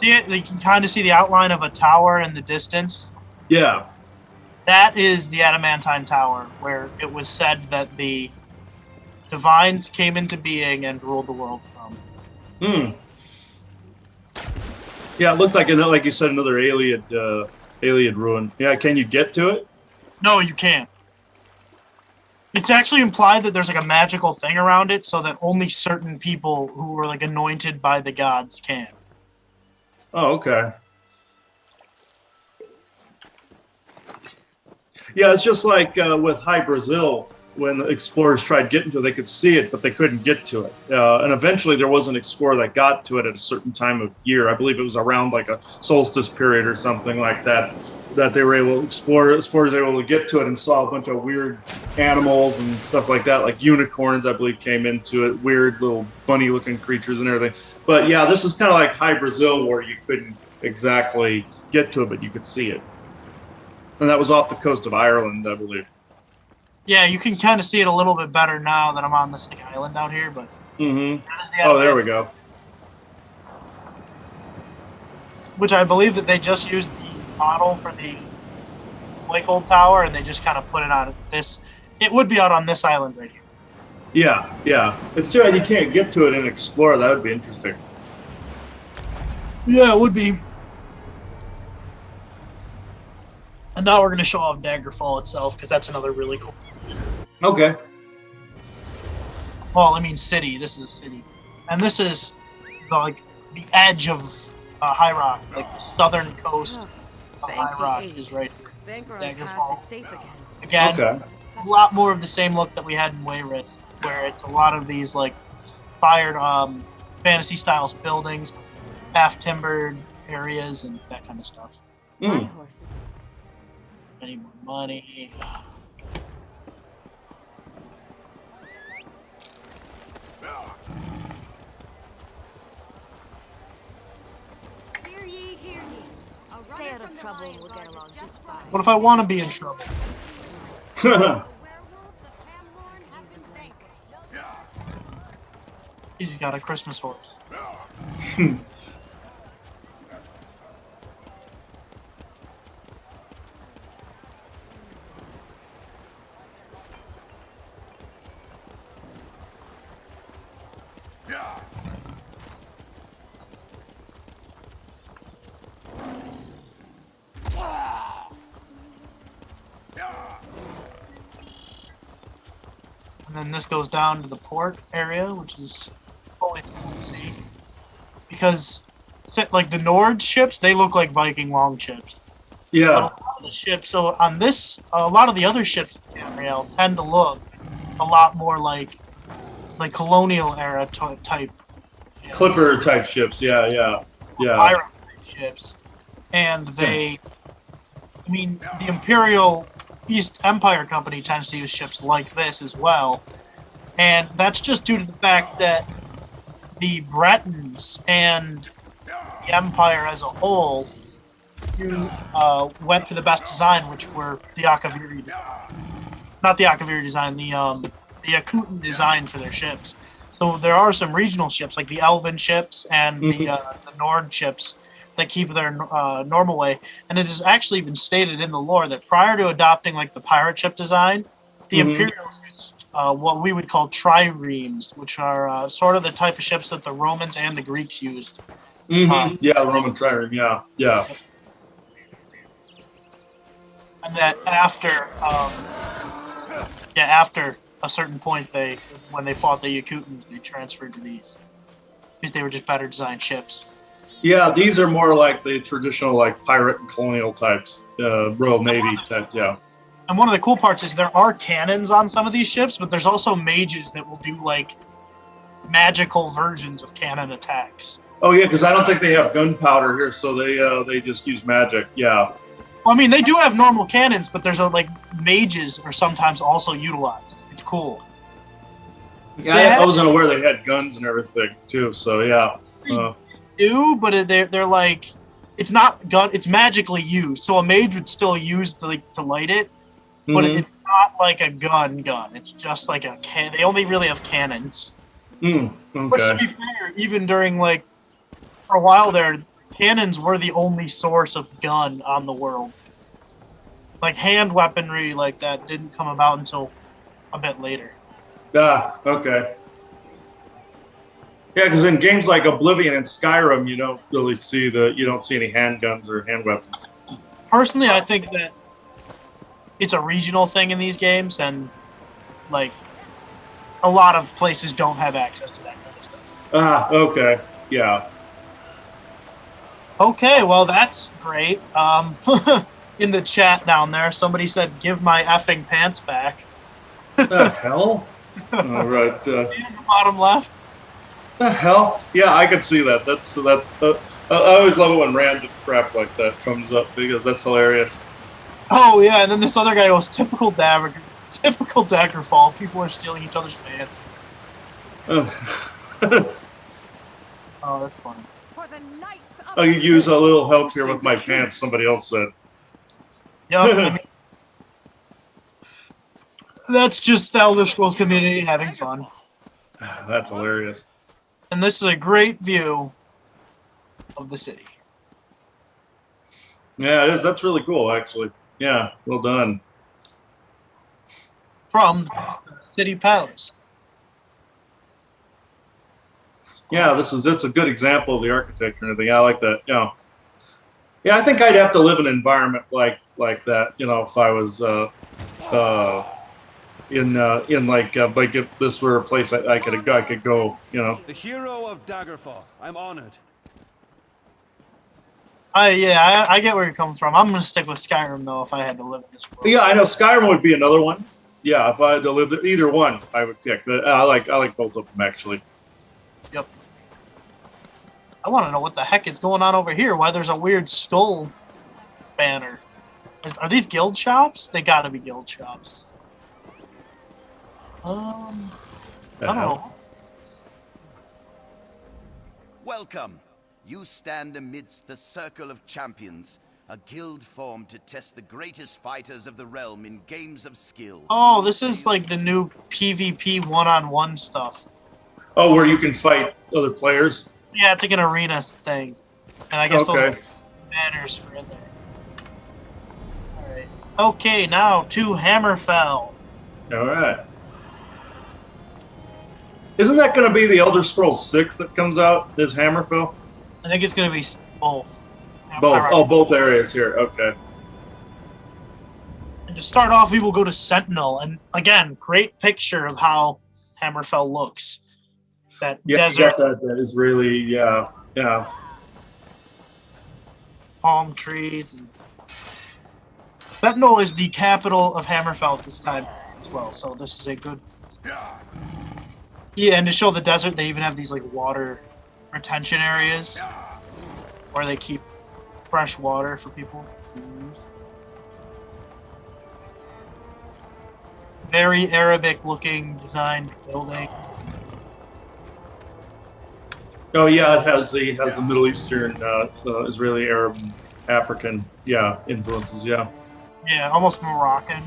[SPEAKER 2] See it? You can kind of see the outline of a tower in the distance.
[SPEAKER 1] Yeah.
[SPEAKER 2] That is the Adamantine Tower, where it was said that the divines came into being and ruled the world from.
[SPEAKER 1] Hmm. Yeah, it looked like like you said, another Iliad ruin. Yeah, can you get to it?
[SPEAKER 2] No, you can't. It's actually implied that there's like a magical thing around it, so that only certain people who were like anointed by the gods can.
[SPEAKER 1] Oh, okay. Yeah, it's just like with High Brazil, when the explorers tried getting to it, they could see it, but they couldn't get to it. And eventually there was an explorer that got to it at a certain time of year. I believe it was around like a solstice period or something like that, that they were able to explorers were able to get to it and saw a bunch of weird animals and stuff like that, like unicorns, I believe, came into it, weird little bunny-looking creatures and everything. But yeah, this is kind of like High Brazil, where you couldn't exactly get to it, but you could see it. And that was off the coast of Ireland, I believe.
[SPEAKER 2] Yeah, you can kind of see it a little bit better now that I'm on this like island out here, but
[SPEAKER 1] Mm-hmm.
[SPEAKER 2] that is the
[SPEAKER 1] Oh, there we
[SPEAKER 2] Adamantine,
[SPEAKER 1] go.
[SPEAKER 2] which I believe that they just used the model for the Wakehold Tower, and they just kind of put it on this. It would be out on this island right here.
[SPEAKER 1] Yeah, yeah. It's too bad you can't get to it and explore. That would be interesting.
[SPEAKER 2] Yeah, it would be. And now we're going to show off Daggerfall itself, because that's another really cool.
[SPEAKER 1] Okay.
[SPEAKER 2] Well, I mean city. This is a city. And this is the edge of High Rock, like the southern coast of
[SPEAKER 4] Thank
[SPEAKER 2] High
[SPEAKER 4] the
[SPEAKER 2] Rock
[SPEAKER 4] age.
[SPEAKER 2] is right
[SPEAKER 4] Bankroll
[SPEAKER 2] Daggerfall.
[SPEAKER 4] Pass is safe again.
[SPEAKER 2] again.
[SPEAKER 1] Okay.
[SPEAKER 2] A lot more of the same look that we had in Wayrest, where it's a lot of these like fired fantasy styles buildings, half timbered areas, and that kind of stuff.
[SPEAKER 4] My
[SPEAKER 1] Mm.
[SPEAKER 4] horses.
[SPEAKER 2] Any more money?
[SPEAKER 4] Hear ye, hear ye. Stay out of trouble and we'll get along just fine.
[SPEAKER 2] What if I want to be in trouble? He's got a Christmas horse. And then this goes down to the port area, which is always cool to see. Because, like, the Nord ships, they look like Viking longships. But a
[SPEAKER 1] Yeah.
[SPEAKER 2] lot of the ships, so on this, a lot of the other ships in Tamriel tend to look a lot more like colonial era type.
[SPEAKER 1] Clipper type ships. Yeah, yeah, yeah.
[SPEAKER 2] Pirate ships. And they, I mean, the Imperial East Empire Company tends to use ships like this as well. And that's just due to the fact that the Bretons and the Empire as a whole went for the best design, which were the Akaviri. Not the Akaviri design, the Akutan design for their ships. So there are some regional ships, like the Elven ships and the Nord ships, that keep their normal way. And it has actually been stated in the lore that prior to adopting like the pirate ship design, the Imperials used what we would call triremes, which are sort of the type of ships that the Romans and the Greeks used.
[SPEAKER 1] Mm-hmm. Yeah, Roman trireme. Yeah, yeah.
[SPEAKER 2] And that after after a certain point, when they fought the Yakutans, they transferred to these because they were just better designed ships.
[SPEAKER 1] Yeah, these are more like the traditional, like pirate and colonial types, Royal Navy type. Yeah.
[SPEAKER 2] And one of the cool parts is there are cannons on some of these ships, but there's also mages that will do like magical versions of cannon attacks.
[SPEAKER 1] Oh yeah, because I don't think they have gunpowder here, so they just use magic. Yeah.
[SPEAKER 2] Well, I mean, they do have normal cannons, but there's like mages are sometimes also utilized. It's cool.
[SPEAKER 1] Yeah, I wasn't aware they had guns and everything too. So yeah.
[SPEAKER 2] Do, but they're like, it's not gun, it's magically used. So a mage would still use to light it, but it's not like a gun. It's just like a can. They only really have cannons.
[SPEAKER 1] Okay.
[SPEAKER 2] Which, to be fair, even during like for a while there, cannons were the only source of gun on the world. like hand weaponry like that didn't come about until a bit later.
[SPEAKER 1] Ah, okay. Yeah, because in games like Oblivion and Skyrim, you don't really see you don't see any handguns or hand weapons.
[SPEAKER 2] Personally, I think that it's a regional thing in these games, and like a lot of places don't have access to that kind of stuff.
[SPEAKER 1] Ah, okay. Yeah.
[SPEAKER 2] Okay, well that's great. In the chat down there, somebody said, "Give my effing pants back."
[SPEAKER 1] The hell? All right.
[SPEAKER 2] In the bottom left.
[SPEAKER 1] The hell? Yeah, I can see that. That's that. I always love it when random crap like that comes up because that's hilarious.
[SPEAKER 2] Oh yeah, and then this other guy goes, "Typical Daggerfall. People are stealing each other's pants." Oh, that's funny.
[SPEAKER 6] For the knights of
[SPEAKER 1] I could use a little help here with my pants. Somebody else said.
[SPEAKER 2] Yep. I mean, that's just the Elder Scrolls community having fun.
[SPEAKER 1] That's hilarious.
[SPEAKER 2] And this is a great view of the city.
[SPEAKER 1] Yeah, it is. That's really cool, actually. Yeah, well done.
[SPEAKER 2] From the city palace.
[SPEAKER 1] Yeah, it's a good example of the architecture and everything. I like that. Yeah, I think I'd have to live in an environment like that. You know, if I was in like if this were a place I could go. You know.
[SPEAKER 9] The hero of Daggerfall. I'm honored.
[SPEAKER 2] I get where you're coming from. I'm gonna stick with Skyrim though if I had to live in this world.
[SPEAKER 1] Yeah, I know Skyrim would be another one. Yeah, if I had to live there, either one, I would pick. But I like both of them actually.
[SPEAKER 2] Yep. I want to know what the heck is going on over here. Why there's a weird skull banner? Are these guild shops? They gotta be guild shops. I don't know.
[SPEAKER 10] Welcome. You stand amidst the Circle of Champions, a guild formed to test the greatest fighters of the realm in games of skill.
[SPEAKER 2] Oh, this is like the new PvP one-on-one stuff.
[SPEAKER 1] Oh, where you can fight other players?
[SPEAKER 2] Yeah, it's like an arena thing. And I guess those
[SPEAKER 1] Okay.
[SPEAKER 2] banners are in there. Alright. Okay, now to Hammerfell.
[SPEAKER 1] All right. Isn't that going to be the Elder Scrolls 6 that comes out? Is Hammerfell?
[SPEAKER 2] I think it's going to be both.
[SPEAKER 1] Both. Oh, both areas here. Okay.
[SPEAKER 2] And to start off, we will go to Sentinel. And again, great picture of how Hammerfell looks. That
[SPEAKER 1] Yeah,
[SPEAKER 2] desert,
[SPEAKER 1] that is really, yeah.
[SPEAKER 2] palm trees. And Sentinel is the capital of Hammerfell at this time as well. So this is a good... Yeah, and to show the desert, they even have these like water retention areas where they keep fresh water for people to use. Very Arabic-looking designed building.
[SPEAKER 1] Oh yeah, it has the Middle Eastern, Israeli, Arab, African, influences. Yeah.
[SPEAKER 2] Yeah, almost Moroccan.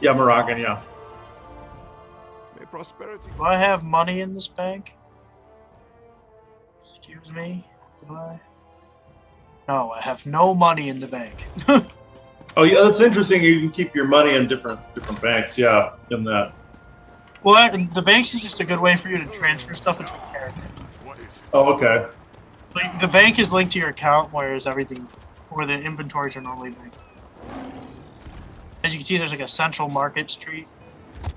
[SPEAKER 1] Yeah, Moroccan. Yeah.
[SPEAKER 9] May prosperity.
[SPEAKER 2] Do I have money in this bank? Excuse me? Do I? No, I have no money in the bank.
[SPEAKER 1] Oh yeah, that's interesting. You can keep your money in different banks. Yeah, in that.
[SPEAKER 2] Well, the banks is just a good way for you to transfer stuff into a character.
[SPEAKER 1] Oh, okay.
[SPEAKER 2] Like, the bank is linked to your account, whereas where the inventories are normally linked. As you can see, there's like a central market street.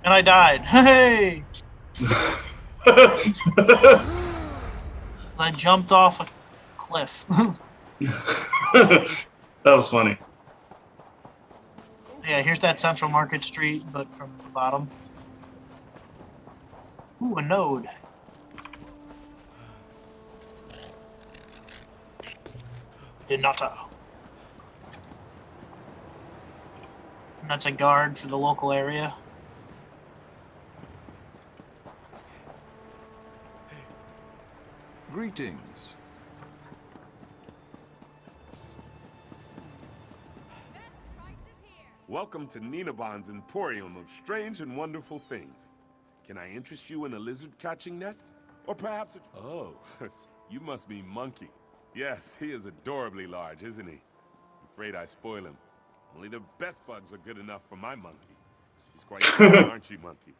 [SPEAKER 2] And I died. Hey! I jumped off a cliff.
[SPEAKER 1] That was funny.
[SPEAKER 2] Yeah, here's that central market street, but from the bottom. Ooh, a node. Hinata. And that's a guard for the local area.
[SPEAKER 7] Greetings.
[SPEAKER 11] Welcome to Ninabon's Emporium of strange and wonderful things. Can I interest you in a lizard catching net? Or perhaps oh, you must mean Monkey. Yes, he is adorably large, isn't he? I'm afraid I spoil him. Only the best bugs are good enough for my monkey. He's quite smart, aren't you, monkey?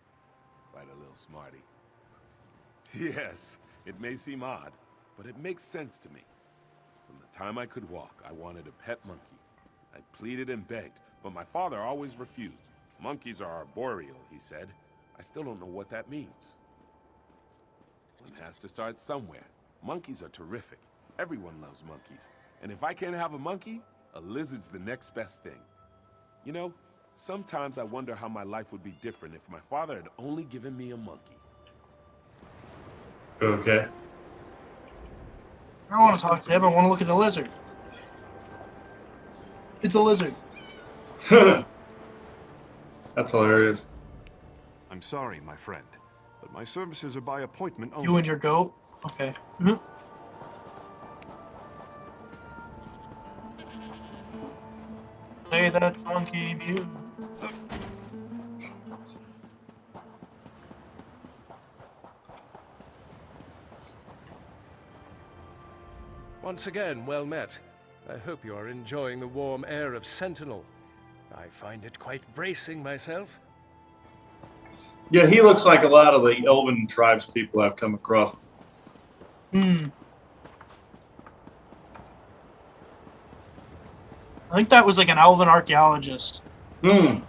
[SPEAKER 11] Quite a little smarty. Yes, it may seem odd, but it makes sense to me. From the time I could walk, I wanted a pet monkey. I pleaded and begged, but my father always refused. Monkeys are arboreal, he said. I still don't know what that means. One has to start somewhere. Monkeys are terrific. Everyone loves monkeys. And if I can't have a monkey, a lizard's the next best thing. You know, sometimes I wonder how my life would be different if my father had only given me a monkey.
[SPEAKER 1] Okay.
[SPEAKER 2] I don't want to talk to him. I want to look at the lizard. It's a lizard.
[SPEAKER 1] That's hilarious.
[SPEAKER 9] I'm sorry, my friend, but my services are by appointment only.
[SPEAKER 2] You and your goat? Okay. Play that funky music.
[SPEAKER 12] Once again, well met. I hope you are enjoying the warm air of Sentinel. I find it quite bracing myself.
[SPEAKER 1] Yeah, he looks like a lot of the Elven tribes people I've come across.
[SPEAKER 2] I think that was like an elven archaeologist.
[SPEAKER 1] Hmm.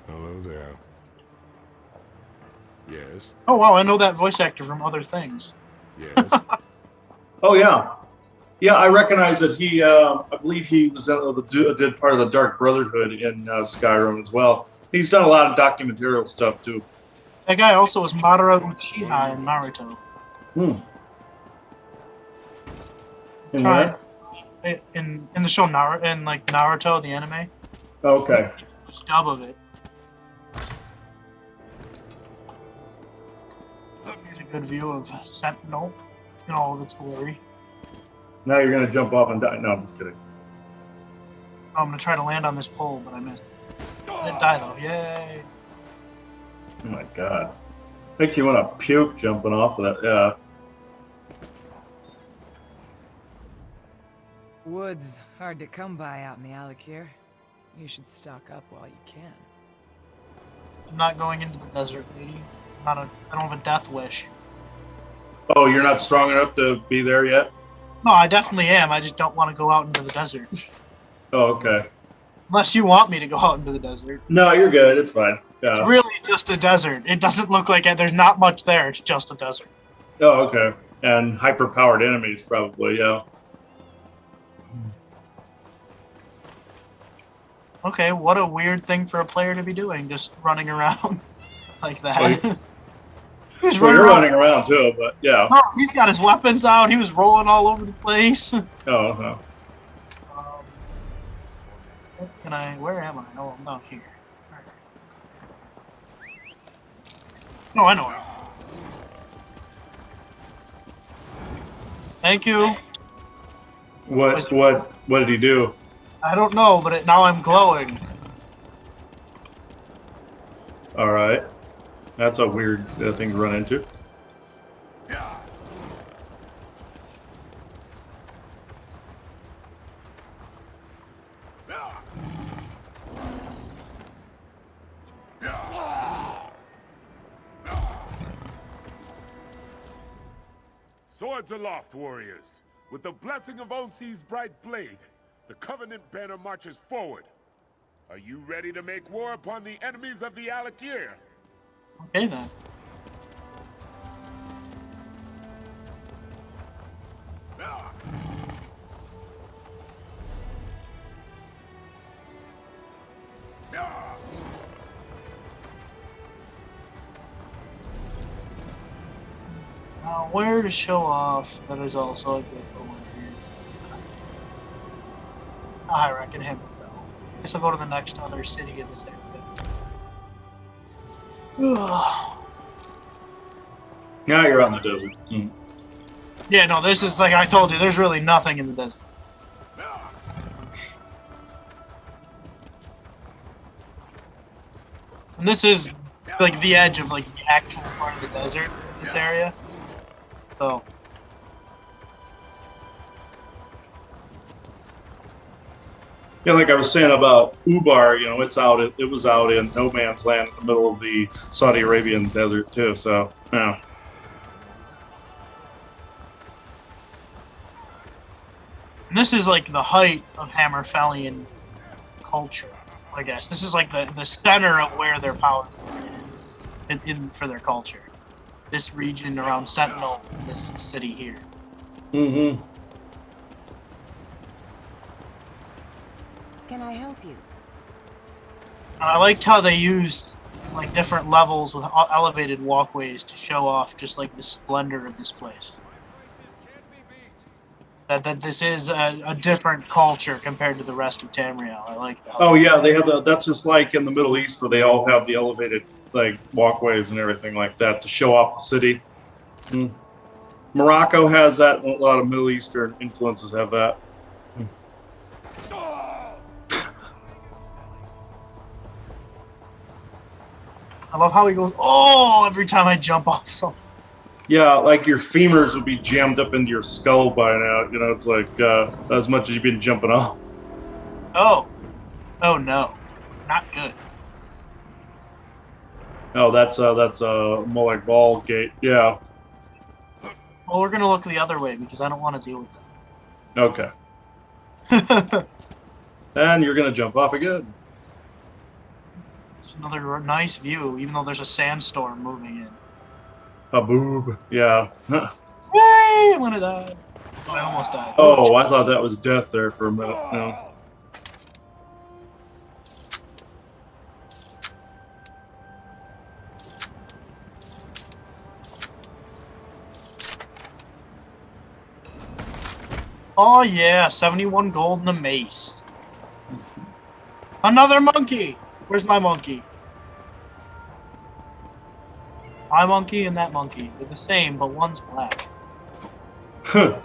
[SPEAKER 9] Hello there. Yes.
[SPEAKER 2] Oh wow, I know that voice actor from other things.
[SPEAKER 9] Yes.
[SPEAKER 1] Oh yeah, yeah. I recognize that he. I believe he was did part of the Dark Brotherhood in Skyrim as well. He's done a lot of documentarial stuff too.
[SPEAKER 2] That guy also was Madara Uchiha in Naruto.
[SPEAKER 1] In where?
[SPEAKER 2] In the show Naruto, in like Naruto, the anime.
[SPEAKER 1] Okay.
[SPEAKER 2] There's dub of it. Here's a good view of Sentinel in all of its glory.
[SPEAKER 1] Now you're gonna jump off and die. No, I'm just kidding.
[SPEAKER 2] I'm gonna try to land on this pole, but I missed. I didn't die though. Yay!
[SPEAKER 1] Oh my god. Makes you want to puke jumping off of that. Yeah.
[SPEAKER 6] Wood's hard to come by out in the Alik'r. You should stock up while you can.
[SPEAKER 2] I'm not going into the desert, lady. I don't have a death wish.
[SPEAKER 1] Oh, you're not strong enough to be there yet?
[SPEAKER 2] No, I definitely am. I just don't want to go out into the desert.
[SPEAKER 1] Oh, okay.
[SPEAKER 2] Unless you want me to go out into the desert.
[SPEAKER 1] No, you're good. It's fine. Yeah.
[SPEAKER 2] It's really just a desert. It doesn't look like it. There's not much there. It's just a desert.
[SPEAKER 1] Oh, okay. And hyper-powered enemies, probably. Yeah.
[SPEAKER 2] Okay, what a weird thing for a player to be doing, just running around like that.
[SPEAKER 1] Well, you're running around too, but yeah.
[SPEAKER 2] No, he's got his weapons out. He was rolling all over the place.
[SPEAKER 1] Oh, no.
[SPEAKER 2] Where am I? Oh, I'm down here. No, I know. Thank you.
[SPEAKER 1] What did he do?
[SPEAKER 2] I don't know, but now I'm glowing.
[SPEAKER 1] All right. That's a weird thing to run into.
[SPEAKER 11] Swords aloft, warriors! With the blessing of Onsee's bright blade, the Covenant banner marches forward. Are you ready to make war upon the enemies of the Alik'r?
[SPEAKER 2] Okay, then. Now, where to show off that is also a good one here. I reckon him. I guess I'll go to the next other city in this area.
[SPEAKER 1] Now you're on the desert.
[SPEAKER 2] Yeah, no, this is like I told you, there's really nothing in the desert. And this is like the edge of like the actual part of the desert, this area. So
[SPEAKER 1] Yeah, like I was saying about Ubar, it was out in no man's land in the middle of the Saudi Arabian desert too. So, yeah.
[SPEAKER 2] And this is like the height of Hammerfellian culture, I guess. This is like the center of where they're powerful for their culture. This region around Sentinel, this city here.
[SPEAKER 1] Mm-hmm.
[SPEAKER 4] Can I help you?
[SPEAKER 2] I liked how they used like different levels with elevated walkways to show off just like the splendor of this place. That this is a different culture compared to the rest of Tamriel. I like that.
[SPEAKER 1] Oh yeah, they have that's just like in the Middle East where they all have the elevated like walkways and everything like that to show off the city. Mm. Morocco has that. A lot of Middle Eastern influences have that.
[SPEAKER 2] I love how he goes, oh, every time I jump off something.
[SPEAKER 1] Yeah, like your femurs would be jammed up into your skull by now. It's like as much as you've been jumping off.
[SPEAKER 2] Oh no, not good.
[SPEAKER 1] Oh, that's Molag Bal Gate. Yeah.
[SPEAKER 2] Well, we're gonna look the other way because I don't want to deal with
[SPEAKER 1] Okay.
[SPEAKER 2] that.
[SPEAKER 1] And you're gonna jump off again.
[SPEAKER 2] It's another nice view, even though there's a sandstorm moving in.
[SPEAKER 1] A boob. Yeah.
[SPEAKER 2] Whee! I'm gonna die. Oh, I almost died.
[SPEAKER 1] Oh, I thought that was death there for a minute. No.
[SPEAKER 2] Oh yeah, 71 gold and a mace. Another monkey! Where's my monkey? My monkey and that monkey. They're the same, but one's black.
[SPEAKER 1] The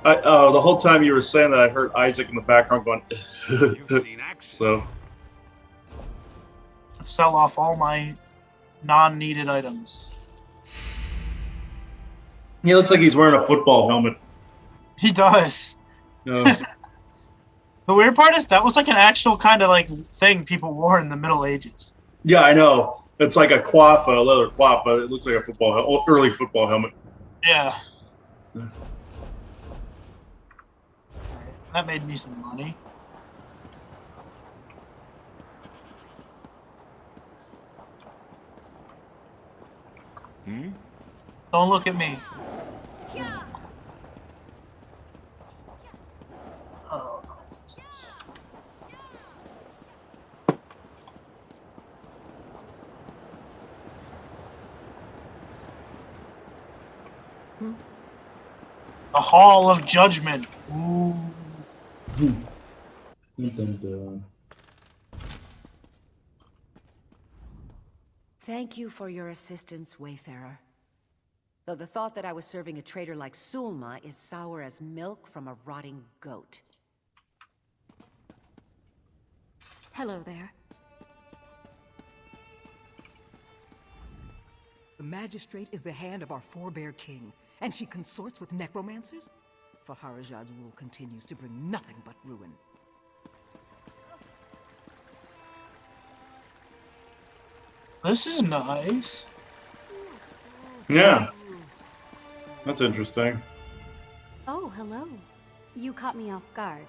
[SPEAKER 1] whole time you were saying that, I heard Isaac in the background going.
[SPEAKER 5] You've seen action.
[SPEAKER 1] So.
[SPEAKER 2] Sell off all my non-needed items.
[SPEAKER 1] He looks like he's wearing a football helmet.
[SPEAKER 2] He does.
[SPEAKER 1] Yeah.
[SPEAKER 2] The weird part is that was like an actual kind of like thing people wore in the Middle Ages.
[SPEAKER 1] Yeah, I know. It's like a coif, a leather coif, but it looks like a early football helmet.
[SPEAKER 2] Yeah. That made me some money. Don't look at me. Oh. The Hall of Judgment. Ooh.
[SPEAKER 4] Thank you for your assistance, Wayfarer. Though the thought that I was serving a traitor like Sulma is sour as milk from a rotting goat.
[SPEAKER 13] Hello there.
[SPEAKER 14] The Magistrate is the hand of our forebear king, and she consorts with necromancers? Faharajad's rule continues to bring nothing but ruin.
[SPEAKER 2] This is nice.
[SPEAKER 1] Yeah. That's interesting.
[SPEAKER 13] Oh, hello. You caught me off guard.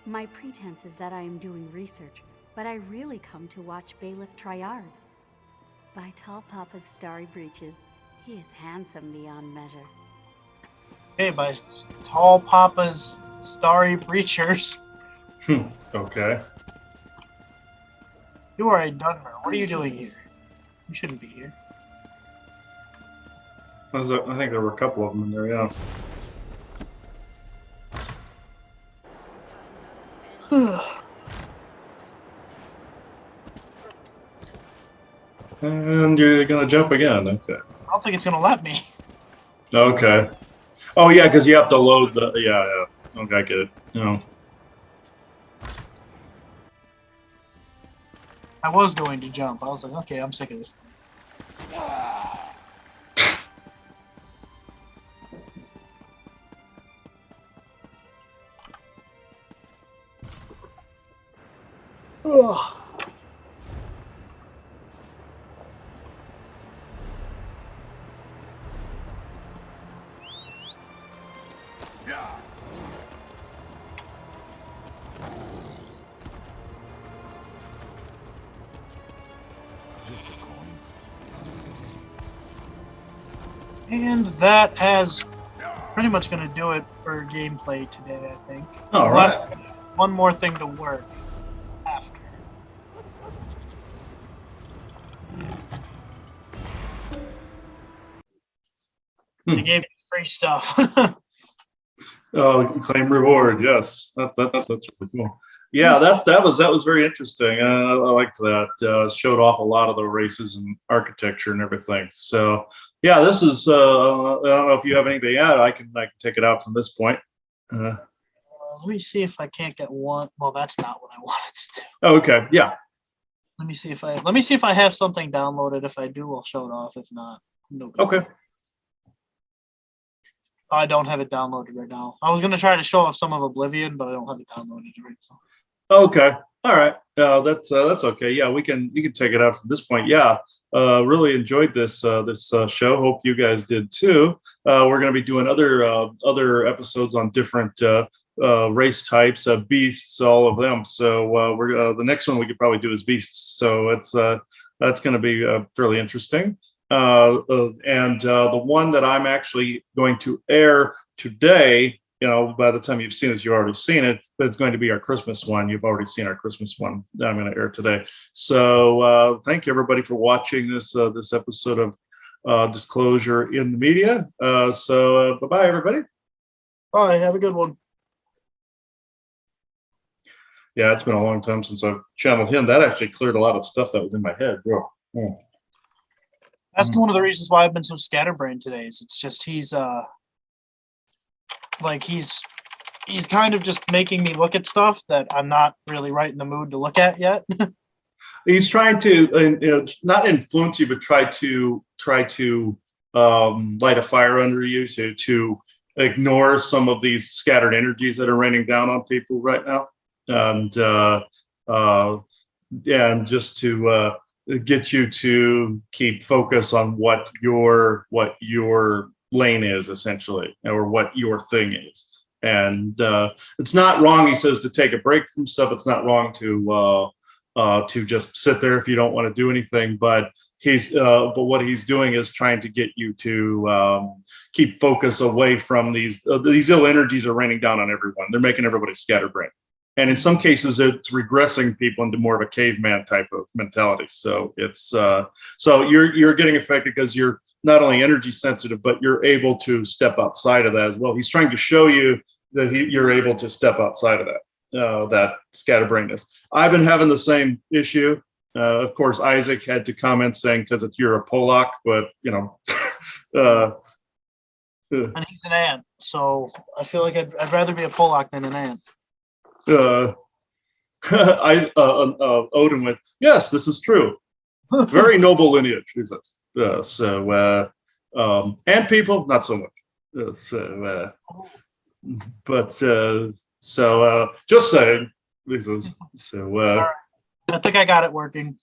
[SPEAKER 13] My pretense is that I am doing research, but I really come to watch Bailiff Triard. By Tall Papa's starry breeches, he is handsome beyond measure.
[SPEAKER 2] Hey, by Tall Papa's starry breachers.
[SPEAKER 1] Okay.
[SPEAKER 2] You are a Dunmer. What are you doing here? You shouldn't be here.
[SPEAKER 1] I think there were a couple of them in there, yeah. And you're gonna jump again, okay.
[SPEAKER 2] I don't think it's gonna let me.
[SPEAKER 1] Okay. Oh yeah, because you have to load the yeah. Okay, I get it.
[SPEAKER 2] I was going to jump. I was like, okay, I'm sick of this. Ugh. And that has pretty much going to do it for gameplay today, I think.
[SPEAKER 1] All right.
[SPEAKER 2] One more thing to work after. They gave me free stuff.
[SPEAKER 1] Claim reward. Yes, that's really cool. Yeah, that was very interesting. I liked that. Showed off a lot of the races and architecture and everything. So yeah, this is. I don't know if you have anything to add. I can take it out from this point.
[SPEAKER 2] Let me see if I can't get one. Well, that's not what I wanted to do.
[SPEAKER 1] Okay. Yeah.
[SPEAKER 2] Let me see if I have something downloaded. If I do, I'll show it off. If not, no.
[SPEAKER 1] Okay.
[SPEAKER 2] I don't have it downloaded right now. I was gonna try to show off some of Oblivion, but I don't have it downloaded right now.
[SPEAKER 1] Okay. All right. That's okay. Yeah, you can take it out from this point. Yeah. Really enjoyed this show. Hope you guys did too. We're going to be doing other episodes on different race types, beasts, all of them. So we're the next one we could probably do is beasts. So that's going to be fairly interesting. And the one that I'm actually going to air today, by the time you've seen this, you've already seen it, but it's going to be our Christmas one. You've already seen our Christmas one that I'm going to air today. So thank you everybody for watching this episode of Disclosure in the Media. So bye-bye everybody.
[SPEAKER 2] All right, have a good one.
[SPEAKER 1] Yeah, it's been a long time since I've channeled him. That actually cleared a lot of stuff that was in my head, bro. Yeah.
[SPEAKER 2] That's one of the reasons why I've been so scatterbrained today. It's just he's kind of just making me look at stuff that I'm not really right in the mood to look at yet.
[SPEAKER 1] He's trying to not influence you, but try to light a fire under you to ignore some of these scattered energies that are raining down on people right now, and just to get you to keep focus on what your lane is essentially, or what your thing is. And it's not wrong, he says, to take a break from stuff. It's not wrong to just sit there if you don't want to do anything. But what he's doing is trying to get you to keep focus away from these ill energies are raining down on everyone. They're making everybody scatterbrained. And in some cases, it's regressing people into more of a caveman type of mentality. So it's so you're getting affected because you're not only energy sensitive, but you're able to step outside of that as well. He's trying to show you that you're able to step outside of that scatterbrainness. I've been having the same issue. Of course, Isaac had to comment saying because you're a Polak, but
[SPEAKER 2] and he's an ant, so I feel like I'd rather be a Polak than an ant.
[SPEAKER 1] Odin went, yes, this is true. Very noble lineage, he says. And people, not so much. Just saying. So,
[SPEAKER 2] I think I got it working.